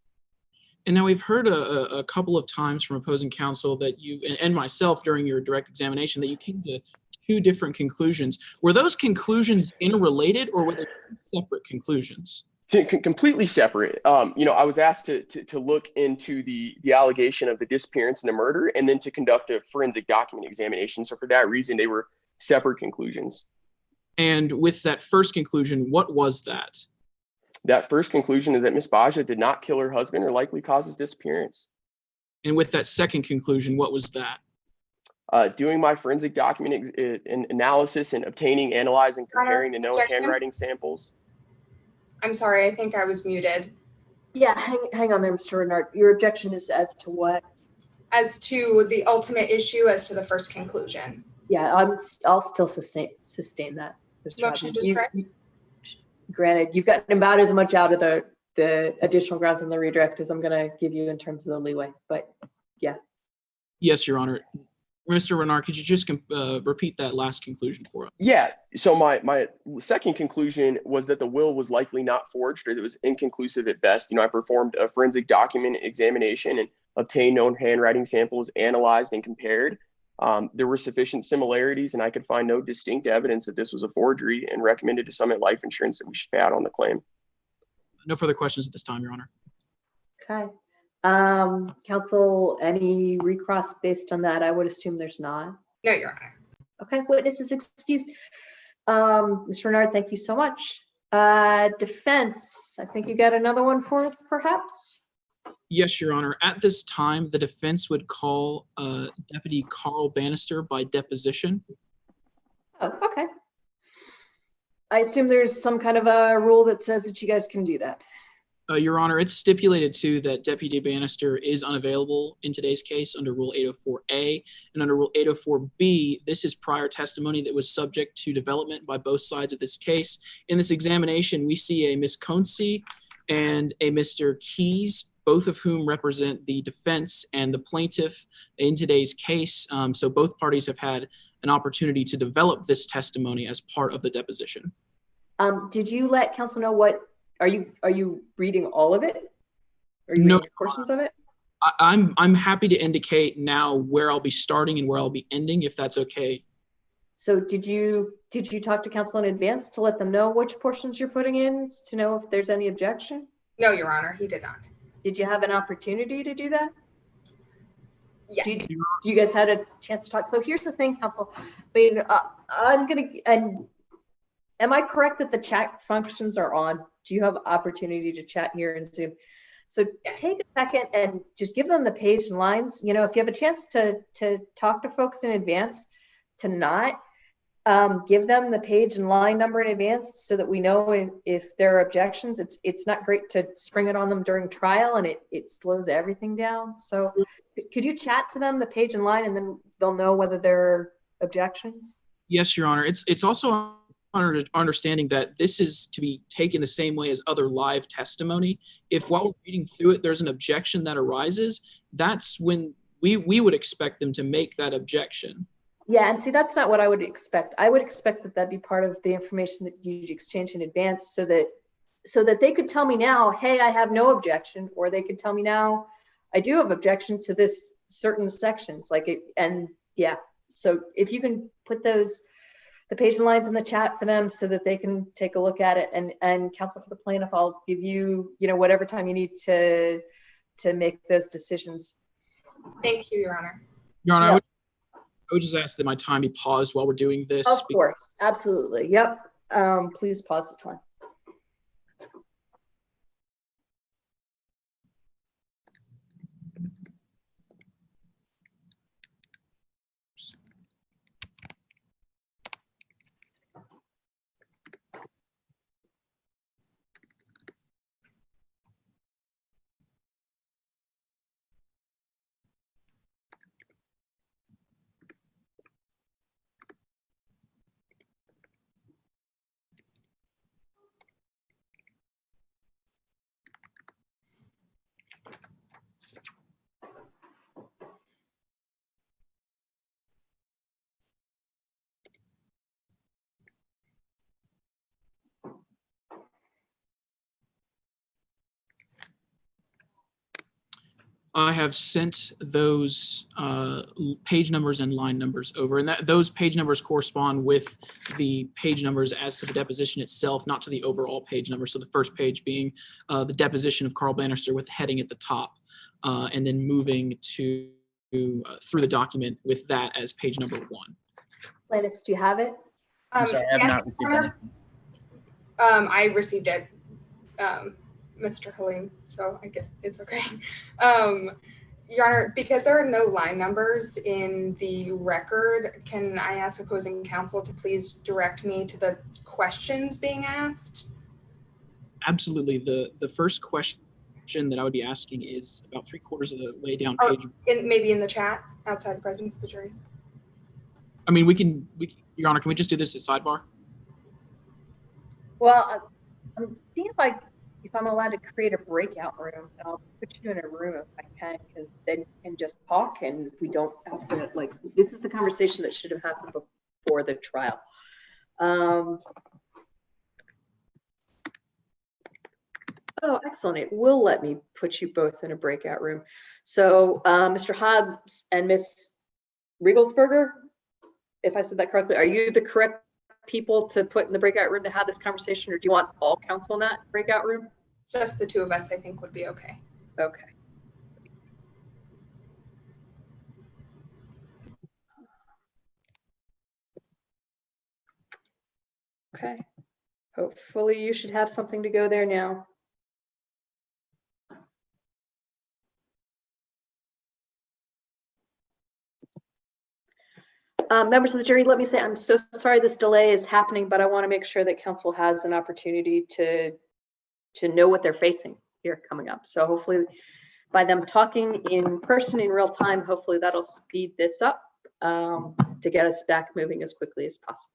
And now we've heard a couple of times from opposing counsel that you, and myself during your direct examination, that you came to two different conclusions. Were those conclusions interrelated or were they separate conclusions? Completely separate. I was asked to look into the allegation of the disappearance and the murder, and then to conduct a forensic document examination. So for that reason, they were separate conclusions. And with that first conclusion, what was that? That first conclusion is that Ms. Baja did not kill her husband or likely cause his disappearance. And with that second conclusion, what was that? Doing my forensic document analysis and obtaining, analyzing, comparing the known handwriting samples. I'm sorry, I think I was muted. Yeah, hang on there, Mr. Renard. Your objection is as to what? As to the ultimate issue, as to the first conclusion. Yeah, I'll still sustain that, Mr. Rogers. Granted, you've gotten about as much out of the additional grounds in the redirect as I'm going to give you in terms of the leeway, but yeah. Yes, Your Honor. Mr. Renard, could you just repeat that last conclusion for us? Yeah, so my second conclusion was that the will was likely not forged, or it was inconclusive at best. I performed a forensic document examination and obtained known handwriting samples, analyzed and compared. There were sufficient similarities, and I could find no distinct evidence that this was a forgery, and recommended to Summit Life Insurance that we should pay out on the claim. No further questions at this time, Your Honor. Okay. Counsel, any recross based on that? I would assume there's not. No, Your Honor. Okay, witness is excused. Mr. Renard, thank you so much. Defense, I think you got another one for us, perhaps? Yes, Your Honor. At this time, the defense would call Deputy Carl Bannister by deposition. Oh, okay. I assume there's some kind of a rule that says that you guys can do that. Your Honor, it's stipulated too that Deputy Bannister is unavailable in today's case under Rule 804A, and under Rule 804B, this is prior testimony that was subject to development by both sides of this case. In this examination, we see a Ms. Concy and a Mr. Keys, both of whom represent the defense and the plaintiff in today's case. So both parties have had an opportunity to develop this testimony as part of the deposition. Did you let counsel know what, are you reading all of it? Are you No, reading portions of it? I'm happy to indicate now where I'll be starting and where I'll be ending, if that's okay. So did you talk to counsel in advance to let them know which portions you're putting in, to know if there's any objection? No, Your Honor, he did not. Did you have an opportunity to do that? Yes. You guys had a chance to talk. So here's the thing, counsel. I mean, am I correct that the chat functions are on? Do you have opportunity to chat here in Zoom? So take a second and just give them the page and lines. You know, if you have a chance to talk to folks in advance, to not give them the page and line number in advance so that we know if there are objections. It's not great to spring it on them during trial, and it slows everything down. So could you chat to them the page and line, and then they'll know whether there are objections? Yes, Your Honor. It's also our understanding that this is to be taken the same way as other live testimony. If while we're reading through it, there's an objection that arises, that's when we would expect them to make that objection. Yeah, and see, that's not what I would expect. I would expect that that'd be part of the information that you'd exchange in advance, so that they could tell me now, hey, I have no objection, or they could tell me now, I do have objection to this certain sections, like it. And yeah, so if you can put the page and lines in the chat for them so that they can take a look at it, and counsel for the plaintiff, I'll give you, whatever time you need to make those decisions. Thank you, Your Honor. Your Honor, Yeah. I would just ask that my time be paused while we're doing this. Of course, absolutely. Yep. Please pause the time. I have sent those page numbers and line numbers over, and those page numbers correspond with the page numbers as to the deposition itself, not to the overall page number. So the first page being the deposition of Carl Bannister with heading at the top, and then moving to through the document with that as page number 1. Plaintiffs, do you have it? I'm sorry, I have yes, not received Your anything. Honor. I received it, Mr. Halim, so it's okay. Your Honor, because there are no line numbers in the record, can I ask opposing counsel to please direct me to the questions being asked? Absolutely. The first question that I would be asking is about 3/4 of the way down Oh, page. maybe in the chat outside the presence of the jury. I mean, we can, Your Honor, can we just do this at sidebar? Well, I'm seeing if I'm allowed to create a breakout room. I'll put you in a room if I can, because then you can just talk, and we don't have to, this is the conversation that should have happened before the trial. Oh, excellent. It will let me put you both in a breakout room. So Mr. Hobbs and Ms. Riegelsberger, if I said that correctly, are you the correct people to put in the breakout room to have this conversation, or do you want all counsel in that breakout room? Just the two of us, I think, would be okay. Okay. Okay. Hopefully you should have something to go there now. Members of the jury, let me say, I'm so sorry this delay is happening, but I want to make sure that council has an opportunity to know what they're facing here coming up. So hopefully by them talking in person in real time, hopefully that'll speed this up to get us back moving as quickly as possible.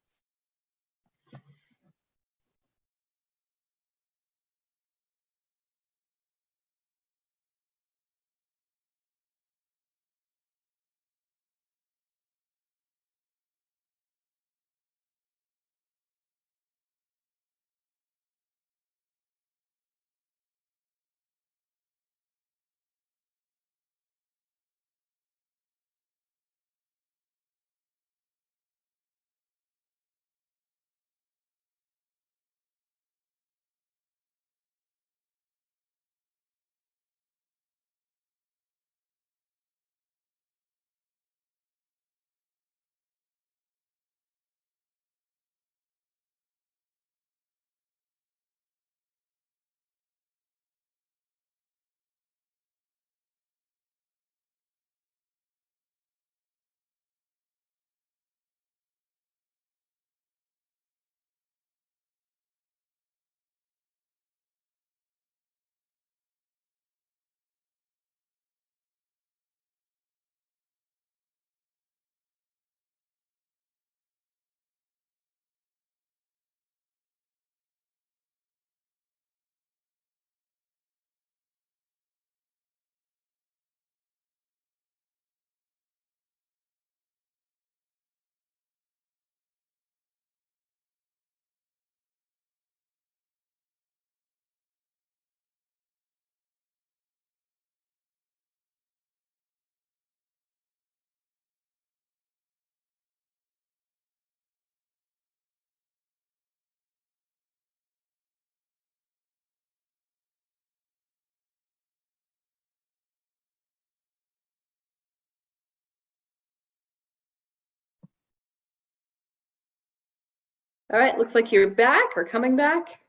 All right, looks like you're back or coming back.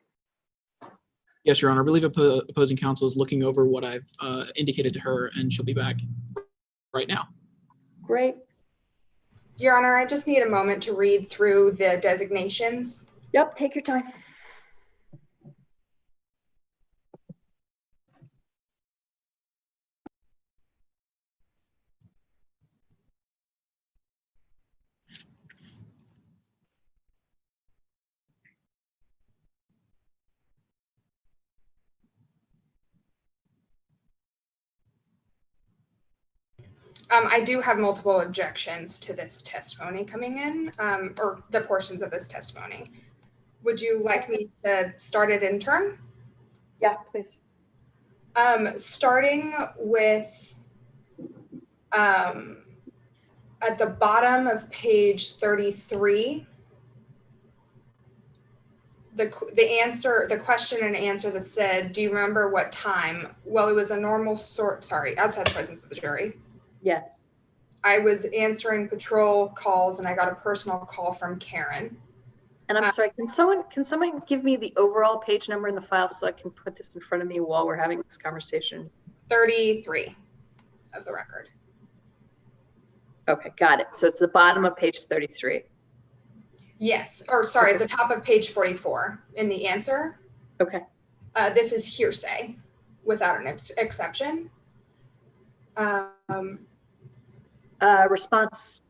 Yes, Your Honor. I believe opposing counsel is looking over what I've indicated to her, and she'll be back right now. Great. Your Honor, I just need a moment to read through the designations. Yep, take your time. I do have multiple objections to this testimony coming in, or the portions of this testimony. Would you like me to start it in turn? Yeah, please. Starting with at the bottom of page 33, the question and answer that said, do you remember what time? Well, it was a normal outside the presence of the jury. Yes. I was answering patrol calls and I got a personal call from Karen. And I'm sorry, can someone give me the overall page number in the file so I can put this in front of me while we're having this conversation? 33 of the record. Okay, got it. So it's the bottom of page 33. Yes, or sorry, the top of page 44 in the answer. Okay. This is hearsay without an exception. Response,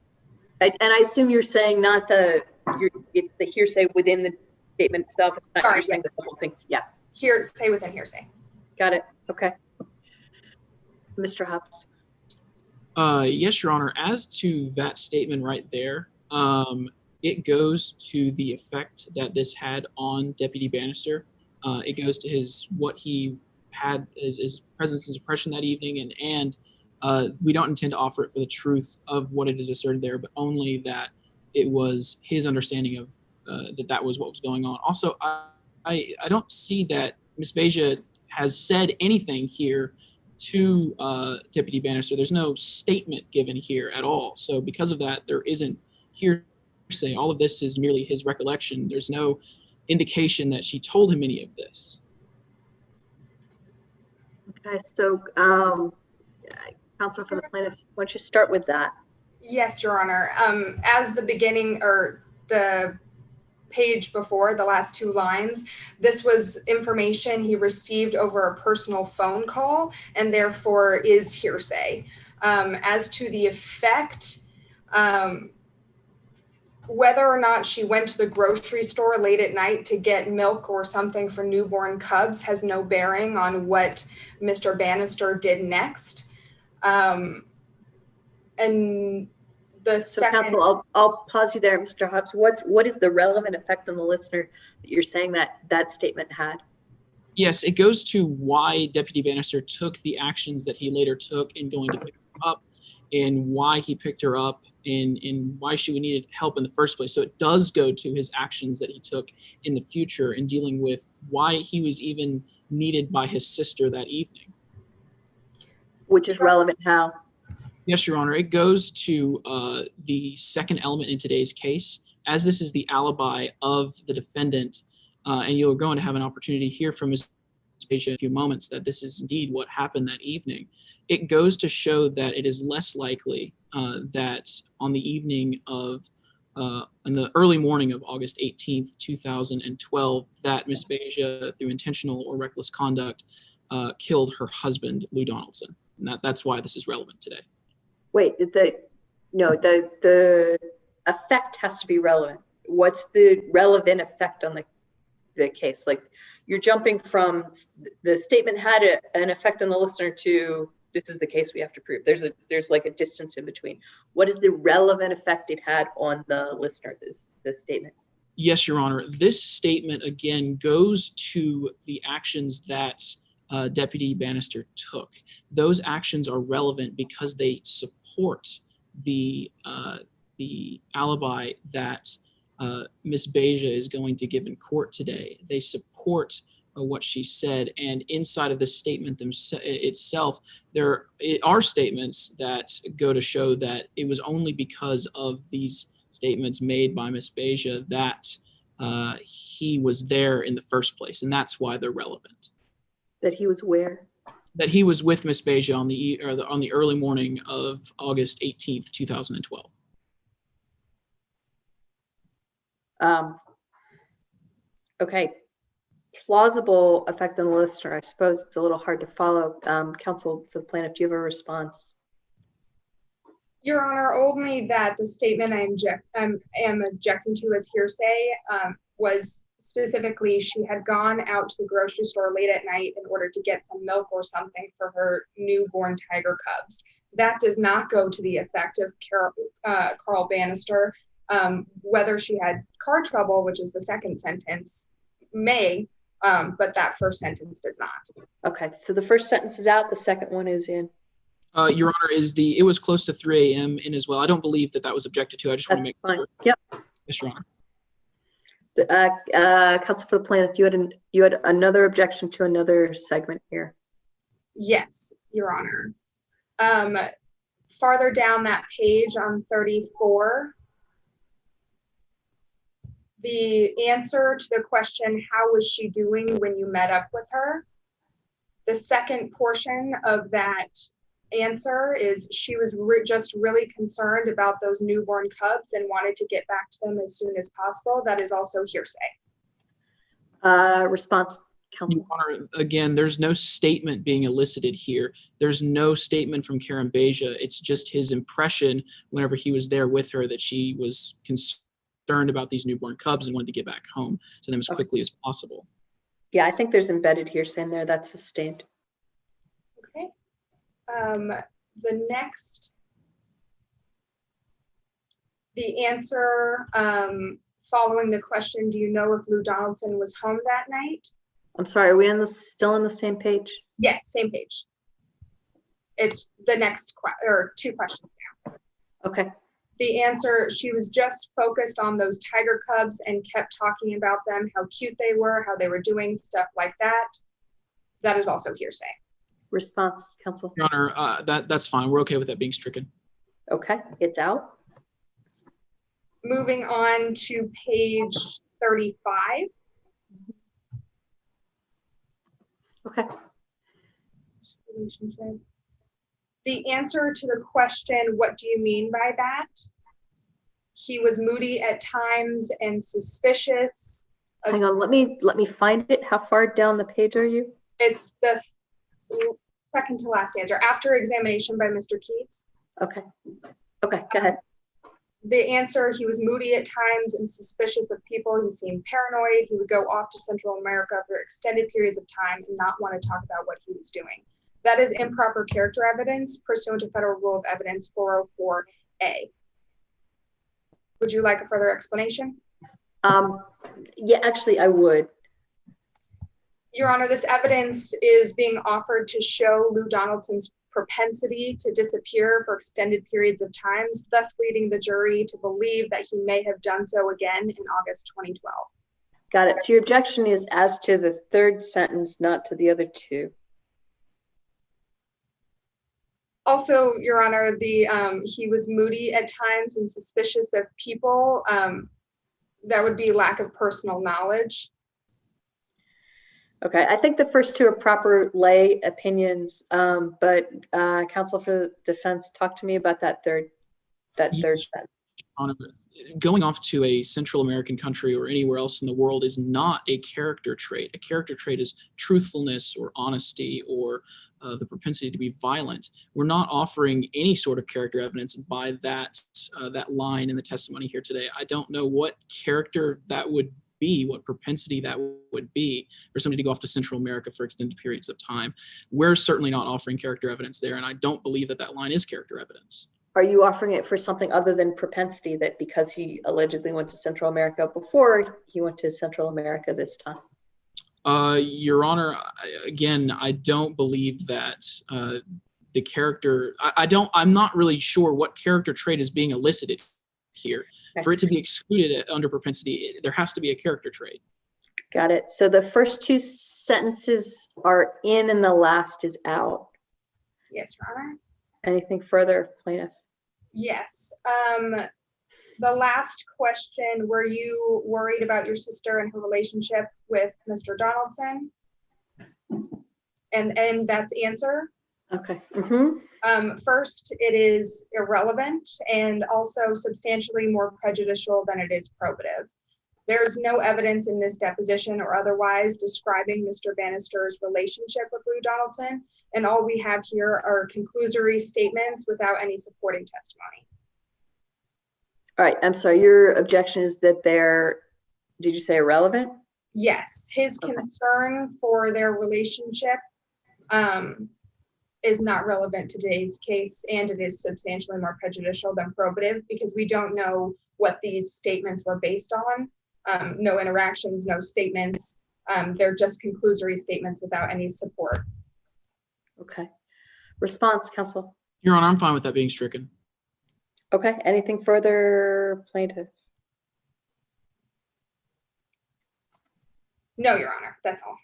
and I assume you're saying not it's the hearsay within the statement itself. It's not hearsay, yes. the whole thing. Yeah. Hearsay within hearsay. Got it. Okay. Mr. Hobbs. Yes, Your Honor. As to that statement right there, it goes to the effect that this had on Deputy Bannister. It goes to what he had his presence and suppression that evening, and we don't intend to offer it for the truth of what it is asserted there, but only that it was his understanding of that was what was going on. Also, I don't see that Ms. Beja has said anything here to Deputy Bannister. There's no statement given here at all. So because of that, there isn't hearsay. All of this is merely his recollection. There's no indication that she told him any of this. Okay, so counsel for the plaintiff, why don't you start with that? Yes, Your Honor. As the beginning or the page before, the last two lines, this was information he received over a personal phone call and therefore is hearsay. As to the effect, whether or not she went to the grocery store late at night to get milk or something for newborn cubs has no bearing on what Mr. Bannister did next. And the So second, counsel, I'll pause you there, Mr. Hobbs. What is the relevant effect on the listener that you're saying that statement had? Yes, it goes to why Deputy Bannister took the actions that he later took in going to pick her up, and why he picked her up, and why she would needed help in the first place. So it does go to his actions that he took in the future in dealing with why he was even needed by his sister that evening. Which is relevant how? Yes, Your Honor. It goes to the second element in today's case, as this is the alibi of the defendant, and you're going to have an opportunity to hear from Ms. Beja in a few moments that this is indeed what happened that evening. It goes to show that it is less likely that on the evening of, in the early morning of August 18th, 2012, that Ms. Beja, through intentional or reckless conduct, killed her husband, Lou Donaldson. And that's why this is relevant today. Wait, the effect has to be relevant. What's the relevant effect on the case? Like, you're jumping from the statement had an effect on the listener to this is the case we have to prove. There's like a distance in between. What is the relevant effect it had on the listener, this statement? Yes, Your Honor. This statement, again, goes to the actions that Deputy Bannister took. Those actions are relevant because they support the alibi that Ms. Beja is going to give in court today. They support what she said, and inside of this statement itself, there are statements that go to show that it was only because of these statements made by Ms. Beja that he was there in the first place, and that's why they're relevant. That he was where? That he was with Ms. Beja on the early morning of August 18th, 2012. Okay. Plausible effect on the listener. I suppose it's a little hard to follow. Counsel for the plaintiff, do you have a response? Your Honor, only that the statement I am objecting to as hearsay was specifically she had gone out to the grocery store late at night in order to get some milk or something for her newborn tiger cubs. That does not go to the effect of Carl Bannister. Whether she had car trouble, which is the second sentence, may, but that first sentence does not. Okay, so the first sentence is out, the second one is in. Your Honor, it was close to 3 a.m. in as well. I don't believe that was objected to. I just want to make fine. Sure. Yep. Yes, Your Honor. Counsel for the plaintiff, you had another objection to another segment here. Yes, Your Honor. Farther down that page on 34, the answer to the question, how was she doing when you met up with her? The second portion of that answer is she was just really concerned about those newborn cubs and wanted to get back to them as soon as possible. That is also hearsay. Response, counsel. Your Honor, again, there's no statement being elicited here. There's no statement from Karen Beja. It's just his impression whenever he was there with her that she was concerned about these newborn cubs and wanted to get back home to them as quickly as possible. Yeah, I think there's embedded hearsay in there. That's sustained. Okay. The next, the answer following the question, do you know if Lou Donaldson was home that night? I'm sorry, are we still on the same page? Yes, same page. It's the next two questions now. Okay. The answer, she was just focused on those tiger cubs and kept talking about them, how cute they were, how they were doing, stuff like that. That is also hearsay. Response, counsel. Your Honor, that's fine. We're okay with that being stricken. Okay, it's out. Moving on to page 35. Okay. Relationship. The answer to the question, what do you mean by that? He was moody at times and suspicious. Hang on, let me find it. How far down the page are you? It's the second to last answer, after examination by Mr. Keats. Okay. Okay, go ahead. The answer, he was moody at times and suspicious of people. He seemed paranoid. He would go off to Central America for extended periods of time and not want to talk about what he was doing. That is improper character evidence pursuant to Federal Rule of Evidence 404A. Would you like a further explanation? Yeah, actually, I would. Your Honor, this evidence is being offered to show Lou Donaldson's propensity to disappear for extended periods of times, thus leading the jury to believe that he may have done so again in August 2012. Got it. So your objection is as to the third sentence, not to the other two. Also, Your Honor, he was moody at times and suspicious of people. That would be lack of personal knowledge. Okay, I think the first two are proper lay opinions, but counsel for the defense, talk to me about that third sentence. Going off to a Central American country or anywhere else in the world is not a character trait. A character trait is truthfulness or honesty or the propensity to be violent. We're not offering any sort of character evidence by that line in the testimony here today. I don't know what character that would be, what propensity that would be for somebody to go off to Central America for extended periods of time. We're certainly not offering character evidence there, and I don't believe that line is character evidence. Are you offering it for something other than propensity, that because he allegedly went to Central America before, he went to Central America this time? Your Honor, again, I don't believe that the character, I'm not really sure what character trait is being elicited here. Okay. For it to be excluded under propensity, there has to be a character trait. Got it. So the first two sentences are in and the last is out. Yes, Your Honor. Anything further, plaintiff? Yes. The last question, were you worried about your sister and her relationship with Mr. Donaldson? And that's answer. Okay. Mm-hmm. First, it is irrelevant and also substantially more prejudicial than it is probative. There's no evidence in this deposition or otherwise describing Mr. Bannister's relationship with Lou Donaldson, and all we have here are conclusory statements without any supporting testimony. All right, I'm sorry, your objection is that they're, did you say irrelevant? Yes, his concern for their relationship is not relevant to today's case, and it is substantially more prejudicial than probative because we don't know what these statements were based on. No interactions, no statements. They're just conclusory statements without any support. Okay. Response, counsel. Your Honor, I'm fine with that being stricken. Okay. Anything further, plaintiff? No, Your Honor. That's all.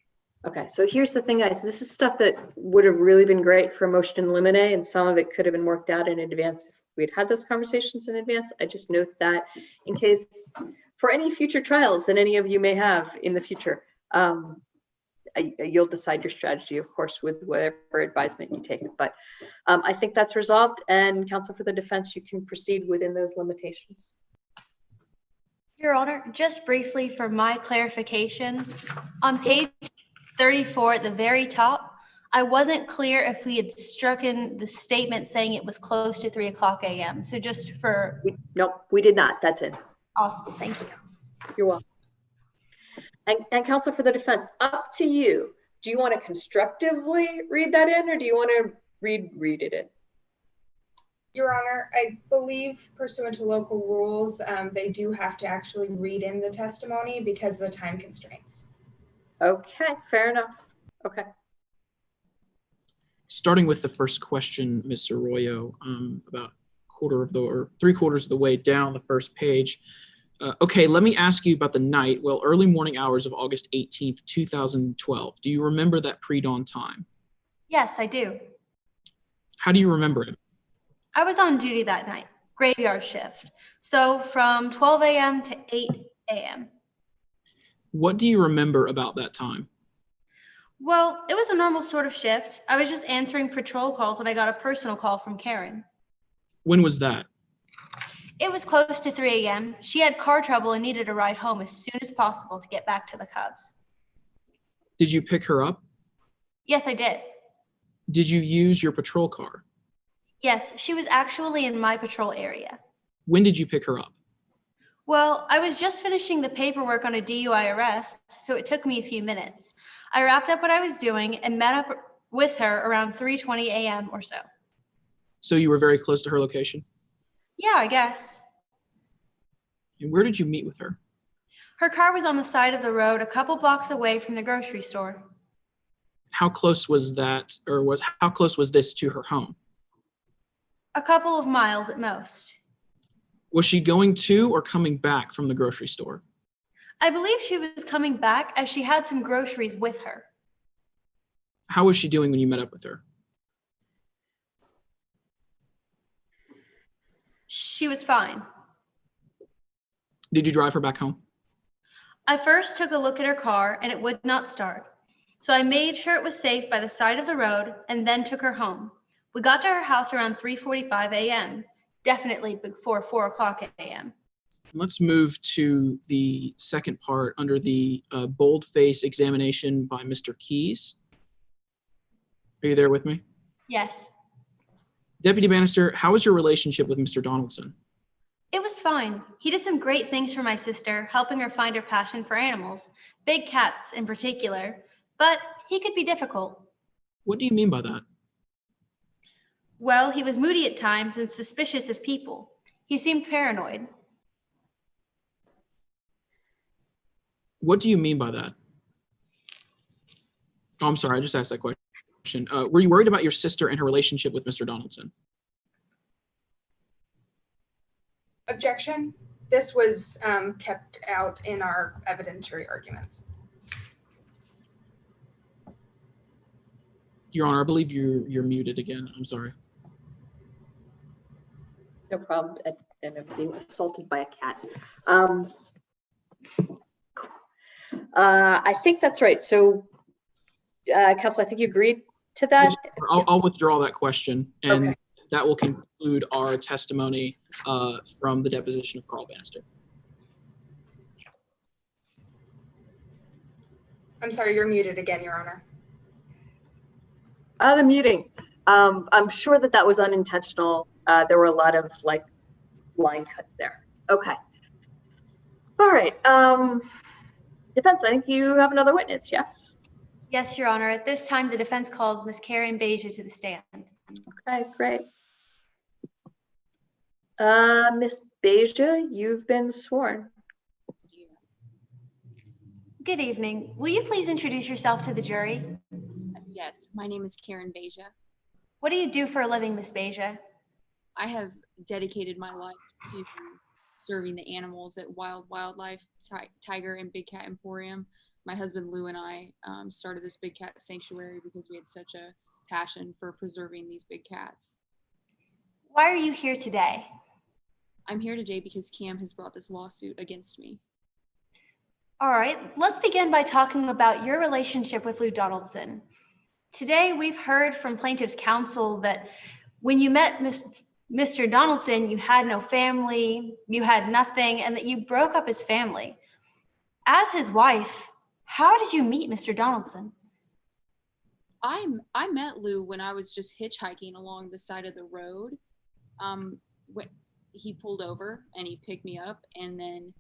Okay. So here's the thing, guys. This is stuff that would have really been great for a motion in limine, and some of it could have been worked out in advance if we'd had those conversations in advance. I just note that in case for any future trials that any of you may have in the future, you'll decide your strategy, of course, with whatever advisement you take. But I think that's resolved, and counsel for the defense, you can proceed within those limitations. Your Honor, just briefly for my clarification, on page 34 at the very top, I wasn't clear if we had strucken the statement saying it was close to 3:00 a.m. So just for... Nope, we did not. That's it. Awesome. Thank you. You're welcome. And counsel for the defense, up to you. Do you want to constructively read that in, or do you want to read it in? Your Honor, I believe pursuant to local rules, they do have to actually read in the testimony because of the time constraints. Okay, fair enough. Okay. Starting with the first question, Mr. Arroyo, about three-quarters of the way down the first page. Okay, let me ask you about the night, early morning hours of August 18th, 2012. Do you remember that pre-dawn time? Yes, I do. How do you remember it? I was on duty that night, graveyard shift. So from 12 a.m. to 8 a.m. What do you remember about that time? Well, it was a normal sort of shift. I was just answering patrol calls when I got a personal call from Karen. When was that? It was close to 3 a.m. She had car trouble and needed a ride home as soon as possible to get back to the Cubs. Did you pick her up? Yes, I did. Did you use your patrol car? Yes, she was actually in my patrol area. When did you pick her up? Well, I was just finishing the paperwork on a DUI arrest, so it took me a few minutes. I wrapped up what I was doing and met up with her around 3:20 a.m. or so. So you were very close to her location? Yeah, I guess. And where did you meet with her? Her car was on the side of the road a couple blocks away from the grocery store. How close was that, or how close was this to her home? A couple of miles at most. Was she going to or coming back from the grocery store? I believe she was coming back as she had some groceries with her. How was she doing when you met up with her? She was fine. Did you drive her back home? I first took a look at her car and it would not start. So I made sure it was safe by the side of the road and then took her home. We got to her house around 3:45 a.m., definitely before 4 o'clock a.m. Let's move to the second part under the boldface examination by Mr. Keys. Are you there with me? Yes, Deputy Bannister, how was your relationship with Mr. Donaldson? it was fine. He did some great things for my sister, helping her find her passion for animals, big cats in particular, but he could be difficult. What do you mean by that? Well, he was moody at times and suspicious of people. He seemed paranoid. What do you mean by that? Oh, I'm sorry, I just asked that question. Were you worried about your sister and her relationship with Mr. Donaldson? Objection. This was kept out in our evidentiary arguments. Your Honor, I believe you're muted again. I'm sorry. No problem. And I'm being assaulted by a cat. I think that's right. So, Counsel, I think you agreed to that? I'll withdraw that question, and Okay. that will conclude our testimony from the deposition of Carl Bannister. I'm sorry, you're muted again, Your Honor. The muting. I'm sure that was unintentional. There were a lot of line cuts there. Okay. All right. Defense, I think you have another witness, yes? Yes, Your Honor. At this time, the defense calls Ms. Karen Beja to the stand. Okay, great. Ms. Beja, you've been sworn. Good evening. Will you please introduce yourself to the jury? Yes, my name is Karen Beja. What do you do for a living, Ms. Beja? I have dedicated my life to serving the animals at Wildlife, Tiger and Big Cat Emporium. My husband Lou and I started this big cat sanctuary because we had such a passion for preserving these big cats. Why are you here today? I'm here today because Cam has brought this lawsuit against me. All right, let's begin by talking about your relationship with Lou Donaldson. Today, we've heard from plaintiff's counsel that when you met Mr. Donaldson, you had no family, you had nothing, and that you broke up his family. As his wife, how did you meet Mr. Donaldson? I met Lou when I was just hitchhiking along the side of the road. When he pulled over and he picked me up, and then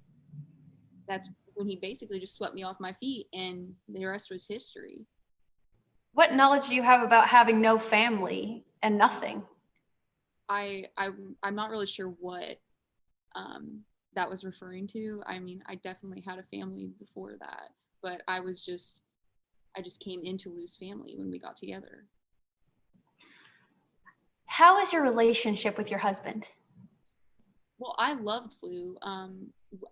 that's when he basically just swept me off my feet, and the rest was history. What knowledge do you have about having no family and nothing? I'm not really sure what that was referring to. I mean, I definitely had a family before that, but I just came into Lou's family when we got together. How is your relationship with your husband? Well, I loved Lou.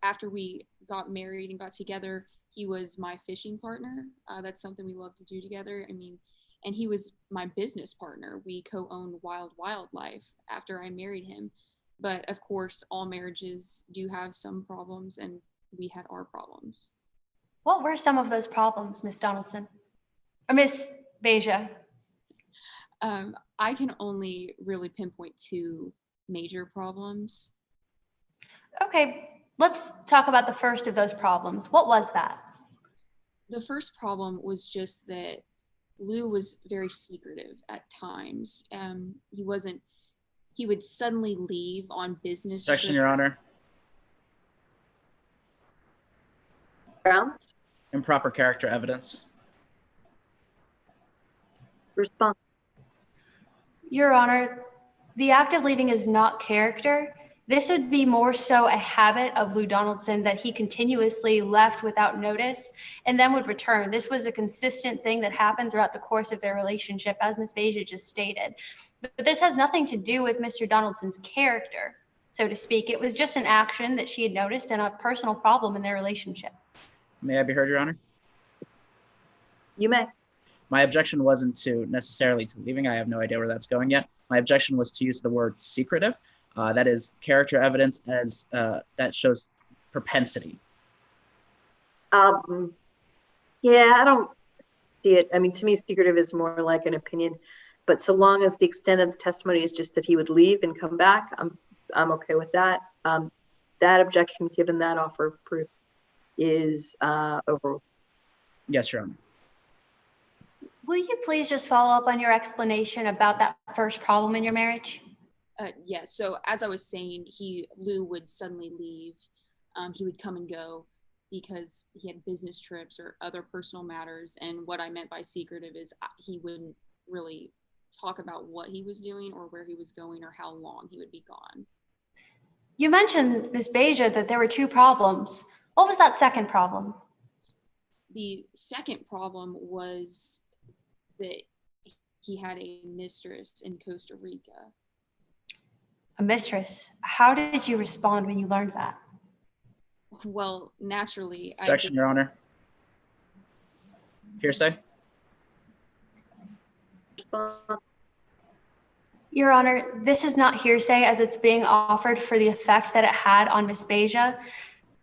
After we got married and got together, he was my fishing partner. That's something we love to do together. I mean, and he was my business partner. We co-owned Wildlife after I married him. But of course, all marriages do have some problems, and we had our problems. What were some of those problems, Ms. Donaldson? Miss Beja. I can only really pinpoint two major problems. Okay, let's talk about the first of those problems. What was that? The first problem was just that Lou was very secretive at times. He would suddenly leave on business Objection, trips. Your Honor. Grounds? Improper character evidence. Response. Your Honor, the act of leaving is not character. This would be more so a habit of Lou Donaldson that he continuously left without notice and then would return. This was a consistent thing that happened throughout the course of their relationship, as Ms. Beja just stated. But this has nothing to do with Mr. Donaldson's character, so to speak. It was just an action that she had noticed and a personal problem in their relationship. May I be heard, Your Honor? You may. My objection wasn't to necessarily to leaving. I have no idea where that's going yet. My objection was to use the word secretive. That is character evidence as that shows propensity. Yeah, I don't see it. I mean, to me, secretive is more like an opinion. But so long as the extent of the testimony is just that he would leave and come back, I'm okay with that. That objection, given that offer of proof, is overruled. Yes, Your Honor. Will you please just follow up on your explanation about that first problem in your marriage? Yeah, so as I was saying, Lou would suddenly leave. He would come and go because he had business trips or other personal matters. And what I meant by secretive is he wouldn't really talk about what he was doing or where he was going or how long he would be gone. You mentioned, Ms. Beja, that there were two problems. What was that second problem? The second problem was that he had a mistress in Costa Rica. A mistress. How did you respond when you learned that? Well, naturally. Objection, Your Honor. Hearsay. Your Honor, this is not hearsay as it's being offered for the effect that it had on Ms. Beja.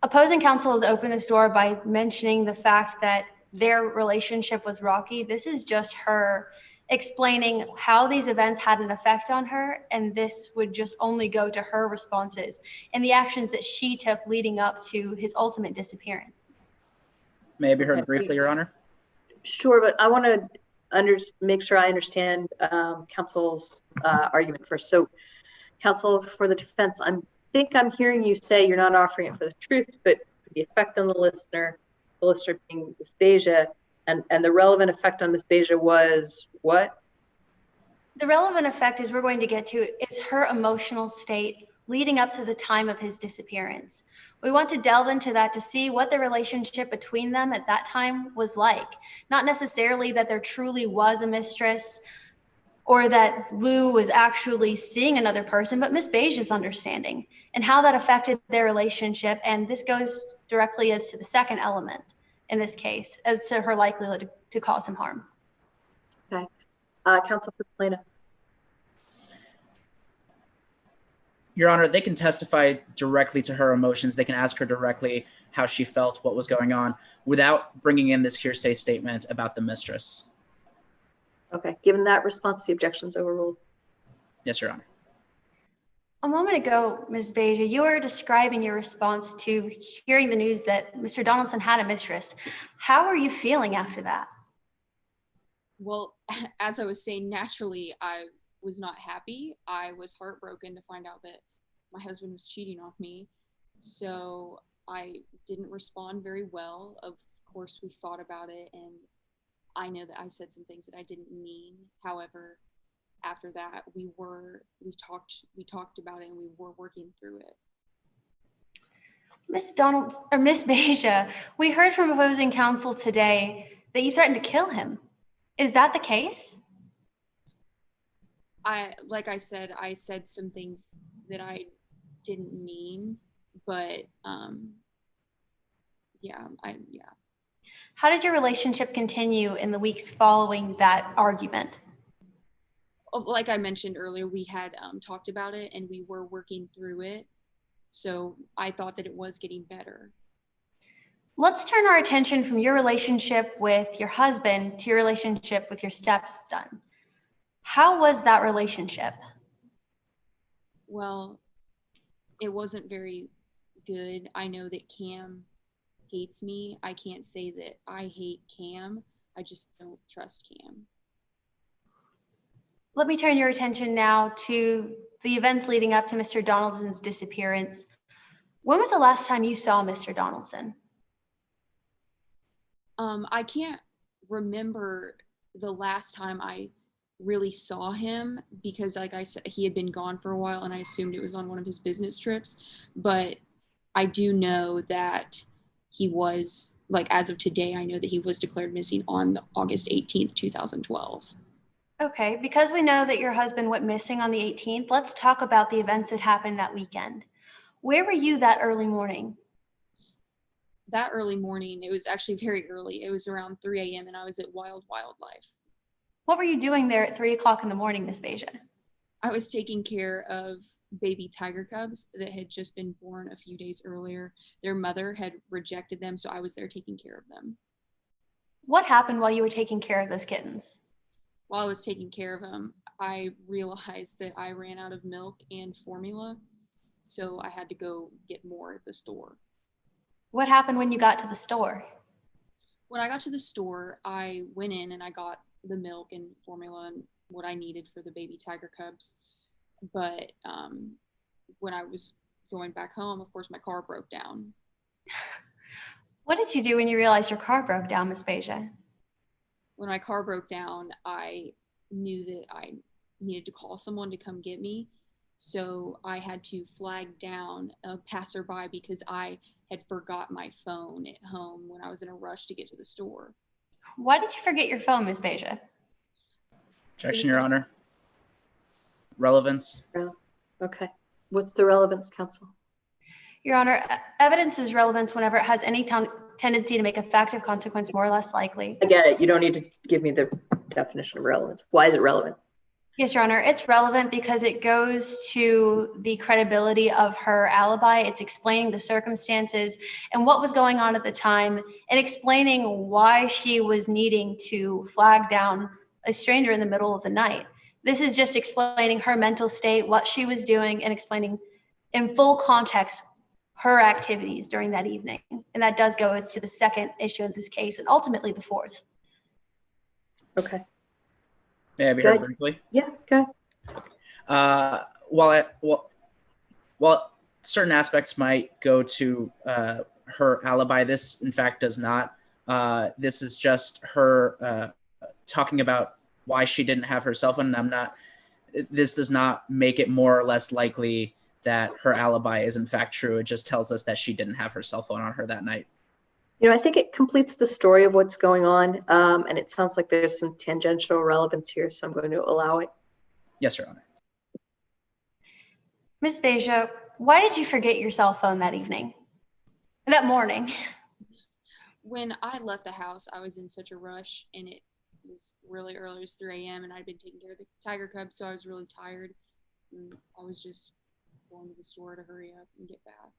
Opposing counsel has opened this door by mentioning the fact that their relationship was rocky. This is just her explaining how these events had an effect on her, and this would just only go to her responses and the actions that she took leading up to his ultimate disappearance. May I be heard briefly, Your Honor? Sure, but I want to make sure I understand counsel's argument first. So, counsel, for the defense, I think I'm hearing you say you're not offering it for the truth, but for the effect on the listener being Ms. Beja, and the relevant effect on Ms. Beja was what? The relevant effect is we're going to get to is her emotional state leading up to the time of his disappearance. We want to delve into that to see what the relationship between them at that time was like. Not necessarily that there truly was a mistress or that Lou was actually seeing another person, but Ms. Beja's understanding and how that affected their relationship. And this goes directly as to the second element in this case, as to her likelihood to cause him harm. Okay. Counsel for the plaintiff. Your Honor, they can testify directly to her emotions. They can ask her directly how she felt, what was going on, without bringing in this hearsay statement about the mistress. Okay. Given that response, the objection's overruled. Yes, Your Honor. A moment ago, Ms. Beja, you were describing your response to hearing the news that Mr. Donaldson had a mistress. How are you feeling after that? Well, as I was saying, naturally, I was not happy. I was heartbroken to find out that my husband was cheating on me. So I didn't respond very well. Of course, we fought about it, and I know that I said some things that I didn't mean. However, after that, we talked about it, and we were working through it. Ms. Beja, we heard from opposing counsel today that you threatened to kill him. Is that the case? Like I said some things that I didn't mean, but yeah. How did your relationship continue in the weeks following that argument? Like I mentioned earlier, we had talked about it and we were working through it. So I thought that it was getting better. Let's turn our attention from your relationship with your husband to your relationship with your stepson. How was that relationship? Well, it wasn't very good. I know that Cam hates me. I can't say that I hate Cam. I just don't trust Cam. Let me turn your attention now to the events leading up to Mr. Donaldson's disappearance. When was the last time you saw Mr. Donaldson? I can't remember the last time I really saw him because, like I said, he had been gone for a while and I assumed it was on one of his business trips. But I do know that he was, like, as of today, I know that he was declared missing on August 18th, 2012. Okay, because we know that your husband went missing on the 18th, let's talk about the events that happened that weekend. Where were you that early morning? That early morning, it was actually very early. It was around 3 a.m. and I was at Wild Wildlife. What were you doing there at 3 o'clock in the morning, Miss Beja? I was taking care of baby tiger cubs that had just been born a few days earlier. Their mother had rejected them, so I was there taking care of them. What happened while you were taking care of those kittens? While I was taking care of them, I realized that I ran out of milk and formula, so I had to go get more at the store. What happened when you got to the store? When I got to the store, I went in and I got the milk and formula and what I needed for the baby tiger cubs. But when I was going back home, of course, my car broke down. What did you do when you realized your car broke down, Miss Beja? When my car broke down, I knew that I needed to call someone to come get me. So I had to flag down a passerby because I had forgot my phone at home when I was in a rush to get to the store. Why did you forget your phone, Miss Beja? Objection, Your Honor. Relevance. Okay. What's the relevance, counsel? Your Honor, evidence is relevance whenever it has any tendency to make a fact of consequence more or less likely. I get it. You don't need to give me the definition of relevance. Why is it relevant? Yes, Your Honor. It's relevant because it goes to the credibility of her alibi. It's explaining the circumstances and what was going on at the time and explaining why she was needing to flag down a stranger in the middle of the night. This is just explaining her mental state, what she was doing, and explaining in full context her activities during that evening. And that does go as to the second issue in this case and ultimately the fourth. Okay. May I be heard briefly? Yeah, go ahead. While certain aspects might go to her alibi, this in fact does not. This is just her talking about why she didn't have her cell phone. And this does not make it more or less likely that her alibi is in fact true. It just tells us that she didn't have her cell phone on her that night. You know, I think it completes the story of what's going on, and it sounds like there's some tangential relevance here, so I'm going to allow it. Yes, Your Honor. Ms. Beja, why did you forget your cell phone that evening? That morning? When I left the house, I was in such a rush, and it was really early. It was 3 a.m., and I'd been taking care of the tiger cubs, so I was really tired. And I was just going to the store to hurry up and get back.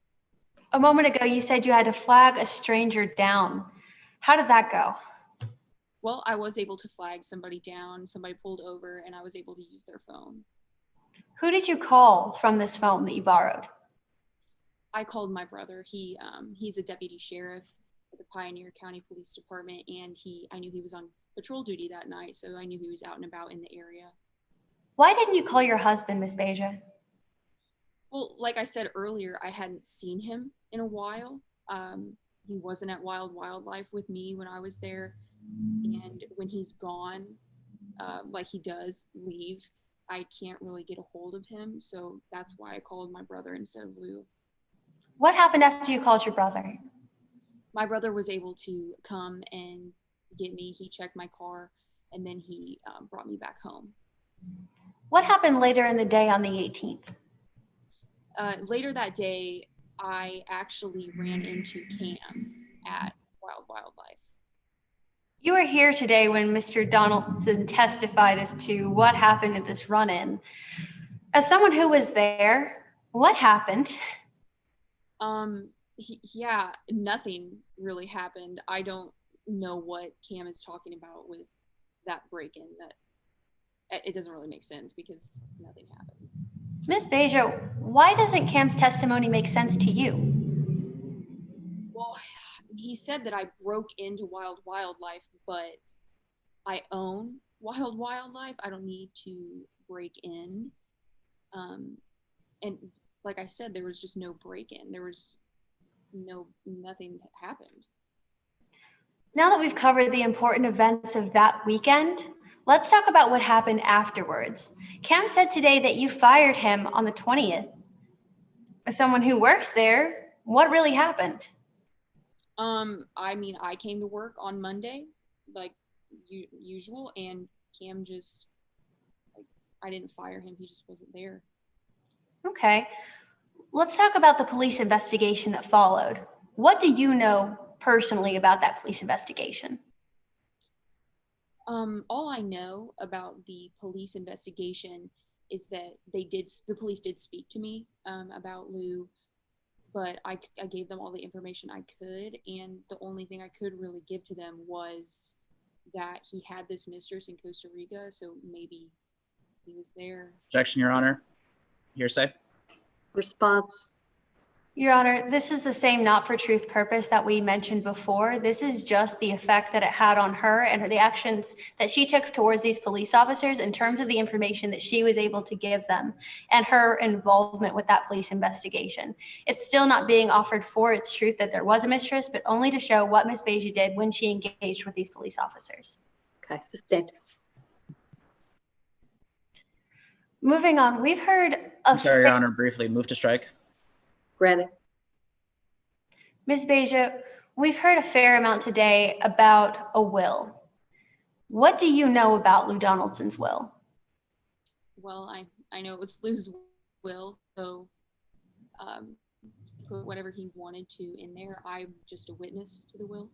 A moment ago, you said you had to flag a stranger down. How did that go? Well, I was able to flag somebody down. Somebody pulled over, and I was able to use their phone. Who did you call from this phone that you borrowed? I called my brother. He's a deputy sheriff at the Pioneer County Police Department, and I knew he was on patrol duty that night, so I knew he was out and about in the area. Why didn't you call your husband, Miss Beja? Well, like I said earlier, I hadn't seen him in a while. He wasn't at Wild Wildlife with me when I was there. And when he's gone, like he does leave, I can't really get a hold of him. So that's why I called my brother instead of Lou. What happened after you called your brother? My brother was able to come and get me. He checked my car, and then he brought me back home. What happened later in the day on the 18th? Later that day, I actually ran into Cam at Wild Wildlife. You were here today when Mr. Donaldson testified as to what happened at this run-in. As someone who was there, what happened? Yeah, nothing really happened. I don't know what Cam is talking about with that break-in. That it doesn't really make sense because nothing happened. Ms. Beja, why doesn't Cam's testimony make sense to you? Well, he said that I broke into Wild Wildlife, but I own Wild Wildlife. I don't need to break in. And like I said, there was just no break-in. There was nothing happened. Now that we've covered the important events of that weekend, let's talk about what happened afterwards. Cam said today that you fired him on the 20th. As someone who works there, what really happened? I mean, I came to work on Monday, like usual, and Cam just, like, I didn't fire him. He just wasn't there. Okay. Let's talk about the police investigation that followed. What do you know personally about that police investigation? All I know about the police investigation is that the police did speak to me about Lou, but I gave them all the information I could, and the only thing I could really give to them was that he had this mistress in Costa Rica, so maybe he was there. Objection, Your Honor. Hearsay. Response. Your Honor, this is the same not for truth purpose that we mentioned before. This is just the effect that it had on her and the actions that she took towards these police officers in terms of the information that she was able to give them and her involvement with that police investigation. It's still not being offered for its truth that there was a mistress, but only to show what Ms. Beja did when she engaged with these police officers. Okay, sustained. Moving on, we've heard I'm sorry, Your Honor, briefly, move to strike. Granted. Ms. Beja, we've heard a fair amount today about a will. What do you know about Lou Donaldson's will? Well, I know it was Lou's will, so put whatever he wanted to in there. I'm just a witness to the will.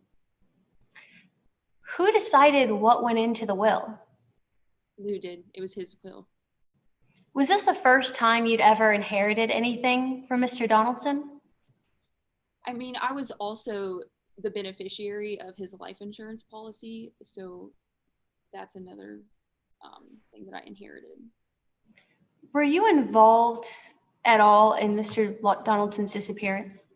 Who decided what went into the will? Lou did. It was his will. Was this the first time you'd ever inherited anything from Mr. Donaldson? I mean, I was also the beneficiary of his life insurance policy, so that's another thing that I inherited. Were you involved at all in Mr. Donaldson's disappearance?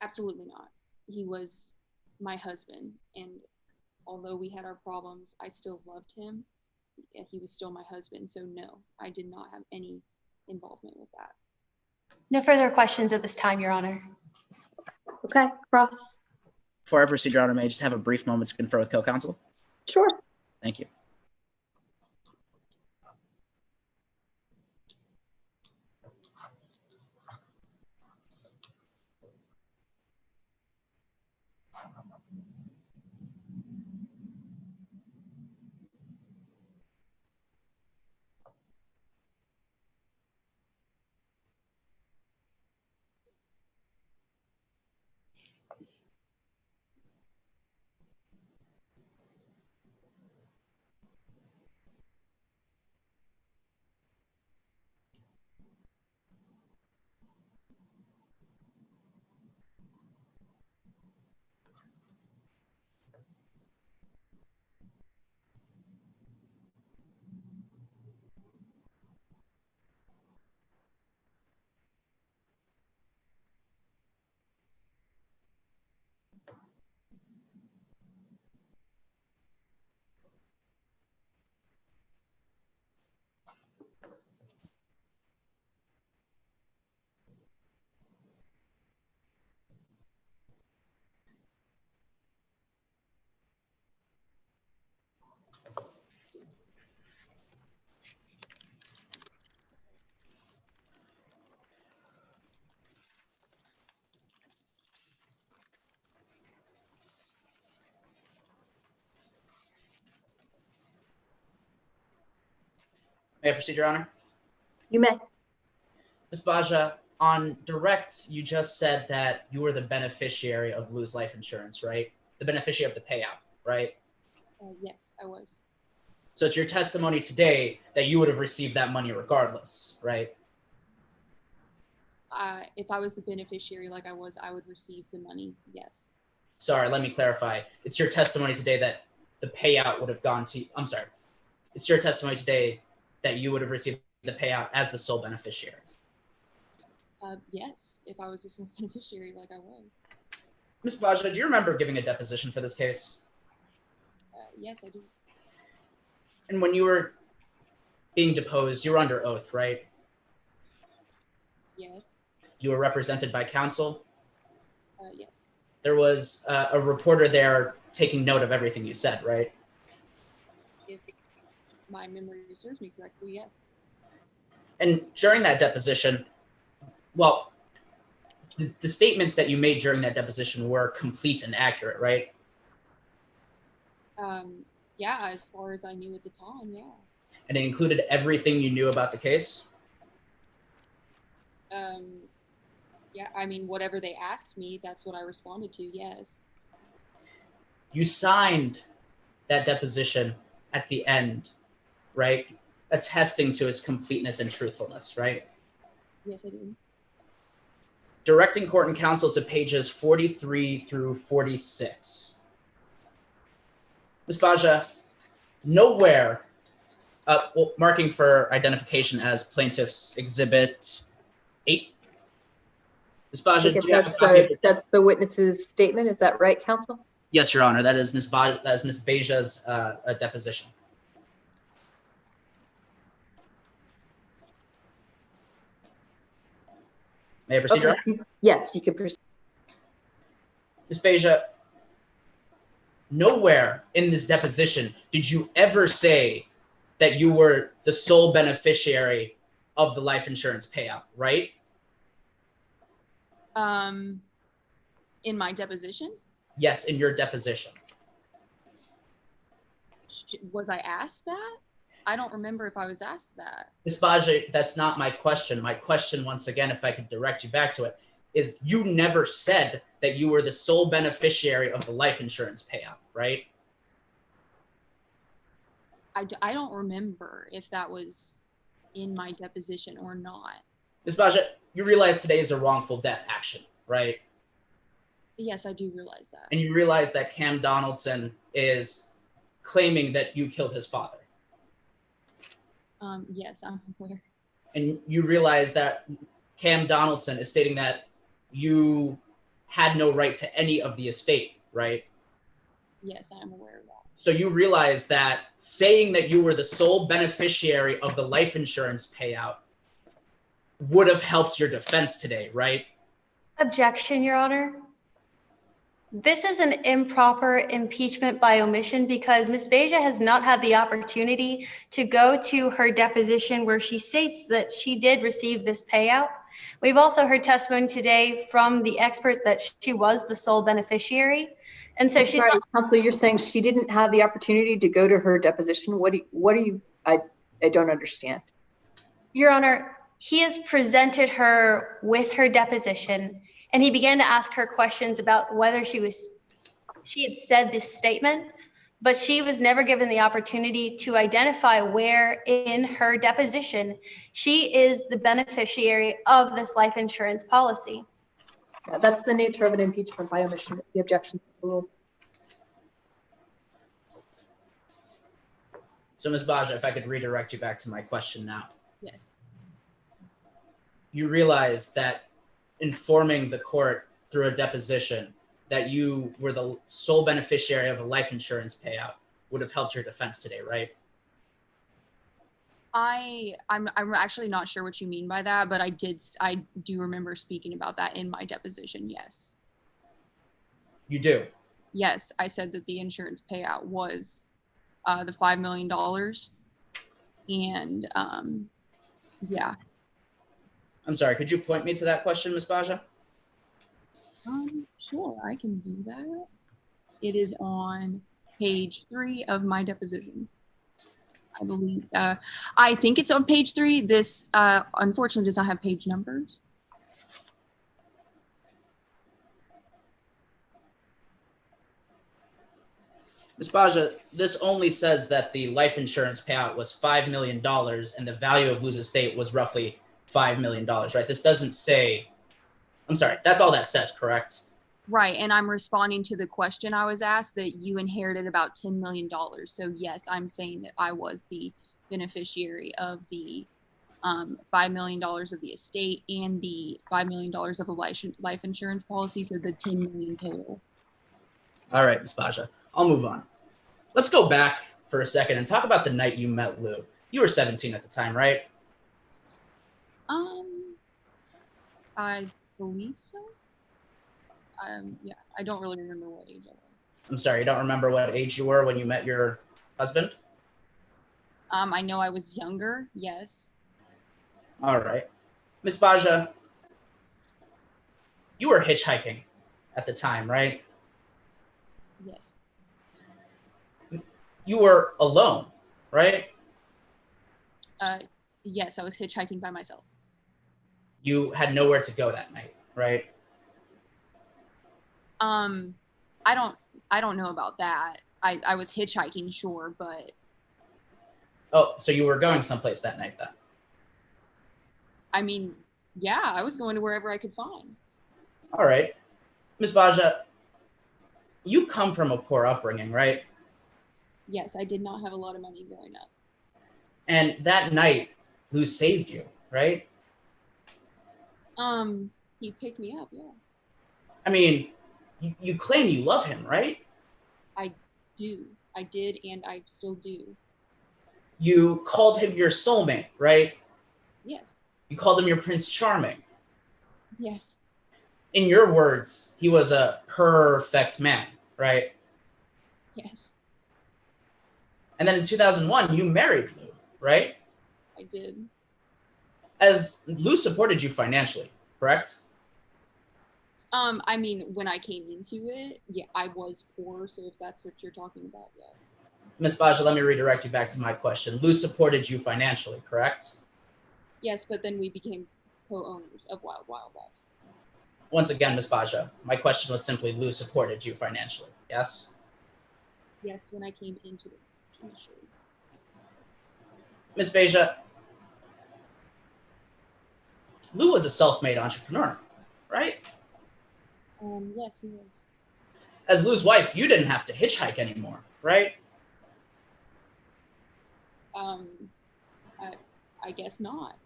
Absolutely not. He was my husband, and although we had our problems, I still loved him. He was still my husband, so no, I did not have any involvement with that. No further questions at this time, Your Honor. Okay, Cross. Before I proceed, Your Honor, may I just have a brief moment to confer with co-counsel? Sure. Thank you. May I proceed, Your Honor? You may. Ms. Baja, on direct, you just said that you were the beneficiary of Lou's life insurance, right? The beneficiary of the payout, right? Yes, I was. So it's your testimony today that you would have received that money regardless, right? if I was the beneficiary like I was, I would receive the money. Yes. Sorry, let me clarify. It's your testimony today that the payout would have gone to, I'm sorry. It's your testimony today that you would have received the payout as the sole beneficiary. Yes, if I was the sole beneficiary like I was. Ms. Baja, do you remember giving a deposition for this case? Yes, I do. And when you were being deposed, you were under oath, right? Yes. You were represented by counsel? Yes. There was a reporter there taking note of everything you said, right? If my memory serves me correctly, yes. And during that deposition, well, the statements that you made during that deposition were complete and accurate, right? Yeah, as far as I knew at the time, yeah. And it included everything you knew about the case? Yeah, I mean, whatever they asked me, that's what I responded to, yes. You signed that deposition at the end, right? Attesting to its completeness and truthfulness, right? Yes, I did. Directing court and counsel to pages 43 through 46. Ms. Baja, nowhere, marking for identification as plaintiff's exhibit 8. Ms. Baja, do you have a copy of That's the witness's statement. Is that right, counsel? Yes, Your Honor. That is Ms. Baja's deposition. May I proceed, Your Honor? Yes, you can proceed. Ms. Baja, nowhere in this deposition did you ever say that you were the sole beneficiary of the life insurance payout, right? In my deposition? Yes, in your deposition. Was I asked that? I don't remember if I was asked that. Ms. Baja, that's not my question. My question, once again, if I could direct you back to it, is you never said that you were the sole beneficiary of the life insurance payout, right? I don't remember if that was in my deposition or not. Ms. Baja, you realize today is a wrongful death action, right? Yes, I do realize that. And you realize that Cam Donaldson is claiming that you killed his father. Yes, I'm aware. And you realize that Cam Donaldson is stating that you had no right to any of the estate, right? Yes, I'm aware of that. So you realize that saying that you were the sole beneficiary of the life insurance payout would have helped your defense today, right? Objection, Your Honor. This is an improper impeachment by omission because Ms. Beja has not had the opportunity to go to her deposition where she states that she did receive this payout. We've also heard testimony today from the expert that she was the sole beneficiary. And so she's sorry, counsel, you're saying she didn't have the opportunity to go to her deposition. I don't understand. Your Honor, he has presented her with her deposition, and he began to ask her questions about whether she had said this statement, but she was never given the opportunity to identify where in her deposition she is the beneficiary of this life insurance policy. Yeah, that's the nature of an impeachment by omission, the objection rule. So Ms. Baja, if I could redirect you back to my question now. Yes. You realize that informing the court through a deposition that you were the sole beneficiary of a life insurance payout would have helped your defense today, right? I'm actually not sure what you mean by that, but I do remember speaking about that in my deposition. Yes. You do? Yes, I said that the insurance payout was the $5 million. And yeah. I'm sorry, could you point me to that question, Ms. Baja? Sure, I can do that. It is on page 3 of my deposition. I believe, I think it's on page 3. This unfortunately does not have page numbers. Ms. Baja, this only says that the life insurance payout was $5 million and the value of Lou's estate was roughly $5 million, right? This doesn't say, I'm sorry, that's all that says, correct? Right, and I'm responding to the question I was asked that you inherited about $10 million. So yes, I'm saying that I was the beneficiary of the $5 million of the estate and the $5 million of a life insurance policy, so the $10 million total. All right, Ms. Baja, I'll move on. Let's go back for a second and talk about the night you met Lou. You were 17 at the time, right? I believe so. Yeah, I don't really remember what age I was. I'm sorry, you don't remember what age you were when you met your husband? I know I was younger, yes. All right. Ms. Baja, you were hitchhiking at the time, right? Yes. You were alone, right? Yes, I was hitchhiking by myself. You had nowhere to go that night, right? I don't know about that. I was hitchhiking, sure, but Oh, so you were going someplace that night then? I mean, yeah, I was going to wherever I could find. All right. Ms. Baja, you come from a poor upbringing, right? Yes, I did not have a lot of money growing up. And that night, Lou saved you, right? He picked me up, yeah. I mean, you claim you love him, right? I do. I did, and I still do. You called him your soulmate, right? Yes. You called him your Prince Charming. Yes. In your words, he was a perfect man, right? Yes. And then in 2001, you married Lou, right? I did. As Lou supported you financially, correct? I mean, when I came into it, yeah, I was poor, so if that's what you're talking about, yes. Ms. Baja, let me redirect you back to my question. Lou supported you financially, correct? Yes, but then we became co-owners of Wild Wildlife. Once again, Ms. Baja, my question was simply Lou supported you financially, yes? Yes, when I came into the industry. Ms. Baja, Lou was a self-made entrepreneur, right? Yes, he was. As Lou's wife, you didn't have to hitchhike anymore, right? I guess not.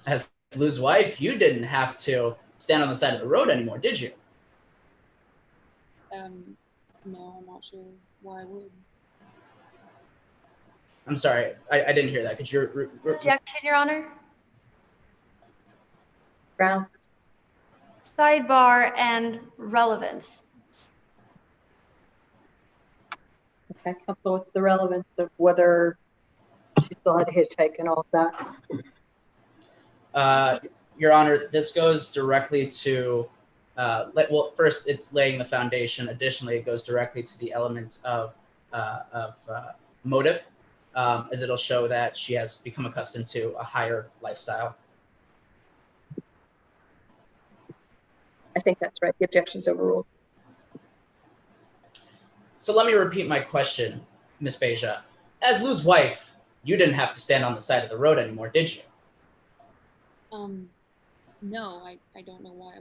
As Lou's wife, you didn't have to stand on the side of the road anymore, did you? No, I'm not sure why I would. I'm sorry, I didn't hear that. Could you... Objection, Your Honor. Ground. Sidebar and relevance. Okay, so what's the relevance of whether she still had a hitchhike and all of that? Your Honor, this goes directly to, well, first it's laying the foundation. Additionally, it goes directly to the element of motive, as it'll show that she has become accustomed to a higher lifestyle. I think that's right. The objection's overruled. So let me repeat my question, Ms. Beja. As Lou's wife, you didn't have to stand on the side of the road anymore, did you? No, I don't know why I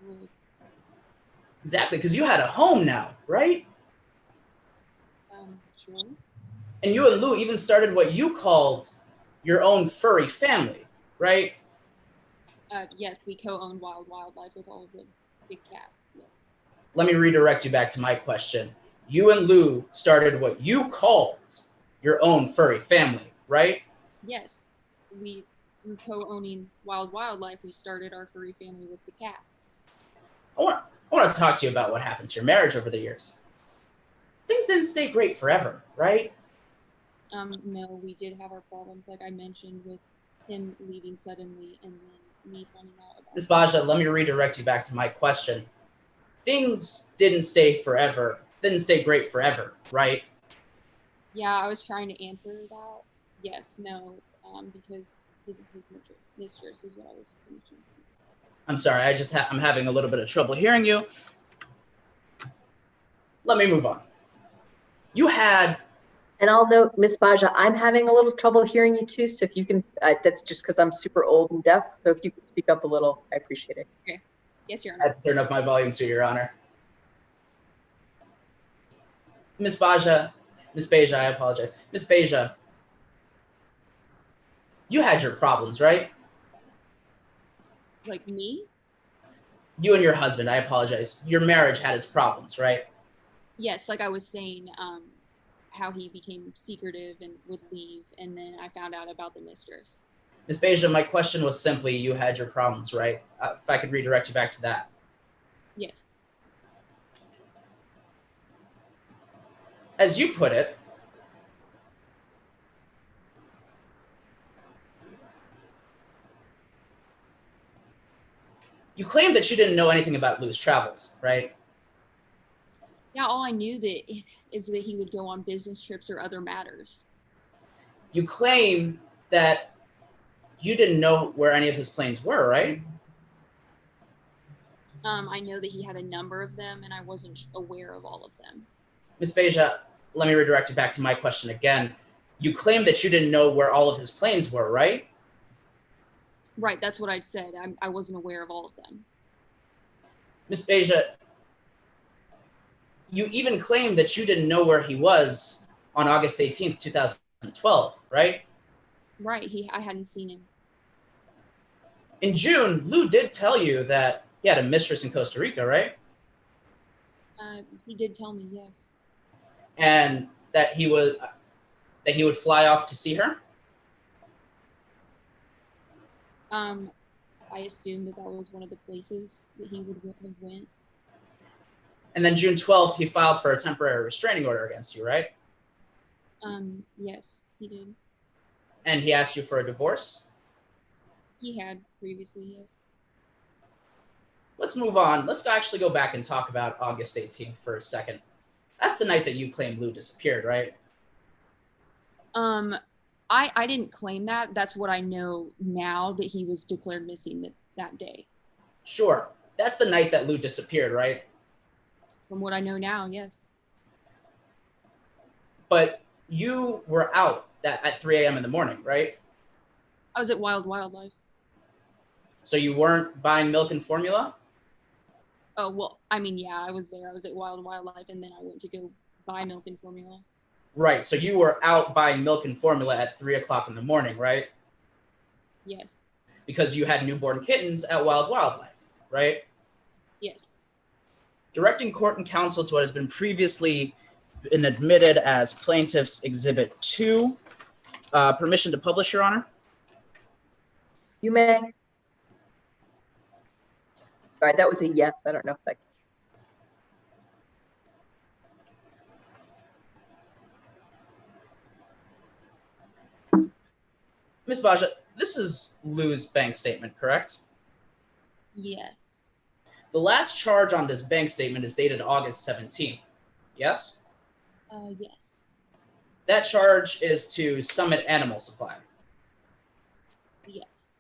would. Exactly, because you had a home now, right? Sure. And you and Lou even started what you called your own furry family, right? Yes, we co-own Wild Wildlife with all of the big cats, yes. Let me redirect you back to my question. You and Lou started what you called your own furry family, right? Yes, through co-owning Wild Wildlife, we started our furry family with the cats. I want to talk to you about what happened to your marriage over the years. Things didn't stay great forever, right? No, we did have our problems, like I mentioned, with him leaving suddenly and then me finding out about it. Ms. Baja, let me redirect you back to my question. Things didn't stay great forever, right? Yeah, I was trying to answer that. Yes, no, because his mistress is what I was finishing. I'm sorry, I'm having a little bit of trouble hearing you. Let me move on. You had And I'll note, Ms. Baja, I'm having a little trouble hearing you too. So if you can, that's just because I'm super old and deaf. So if you could speak up a little, I appreciate it. Okay. Yes, Your I Honor. had to turn up my volume too, Your Honor. Ms. Baja, I apologize. Ms. Baja, you had your problems, right? Like me? You and your husband, I apologize. Your marriage had its problems, right? Yes, like I was saying, how he became secretive and would leave, and then I found out about the mistress. Ms. Baja, my question was simply, you had your problems, right? If I could redirect you back to that. Yes. As you put it, you claimed that you didn't know anything about Lou's travels, right? Yeah, all I knew is that he would go on business trips or other matters. You claim that you didn't know where any of his planes were, right? I know that he had a number of them, and I wasn't aware of all of them. Ms. Beja, let me redirect you back to my question again. You claim that you didn't know where all of his planes were, right? Right, that's what I'd said. I wasn't aware of all of them. Ms. Beja, you even claimed that you didn't know where he was on August 18th, 2012, right? Right, I hadn't seen him. In June, Lou did tell you that he had a mistress in Costa Rica, right? He did tell me, yes. And that he would fly off to see her? I assumed that was one of the places that he would have went. And then June 12th, he filed for a temporary restraining order against you, right? Yes, he did. And he asked you for a divorce? He had previously, yes. Let's move on. Let's actually go back and talk about August 18th for a second. That's the night that you claimed Lou disappeared, right? I didn't claim that. That's what I know now, that he was declared missing that day. Sure. That's the night that Lou disappeared, right? From what I know now, yes. But you were out at 3 a.m. in the morning, right? I was at Wild Wildlife. So you weren't buying milk and formula? Oh, well, I mean, yeah, I was there. I was at Wild Wildlife, and then I went to go buy milk and formula. Right. So you were out buying milk and formula at 3 o'clock in the morning, right? Yes. Because you had newborn kittens at Wild Wildlife, right? Yes. Directing court and counsel to what has been previously been admitted as Plaintiff's Exhibit 2. Permission to publish, Your Honor? You may. All right, that was a yes. I don't know if that. Ms. Baja, this is Lou's bank statement, correct? Yes. The last charge on this bank statement is dated August 17th. Yes? Yes. That charge is to Summit Animal Supply. Yes.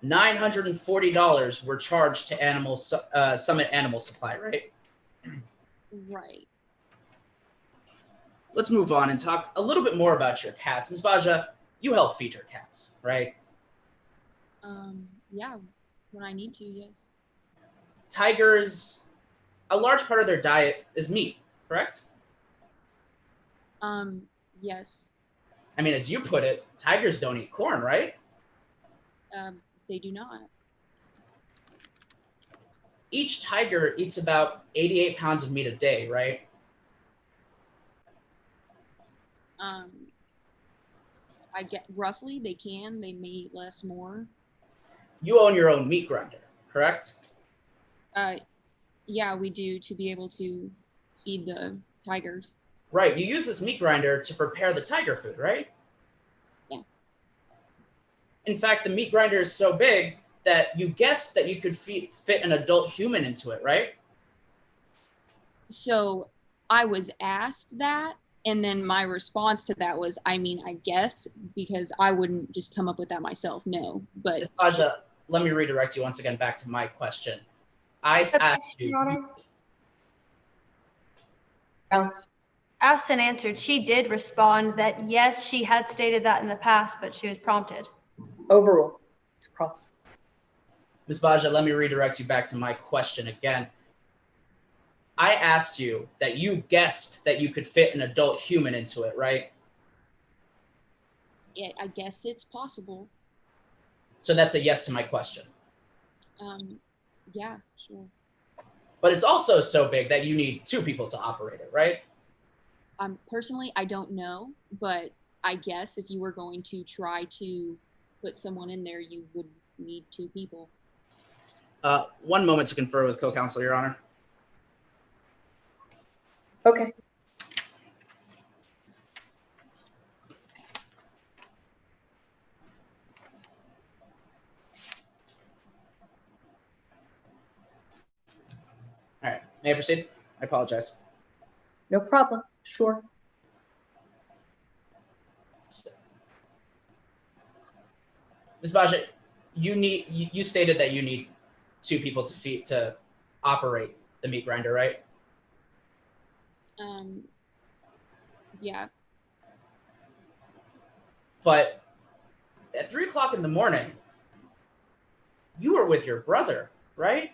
$940 were charged to Summit Animal Supply, right? Right. Let's move on and talk a little bit more about your cats. Ms. Baja, you help feed your cats, right? Yeah, when I need to, yes. Tigers, a large part of their diet is meat, correct? Yes. I mean, as you put it, tigers don't eat corn, right? They do not. Each tiger eats about 88 pounds of meat a day, right? I get roughly they may eat less, more. You own your own meat grinder, correct? Yeah, we do, to be able to feed the tigers. Right, you use this meat grinder to prepare the tiger food, right? Yeah. In fact, the meat grinder is so big that you guessed that you could fit an adult human into it, right? So I was asked that, and then my response to that was, I mean, I guess, because I wouldn't just come up with that myself, no. But Ms. Baja, let me redirect you once again back to my question. I asked you. Counts. Asked and answered. She did respond that yes, she had stated that in the past, but she was prompted. Overruled. It's cross. Ms. Baja, let me redirect you back to my question again. I asked you that you guessed that you could fit an adult human into it, right? Yeah, I guess it's possible. So that's a yes to my question. Yeah, sure. But it's also so big that you need two people to operate it, right? Personally, I don't know, but I guess if you were going to try to put someone in there, you would need two people. 1 moment to confer with co-counsel, Your Honor. Okay. All right, may I proceed? I apologize. No problem. Sure. Ms. Baja, you stated that you need two people to operate the meat grinder, right? Yeah. But at 3 o'clock in the morning, you were with your brother, right?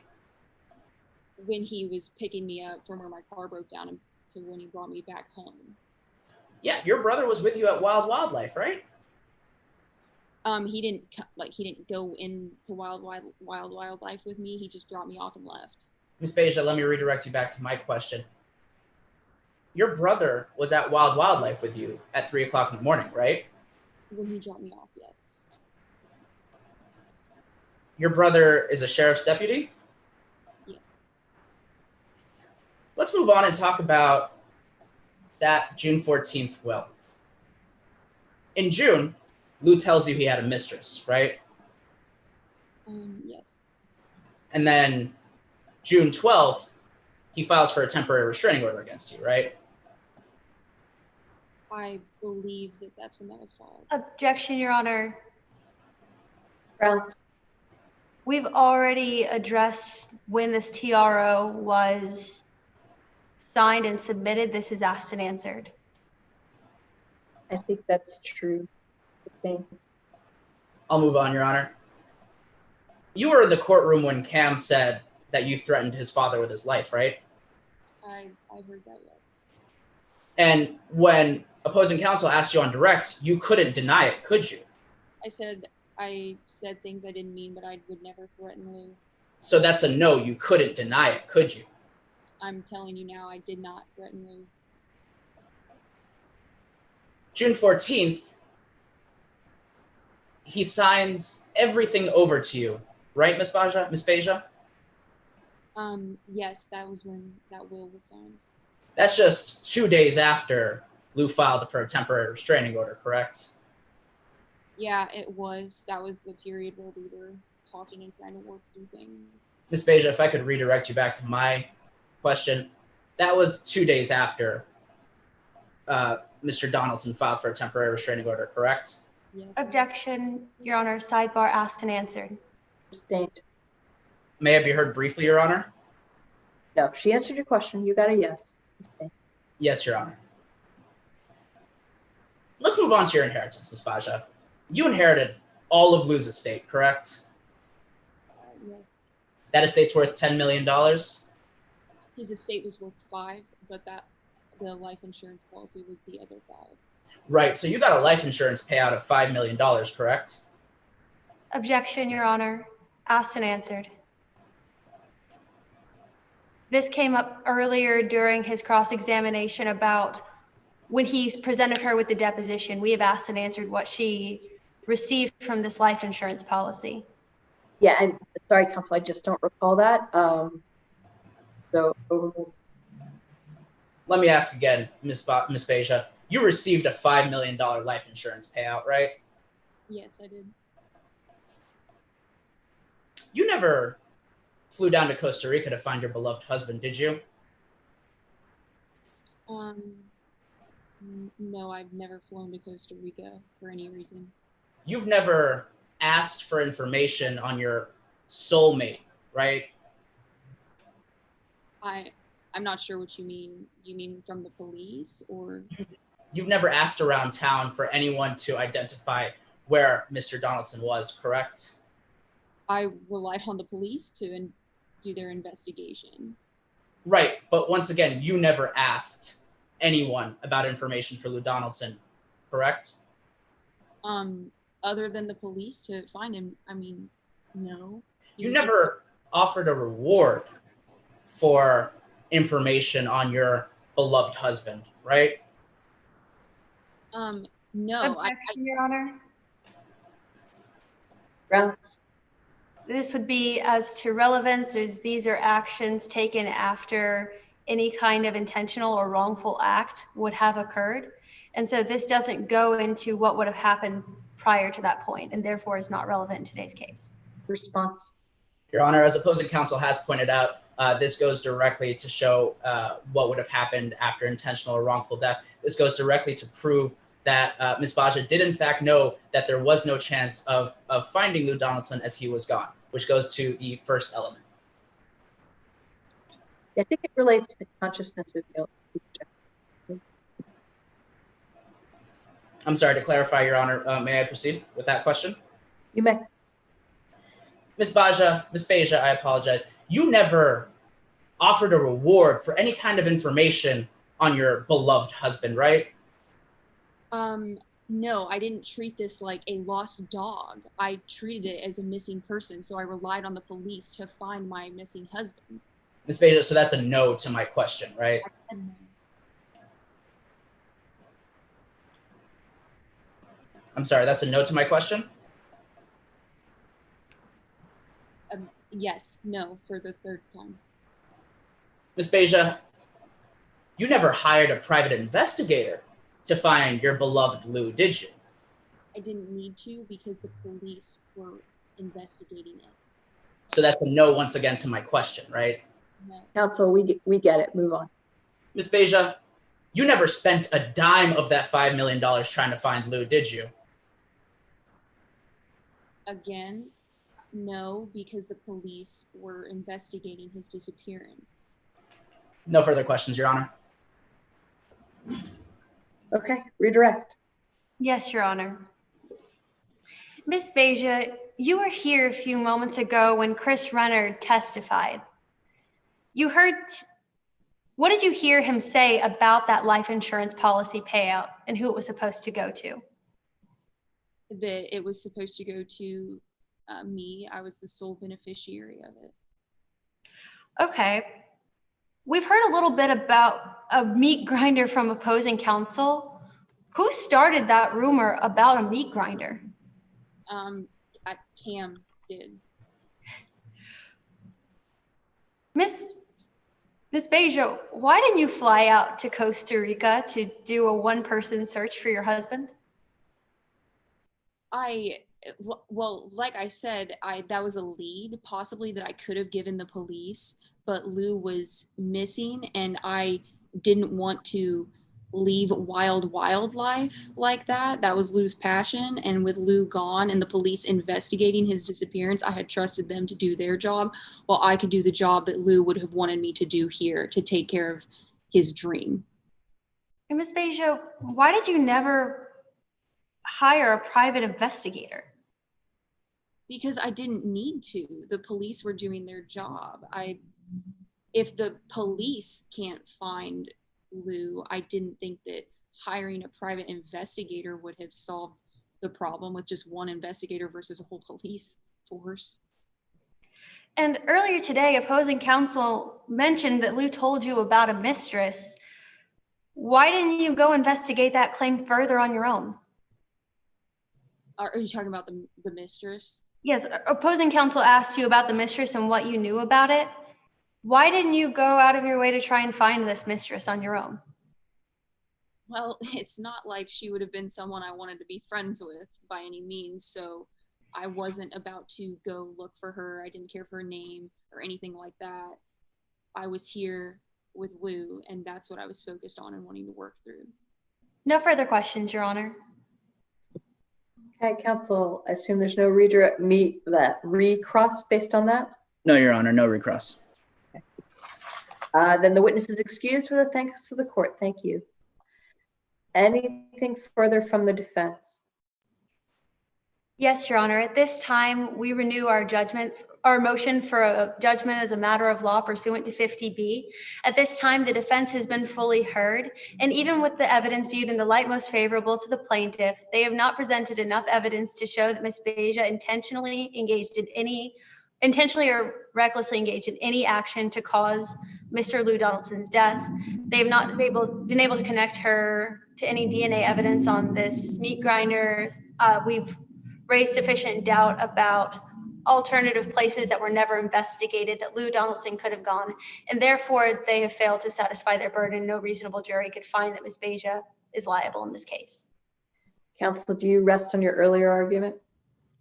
When he was picking me up from where my car broke down to when he brought me back home. Yeah, your brother was with you at Wild Wildlife, right? He didn't go into Wildlife with me. He just dropped me off and left. Ms. Beja, let me redirect you back to my question. Your brother was at Wild Wildlife with you at 3 o'clock in the morning, right? When he dropped me off, yes. Your brother is a sheriff's deputy? Yes. Let's move on and talk about that June 14th will. In June, Lou tells you he had a mistress, right? Yes. And then June 12th, he files for a temporary restraining order against you, right? I believe that that's when that was filed. Objection, Your Honor. Grounds. We've already addressed when this TRO was signed and submitted. This is asked and answered. I think that's true. I'll move on, Your Honor. You were in the courtroom when Cam said that you threatened his father with his life, right? I heard that, yes. And when opposing counsel asked you on direct, you couldn't deny it, could you? I said things I didn't mean, but I would never threaten Lou. So that's a no, you couldn't deny it, could you? I'm telling you now, I did not threaten Lou. June 14th, he signs everything over to you, right, Ms. Baja? Ms. Beja? Yes, that was when that will was signed. That's just 2 days after Lou filed for a temporary restraining order, correct? Yeah, it was. That was the period where we were talking and trying to work through things. Ms. Beja, if I could redirect you back to my question, that was 2 days after Mr. Donaldson filed for a temporary restraining order, correct? Yes. Objection, Your Honor. Sidebar asked and answered. Sustained. May I be heard briefly, Your Honor? No, she answered your question. You got a yes. Sustained. Yes, Your Honor. Let's move on to your inheritance, Ms. Baja. You inherited all of Lou's estate, correct? Yes. That estate's worth $10 million? His estate was worth 5, but the life insurance policy was the other 5. Right, so you got a life insurance payout of $5 million, correct? Objection, Your Honor. Asked and answered. This came up earlier during his cross-examination about when he presented her with the deposition. We have asked and answered what she received from this life insurance policy. Yeah, and sorry, counsel, I just don't recall that. So overruled. Let me ask again, Ms. Beja. You received a $5 million life insurance payout, right? Yes, I did. You never flew down to Costa Rica to find your beloved husband, did you? No, I've never flown to Costa Rica for any reason. You've never asked for information on your soulmate, right? I I'm not sure what you mean. You mean from the police or? You've never asked around town for anyone to identify where Mr. Donaldson was, correct? I relied on the police to do their investigation. Right, but once again, you never asked anyone about information for Lou Donaldson, correct? Other than the police to find him, I mean, no. You never offered a reward for information on your beloved husband, right? No. Objection, Your Honor. Grounds. This would be as to relevance, as these are actions taken after any kind of intentional or wrongful act would have occurred. And so this doesn't go into what would have happened prior to that point, and therefore is not relevant in today's case. Response. Your Honor, as opposing counsel has pointed out, this goes directly to show what would have happened after intentional or wrongful death. This goes directly to prove that Ms. Baja did in fact know that there was no chance of finding Lou Donaldson as he was gone, which goes to the first element. I think it relates to consciousness of guilt. I'm sorry, to clarify, Your Honor, may I proceed with that question? You may. Ms. Baja, I apologize. You never offered a reward for any kind of information on your beloved husband, right? No, I didn't treat this like a lost dog. I treated it as a missing person, so I relied on the police to find my missing husband. Ms. Baja, so that's a no to my question, right? I said no. I'm sorry, that's a no to my question? Yes, no, for the third time. Ms. Baja, you never hired a private investigator to find your beloved Lou, did you? I didn't need to because the police were investigating it. So that's a no once again to my question, right? No. Counsel, we get it. Move on. Ms. Baja, you never spent a dime of that $5 million trying to find Lou, did you? Again, no, because the police were investigating his disappearance. No further questions, Your Honor. Okay, redirect. Yes, Your Honor. Ms. Baja, you were here a few moments ago when Chris Renner testified. What did you hear him say about that life insurance policy payout and who it was supposed to go to? That it was supposed to go to me. I was the sole beneficiary of it. Okay. We've heard a little bit about a meat grinder from opposing counsel. Who started that rumor about a meat grinder? Cam did. Miss Baja, why didn't you fly out to Costa Rica to do a one-person search for your husband? Well, like I said, that was a lead possibly that I could have given the police, but Lou was missing and I didn't want to leave wildlife like that. That was Lou's passion. And with Lou gone and the police investigating his disappearance, I had trusted them to do their job while I could do the job that Lou would have wanted me to do here to take care of his dream. And Ms. Baja, why did you never hire a private investigator? Because I didn't need to. The police were doing their job. If the police can't find Lou, I didn't think that hiring a private investigator would have solved the problem with just one investigator versus a whole police force. And earlier today, opposing counsel mentioned that Lou told you about a mistress. Why didn't you go investigate that claim further on your own? Are you talking about the mistress? Yes, opposing counsel asked you about the mistress and what you knew about it. Why didn't you go out of your way to try and find this mistress on your own? Well, it's not like she would have been someone I wanted to be friends with by any means, so I wasn't about to go look for her. I didn't care for her name or anything like that. I was here with Lou, and that's what I was focused on and wanting to work through. No further questions, Your Honor. Okay, counsel, I assume there's no recross based on that? No, Your Honor, no recross. Then the witness is excused with a thanks to the court. Thank you. Anything further from the defense? Yes, Your Honor. At this time, we renew our motion for a judgment as a matter of law pursuant to 50B. At this time, the defense has been fully heard, and even with the evidence viewed in the light most favorable to the plaintiff, they have not presented enough evidence to show that Ms. Beja intentionally or recklessly engaged in any action to cause Mr. Lou Donaldson's death. They have not been able to connect her to any DNA evidence on this meat grinder. We've raised sufficient doubt about alternative places that were never investigated that Lou Donaldson could have gone, and therefore they have failed to satisfy their burden. No reasonable jury could find that Ms. Beja is liable in this case. Counsel, do you rest on your earlier argument?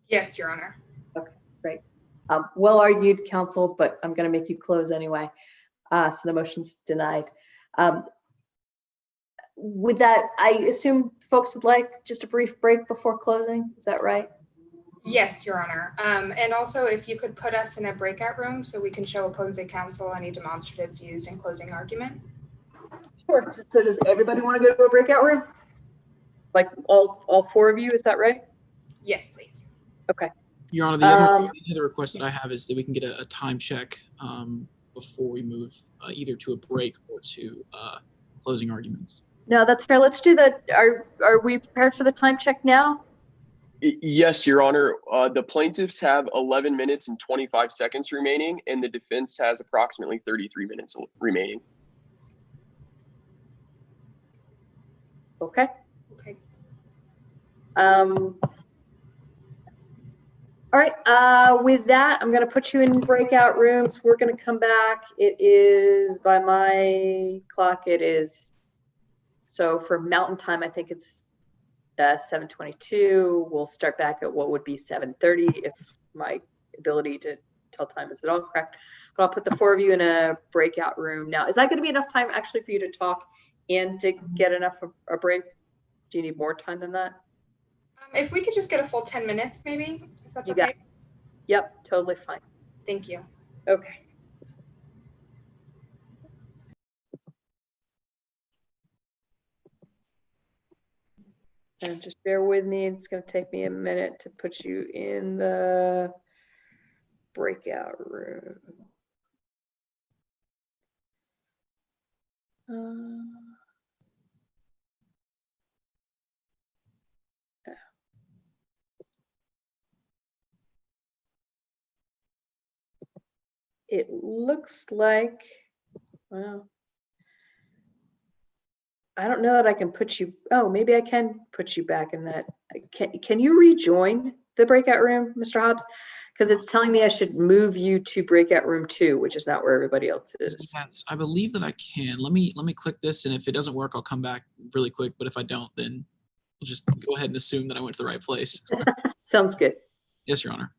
Yes, Your Honor. Okay, great. Well argued, counsel, but I'm going to make you close anyway. So the motion's denied. With that, I assume folks would like just a brief break before closing. Is that right? Yes, Your Honor. And also, if you could put us in a breakout room so we can show opposing counsel any demonstratives used in closing argument. Sure. So does everybody want to go to a breakout room? Like all four of you, is that right? Yes, please. Okay. Your Honor, the other request that I have is that we can get a time check before we move either to a break or to closing arguments. No, that's fair. Let's do that. Are we prepared for the time check now? Yes, Your Honor. The plaintiffs have 11 minutes and 25 seconds remaining, and the defense has approximately 33 minutes remaining. Okay. Okay. All right. With that, I'm going to put you in breakout rooms. We're going to come back. It is, by my clock, it is, so for Mountain Time, I think it's 7:22. We'll start back at what would be 7:30 if my ability to tell time is at all correct. But I'll put the four of you in a breakout room now. Is that going to be enough time actually for you to talk and to get enough of a break? Do you need more time than that? If we could just get a full 10 minutes, maybe, if that's You okay. got it. Yep, totally fine. Thank you. Okay. And just bear with me. It's going to take me a minute to put you in the breakout room. It looks like, well, I don't know that I can put you, oh, maybe I can put you back in that. Can you rejoin the breakout room, Mr. Hobbs? Because it's telling me I should move you to breakout room 2, which is not where everybody else is. Yes, I believe that I can. Let me click this, and if it doesn't work, I'll come back really quick. But if I don't, then we'll just go ahead and assume that I went to the right place. Sounds good. Yes, Your Honor.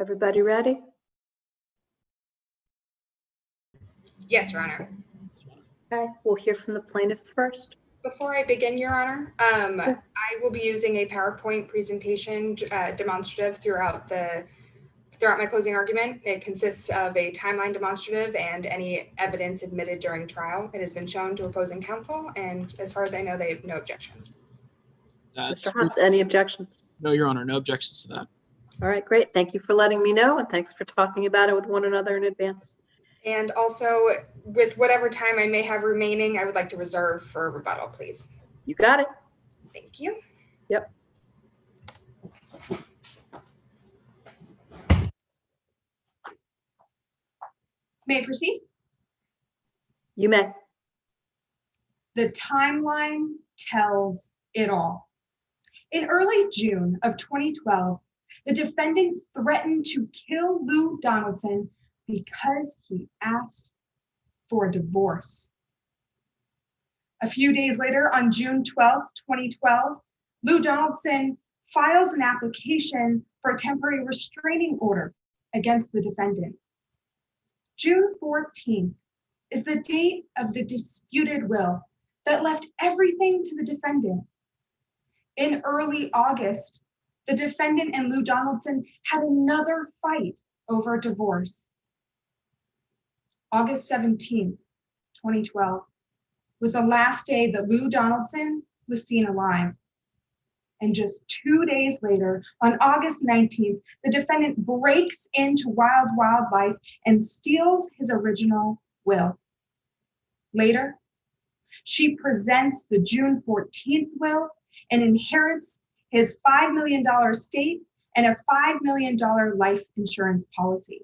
Everybody ready? Yes, Your Honor. Okay, we'll hear from the plaintiffs first. Before I begin, Your Honor, I will be using a PowerPoint presentation demonstrative throughout my closing argument. It consists of a timeline demonstrative and any evidence admitted during trial. It has been shown to opposing counsel, and as far as I know, they have no objections. Mr. Hobbs, any objections? No, Your Honor, no objections to that. All right, great. Thank you for letting me know, and thanks for talking about it with one another in advance. And also, with whatever time I may have remaining, I would like to reserve for rebuttal, please. You got it. Thank you. Yep. May I proceed? You may. The timeline tells it all. In early June of 2012, the defendant threatened to kill Lou Donaldson because he asked for a divorce. A few days later, on June 12th, 2012, Lou Donaldson files an application for a temporary restraining order against the defendant. June 14th is the date of the disputed will that left everything to the defendant. In early August, the defendant and Lou Donaldson had another fight over divorce. August 17th, 2012, was the last day that Lou Donaldson was seen alive. And just 2 days later, on August 19th, the defendant breaks into Wild Wildlife and steals his original will. Later, she presents the June 14th will and inherits his $5 million estate and a $5 million life insurance policy.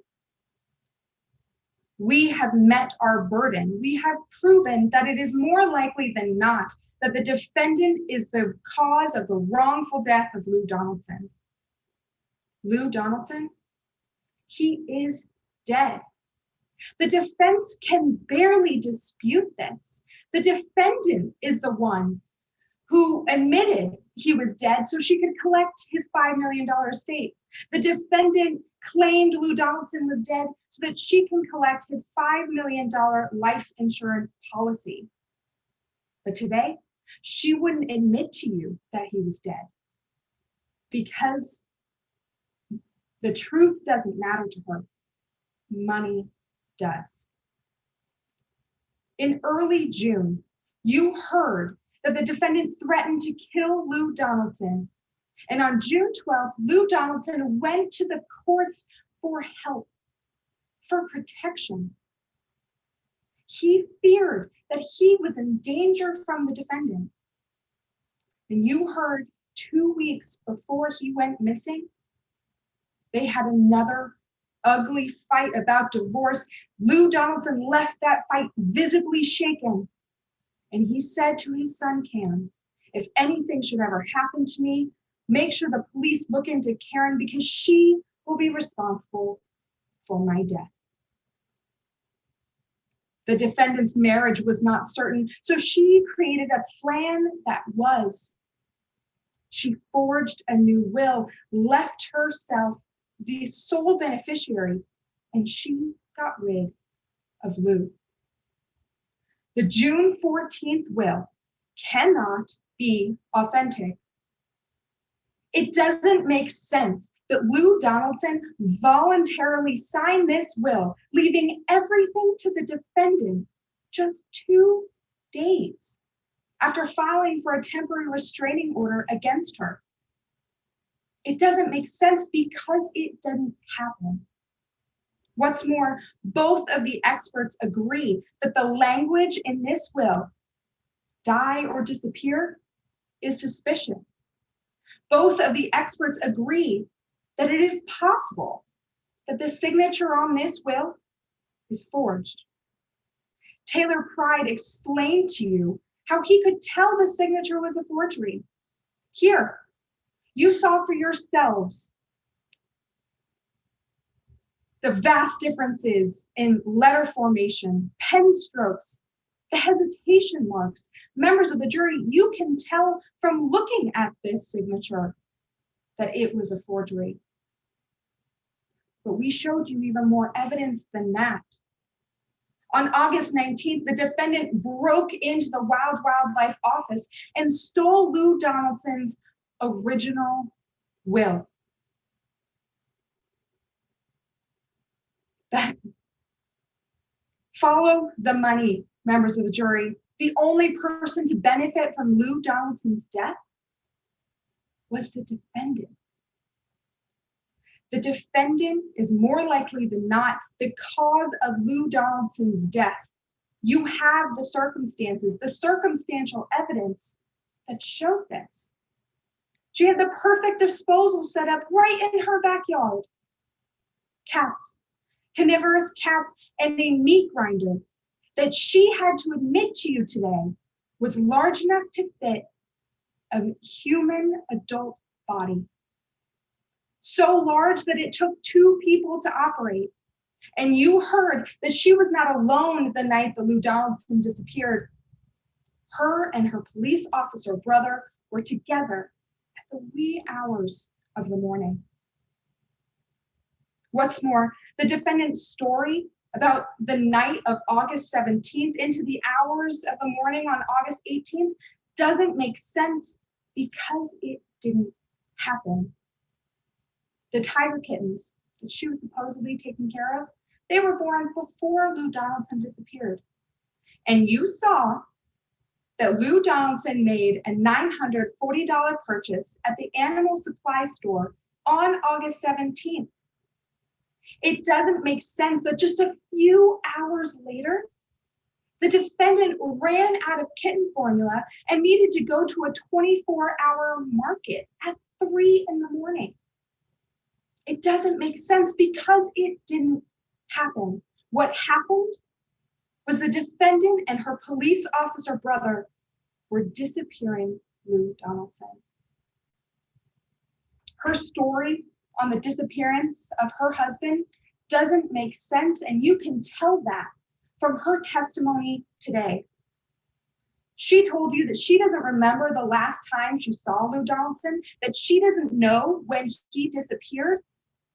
We have met our burden. We have proven that it is more likely than not that the defendant is the cause of the wrongful death of Lou Donaldson. Lou Donaldson, he is dead. The defense can barely dispute this. The defendant is the one who admitted he was dead so she could collect his $5 million estate. The defendant claimed Lou Donaldson was dead so that she can collect his $5 million life insurance policy. But today, she wouldn't admit to you that he was dead because the truth doesn't matter to her. Money does. In early June, you heard that the defendant threatened to kill Lou Donaldson. And on June 12th, Lou Donaldson went to the courts for help, for protection. He feared that he was in danger from the defendant. And you heard 2 weeks before he went missing, they had another ugly fight about divorce. Lou Donaldson left that fight visibly shaken. And he said to his son, Cam, if anything should ever happen to me, make sure the police look into Karen because she will be responsible for my death. The defendant's marriage was not certain, so she created a plan that was. She forged a new will, left herself the sole beneficiary, and she got rid of Lou. The June 14th will cannot be authentic. It doesn't make sense that Lou Donaldson voluntarily signed this will, leaving everything to the defendant just 2 days after filing for a temporary restraining order against her. It doesn't make sense because it didn't happen. What's more, both of the experts agree that the language in this will, die or disappear, is suspicious. Both of the experts agree that it is possible that the signature on this will is forged. Taylor Pride explained to you how he could tell the signature was a forgery. Here, you saw for yourselves the vast differences in letter formation, pen strokes, the hesitation marks. Members of the jury, you can tell from looking at this signature that it was a forgery. but we showed you even more evidence than that. On August 19th, the defendant broke into the Wild Wildlife office and stole Lou Donaldson's original will. Follow the money, members of the jury. The only person to benefit from Lou Donaldson's death was the defendant. The defendant is more likely than not the cause of Lou Donaldson's death. You have the circumstances, the circumstantial evidence that showed this. She had the perfect disposal set up right in her backyard. Cats, carnivorous cats, and a meat grinder that she had to admit to you today was large enough to fit a human adult body. So large that it took 2 people to operate. And you heard that she was not alone the night that Lou Donaldson disappeared. Her and her police officer brother were together at the wee hours of the morning. What's more, the defendant's story about the night of August 17th into the hours of the morning on August 18th doesn't make sense because it didn't happen. The tiger kittens that she was supposedly taking care of, they were born before Lou Donaldson disappeared. And you saw that Lou Donaldson made a $940 purchase at the animal supply store on August 17th. It doesn't make sense that just a few hours later, the defendant ran out of kitten formula and needed to go to a 24-hour market at 3 in the morning. It doesn't make sense because it didn't happen. What happened was the defendant and her police officer brother were disappearing Lou Donaldson. Her story on the disappearance of her husband doesn't make sense, and you can tell that from her testimony today. She told you that she doesn't remember the last time she saw Lou Donaldson, that she doesn't know when he disappeared,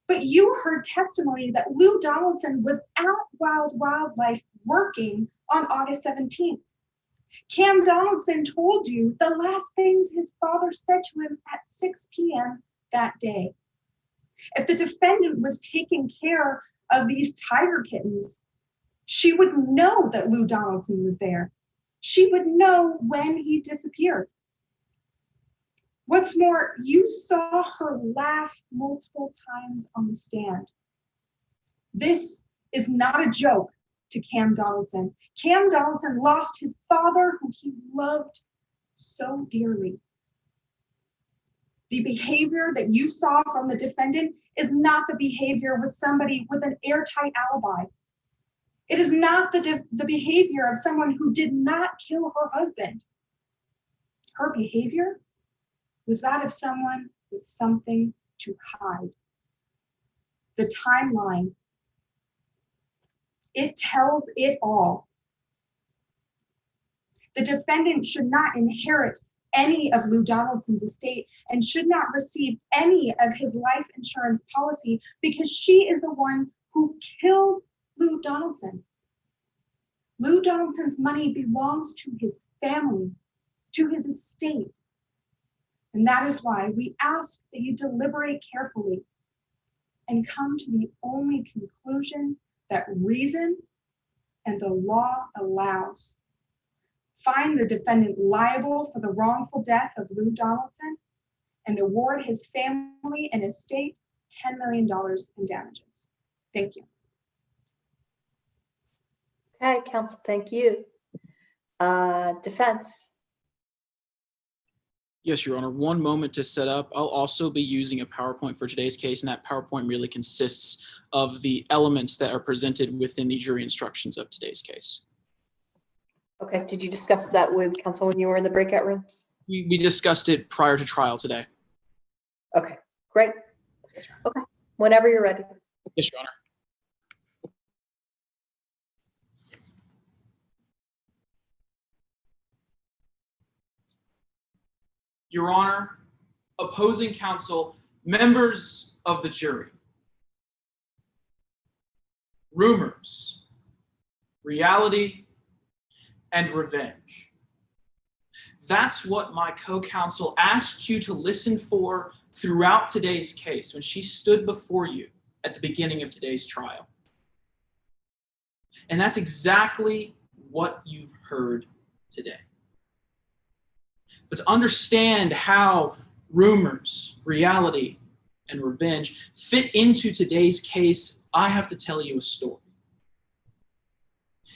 but you heard testimony that Lou Donaldson was at Wild Wildlife working on August 17th. Cam Donaldson told you the last things his father said to him at 6 p.m. that day. If the defendant was taking care of these tiger kittens, she would know that Lou Donaldson was there. She would know when he disappeared. What's more, you saw her laugh multiple times on the stand. This is not a joke to Cam Donaldson. Cam Donaldson lost his father, who he loved so dearly. The behavior that you saw from the defendant is not the behavior with somebody with an airtight alibi. It is not the behavior of someone who did not kill her husband. Her behavior was that of someone with something to hide. The timeline, it tells it all. The defendant should not inherit any of Lou Donaldson's estate and should not receive any of his life insurance policy because she is the one who killed Lou Donaldson. Lou Donaldson's money belongs to his family, to his estate. And that is why we ask that you deliberate carefully and come to the only conclusion that reason and the law allows. Find the defendant liable for the wrongful death of Lou Donaldson and award his family and estate $10 million in damages. Thank you. Okay, counsel, thank you. Defense. Yes, Your Honor. One moment to set up. I'll also be using a PowerPoint for today's case, and that PowerPoint really consists of the elements that are presented within the jury instructions of today's case. Okay, did you discuss that with counsel when you were in the breakout rooms? We discussed it prior to trial today. Okay, great. Okay, whenever you're ready. Yes, Your Honor. Your Honor, opposing counsel, members of the jury. rumors, reality, and revenge. That's what my co-counsel asked you to listen for throughout today's case when she stood before you at the beginning of today's trial. And that's exactly what you've heard today. But to understand how rumors, reality, and revenge fit into today's case, I have to tell you a story.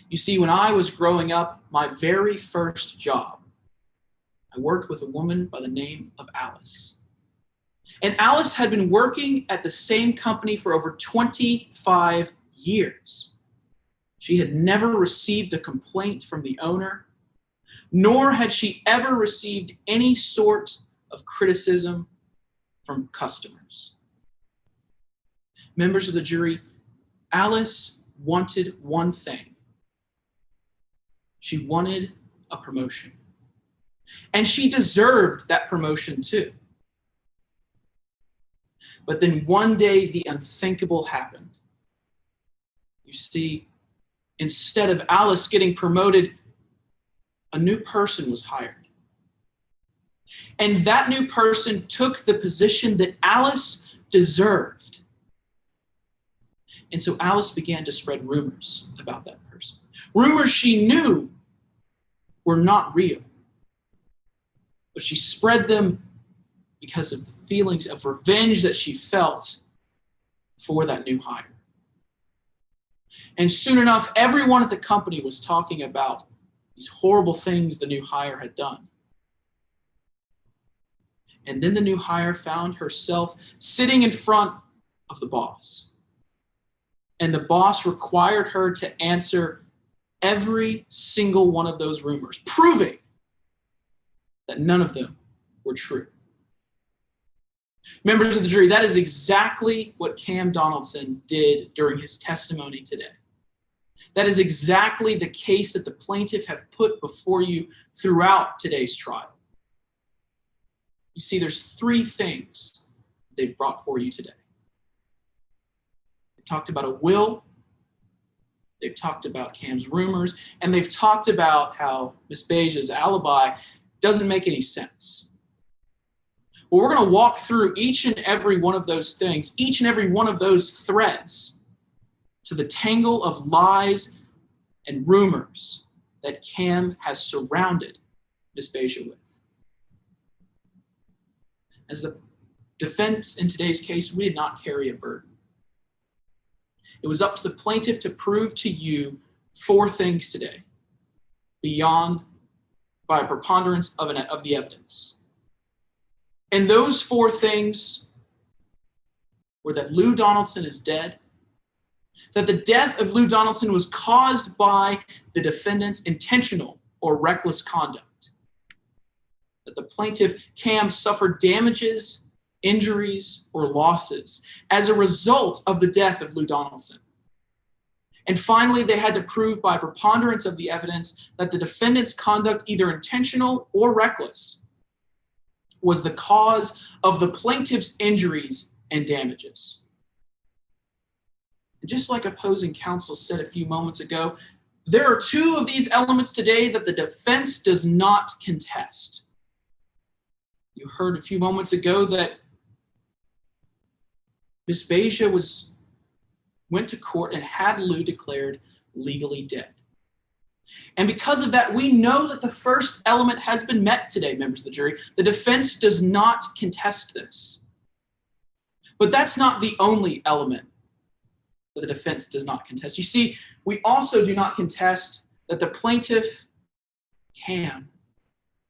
You see, when I was growing up, my very first job, I worked with a woman by the name of Alice. And Alice had been working at the same company for over 25 years. She had never received a complaint from the owner, nor had she ever received any sort of criticism from customers. Members of the jury, Alice wanted one thing. She wanted a promotion. And she deserved that promotion too. But then one day the unthinkable happened. You see, instead of Alice getting promoted, a new person was hired. And that new person took the position that Alice deserved. And so Alice began to spread rumors about that person. Rumors she knew were not real. But she spread them because of the feelings of revenge that she felt for that new hire. And soon enough, everyone at the company was talking about these horrible things the new hire had done. And then the new hire found herself sitting in front of the boss. And the boss required her to answer every single one of those rumors, proving that none of them were true. Members of the jury, that is exactly what Cam Donaldson did during his testimony today. That is exactly the case that the plaintiff have put before you throughout today's trial. You see, there's three things they've brought for you today. They've talked about a will, they've talked about Cam's rumors, and they've talked about how Ms. Beja's alibi doesn't make any sense. Well, we're going to walk through each and every one of those things, each and every one of those threads to the tangle of lies and rumors that Cam has surrounded Ms. Beja with. As the defense in today's case, we did not carry a burden. It was up to the plaintiff to prove to you four things today, beyond by a preponderance of the evidence. And those four things were that Lou Donaldson is dead, that the death of Lou Donaldson was caused by the defendant's intentional or reckless conduct, that the plaintiff, Cam, suffered damages, injuries, or losses as a result of the death of Lou Donaldson. And finally, they had to prove by preponderance of the evidence that the defendant's conduct, either intentional or reckless, was the cause of the plaintiff's injuries and damages. And just like opposing counsel said a few moments ago, there are two of these elements today that the defense does not contest. You heard a few moments ago that Ms. Beja went to court and had Lou declared legally dead. And because of that, we know that the first element has been met today, members of the jury. The defense does not contest this. But that's not the only element that the defense does not contest. You see, we also do not contest that the plaintiff, Cam,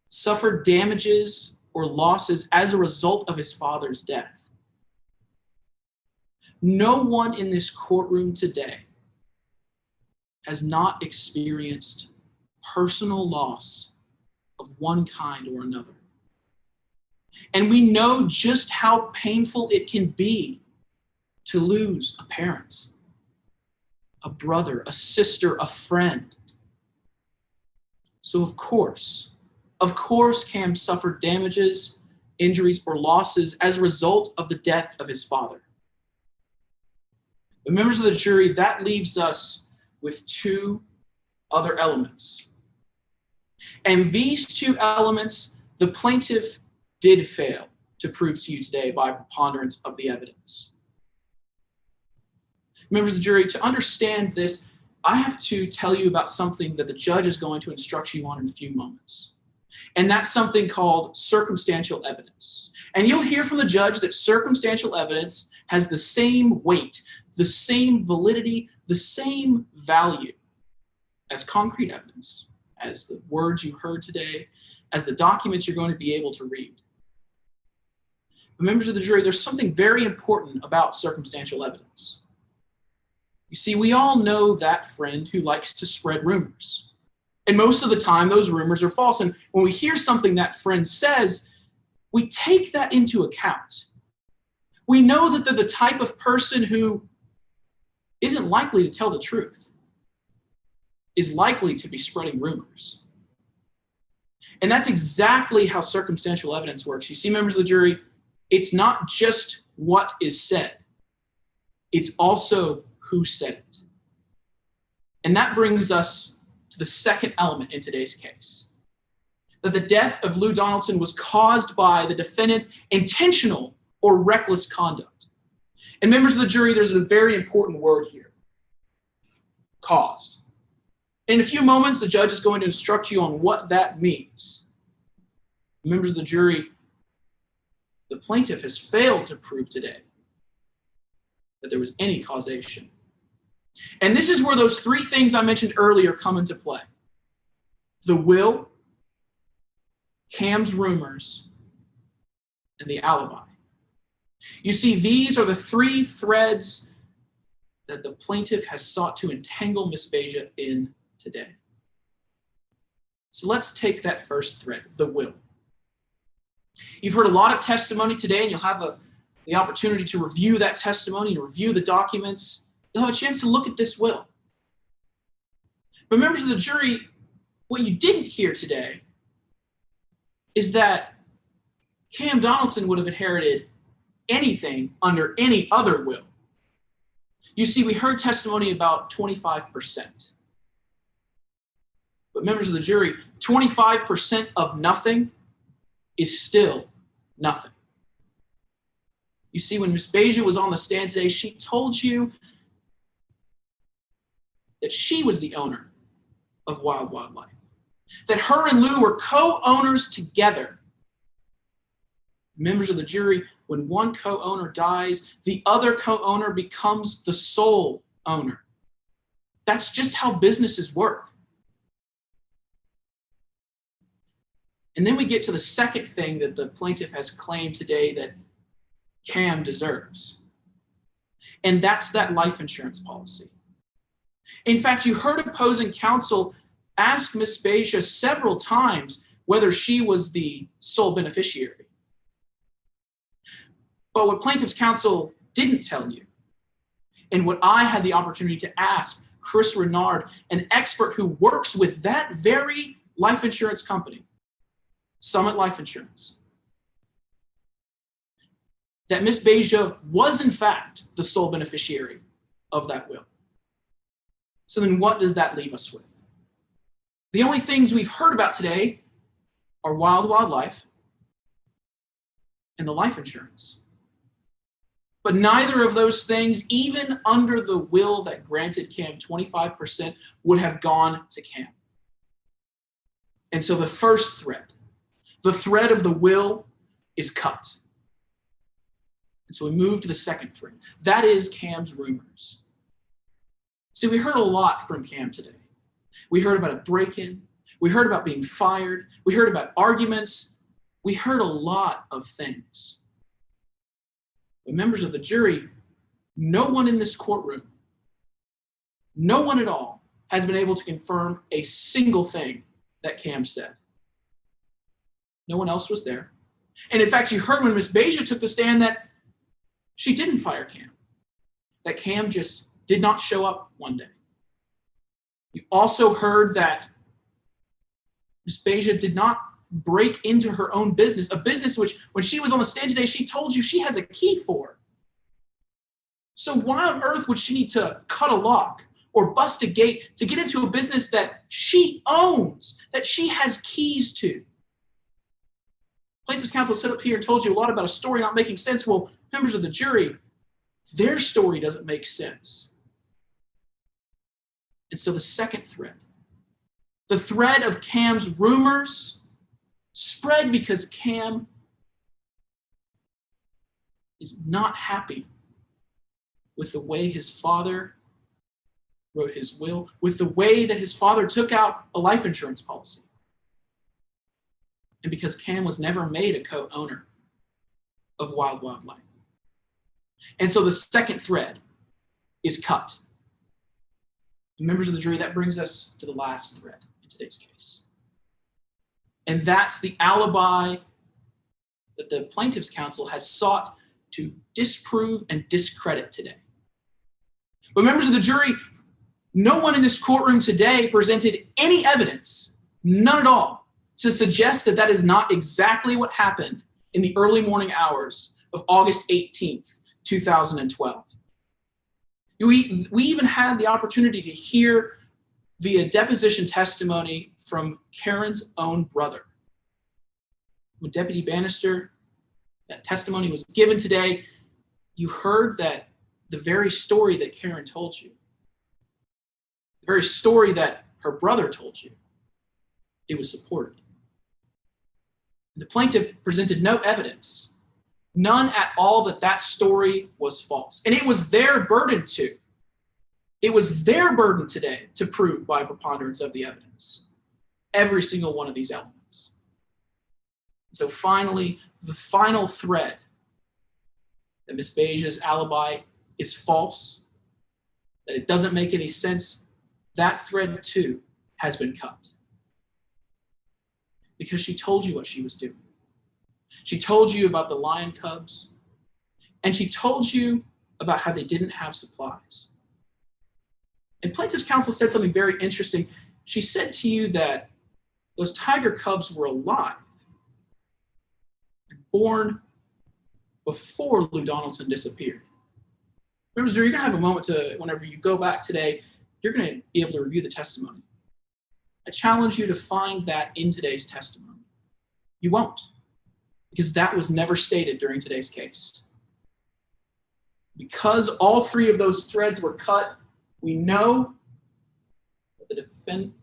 suffered damages or losses as a result of his father's death. No one in this courtroom today has not experienced personal loss of one kind or another. And we know just how painful it can be to lose a parent, a brother, a sister, a friend. So of course, Cam suffered damages, injuries, or losses as a result of the death of his father. But members of the jury, that leaves us with two other elements. And these two elements, the plaintiff did fail to prove to you today by preponderance of the evidence. Members of the jury, to understand this, I have to tell you about something that the judge is going to instruct you on in a few moments. And that's something called circumstantial evidence. And you'll hear from the judge that circumstantial evidence has the same weight, the same validity, the same value as concrete evidence, as the words you heard today, as the documents you're going to be able to read. But members of the jury, there's something very important about circumstantial evidence. You see, we all know that friend who likes to spread rumors. And most of the time, those rumors are false. And when we hear something that friend says, we take that into account. We know that they're the type of person who isn't likely to tell the truth, is likely to be spreading rumors. And that's exactly how circumstantial evidence works. You see, members of the jury, it's not just what is said, it's also who said it. And that brings us to the second element in today's case, that the death of Lou Donaldson was caused by the defendant's intentional or reckless conduct. And members of the jury, there's a very important word here, caused. In a few moments, the judge is going to instruct you on what that means. Members of the jury, the plaintiff has failed to prove today that there was any causation. And this is where those three things I mentioned earlier come into play. The will, Cam's rumors, and the alibi. You see, these are the three threads that the plaintiff has sought to entangle Ms. Beja in today. So let's take that first thread, the will. You've heard a lot of testimony today, and you'll have the opportunity to review that testimony, to review the documents. You'll have a chance to look at this will. But members of the jury, what you didn't hear today is that Cam Donaldson would have inherited anything under any other will. You see, we heard testimony about 25%. But members of the jury, 25% of nothing is still nothing. You see, when Ms. Beja was on the stand today, she told you that she was the owner of Wild Wildlife, that her and Lou were co-owners together. Members of the jury, when one co-owner dies, the other co-owner becomes the sole owner. That's just how businesses work. And then we get to the second thing that the plaintiff has claimed today that Cam deserves. And that's that life insurance policy. In fact, you heard opposing counsel ask Ms. Beja several times whether she was the sole beneficiary. But what plaintiff's counsel didn't tell you, and what I had the opportunity to ask Chris Renard, an expert who works with that very life insurance company, Summit Life Insurance, that Ms. Beja was in fact the sole beneficiary of that will. So then what does that leave us with? The only things we've heard about today are Wild Wildlife and the life insurance. But neither of those things, even under the will that granted Cam 25%, would have gone to Cam. And so the first thread, the thread of the will, is cut. And so we move to the second thread. That is Cam's rumors. See, we heard a lot from Cam today. We heard about a break-in. We heard about being fired. We heard about arguments. We heard a lot of things. But members of the jury, no one in this courtroom, no one at all, has been able to confirm a single thing that Cam said. No one else was there. And in fact, you heard when Ms. Beja took the stand that she didn't fire Cam, that Cam just did not show up one day. You also heard that Ms. Beja did not break into her own business, a business which, when she was on the stand today, she told you she has a key for. So why on earth would she need to cut a lock or bust a gate to get into a business that she owns, that she has keys to? Plaintiff's counsel stood up here and told you a lot about a story not making sense. Well, members of the jury, their story doesn't make sense. And so the second thread, the thread of Cam's rumors, spread because Cam is not happy with the way his father wrote his will, with the way that his father took out a life insurance policy. And because Cam was never made a co-owner of Wild Wild Life. And so the second thread is cut. Members of the jury, that brings us to the last thread in today's case. And that's the alibi that the plaintiff's counsel has sought to disprove and discredit today. But members of the jury, no one in this courtroom today presented any evidence, none at all, to suggest that that is not exactly what happened in the early morning hours of August 18th, 2012. We even had the opportunity to hear via deposition testimony from Karen's own brother. When Deputy Bannister, that testimony was given today, you heard that the very story that Karen told you, the very story that her brother told you, it was supported. The plaintiff presented no evidence, none at all, that that story was false. And it was their burden to. It was their burden today to prove by preponderance of the evidence every single one of these elements. So finally, the final thread, that Ms. Beja's alibi is false, that it doesn't make any sense, that thread too has been cut. Because she told you what she was doing. She told you about the lion cubs, and she told you about how they didn't have supplies. And plaintiff's counsel said something very interesting. She said to you that those tiger cubs were alive, born before Lou Donaldson disappeared. Remember, you're going to have a moment to, whenever you go back today, you're going to be able to review the testimony. I challenge you to find that in today's testimony. You won't, because that was never stated during today's case. Because all three of those threads were cut, we know that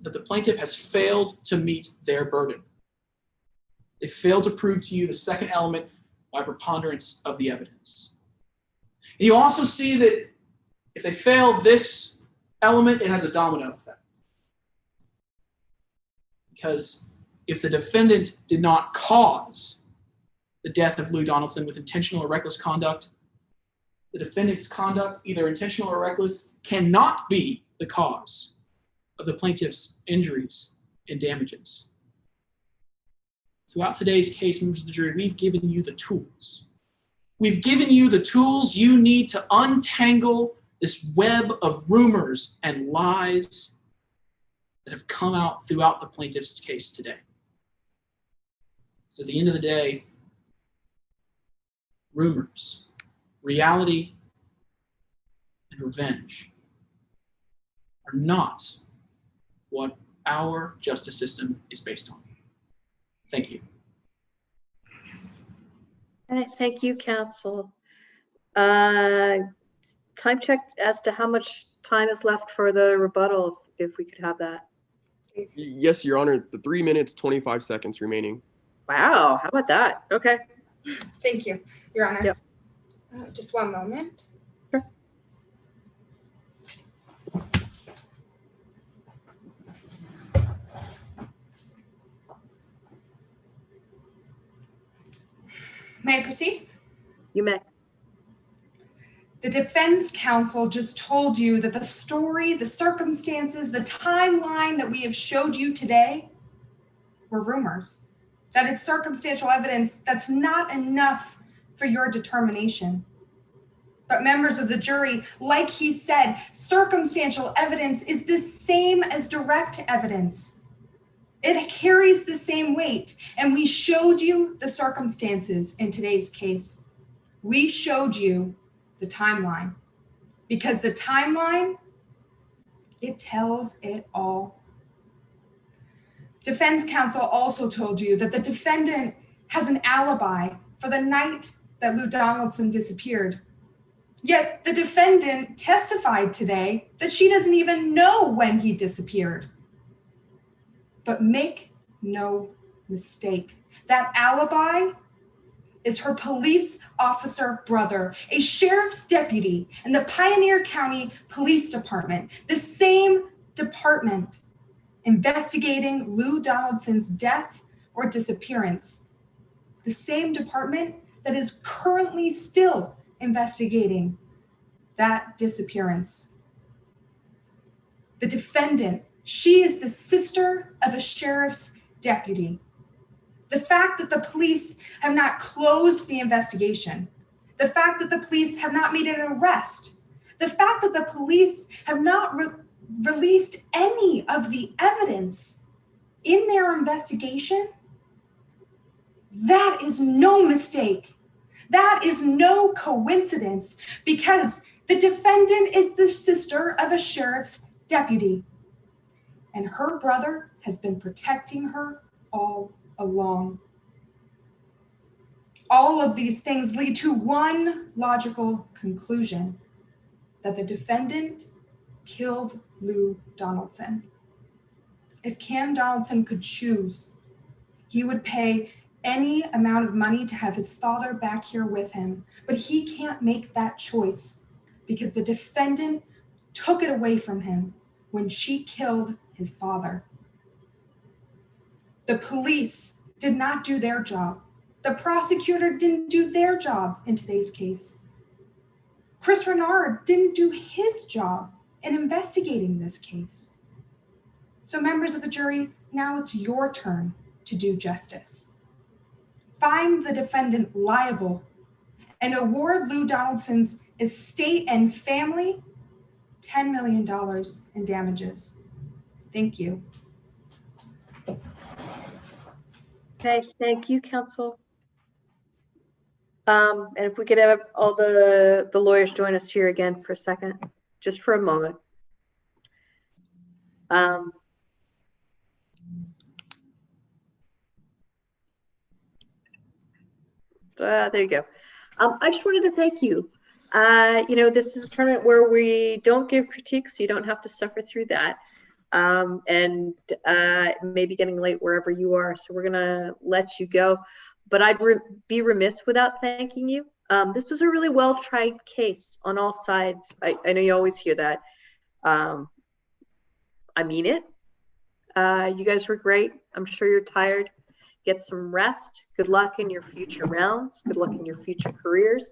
the plaintiff has failed to meet their burden. They failed to prove to you the second element by preponderance of the evidence. And you also see that if they fail this element, it has a domino effect. Because if the defendant did not cause the death of Lou Donaldson with intentional or reckless conduct, the defendant's conduct, either intentional or reckless, cannot be the cause of the plaintiff's injuries and damages. Throughout today's case, members of the jury, we've given you the tools. We've given you the tools you need to untangle this web of rumors and lies that have come out throughout the plaintiff's case today. So at the end of the day, rumors, reality, and revenge are not what our justice system is based on. Thank you. All right, thank you, counsel. Time check as to how much time is left for the rebuttal, if we could have that. Yes, Your Honor, the 3 minutes, 25 seconds remaining. Wow, how about that? Okay. Thank you, Your Honor. Yep. Just one moment. Sure. May I proceed? You may. The defense counsel just told you that the story, the circumstances, the timeline that we have showed you today were rumors, that it's circumstantial evidence that's not enough for your determination. But members of the jury, like he said, circumstantial evidence is the same as direct evidence. It carries the same weight, and we showed you the circumstances in today's case. We showed you the timeline. because the timeline, it tells it all. Defense counsel also told you that the defendant has an alibi for the night that Lou Donaldson disappeared. Yet the defendant testified today that she doesn't even know when he disappeared. But make no mistake, that alibi is her police officer brother, a sheriff's deputy in the Pioneer County Police Department, the same department investigating Lou Donaldson's death or disappearance, the same department that is currently still investigating that disappearance. The defendant, she is the sister of a sheriff's deputy. The fact that the police have not closed the investigation, the fact that the police have not made an arrest, the fact that the police have not released any of the evidence in their investigation, that is no mistake. That is no coincidence, because the defendant is the sister of a sheriff's deputy, and her brother has been protecting her all along. All of these things lead to one logical conclusion, that the defendant killed Lou Donaldson. If Cam Donaldson could choose, he would pay any amount of money to have his father back here with him, but he can't make that choice because the defendant took it away from him when she killed his father. The police did not do their job. The prosecutor didn't do their job in today's case. Chris Renard didn't do his job in investigating this case. So members of the jury, now it's your turn to do justice. Find the defendant liable and award Lou Donaldson's estate and family $10 million in damages. Thank you. Okay, thank you, counsel. And if we could have all the lawyers join us here again for a second, just for a moment. There you go. I just wanted to thank you. This is a tournament where we don't give critiques, so you don't have to suffer through that. And maybe getting late wherever you are, so we're gonna let you go. But I'd be remiss without thanking you. This was a really well-tried case on all sides. I know you always hear that. I mean it. You guys were great. I'm sure you're tired. Get some rest. Good luck in your future rounds. Good luck in your future careers.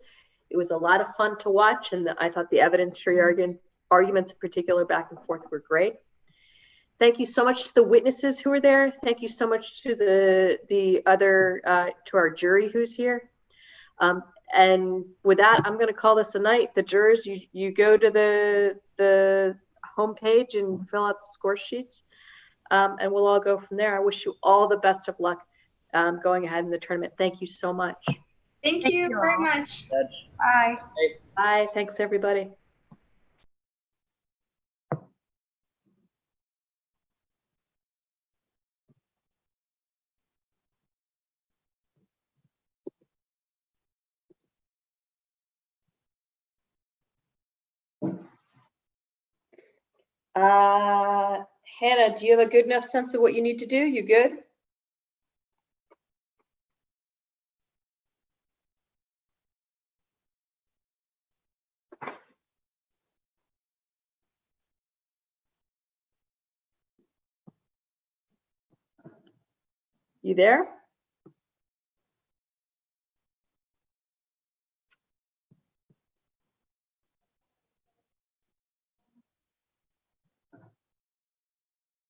It was a lot of fun to watch, and I thought the evidentiary arguments in particular back and forth were great. Thank you so much to the witnesses who were there. Thank you so much to the other, to our jury who's here. And with that, I'm gonna call this a night. The jurors, you go to the homepage and fill out the score sheets, and we'll all go from there. I wish you all the best of luck going ahead in the tournament. Thank you so much. Thank you very much. Bye. Bye, thanks everybody. Hannah, do you have a good enough sense of what you need to do? You good? You there?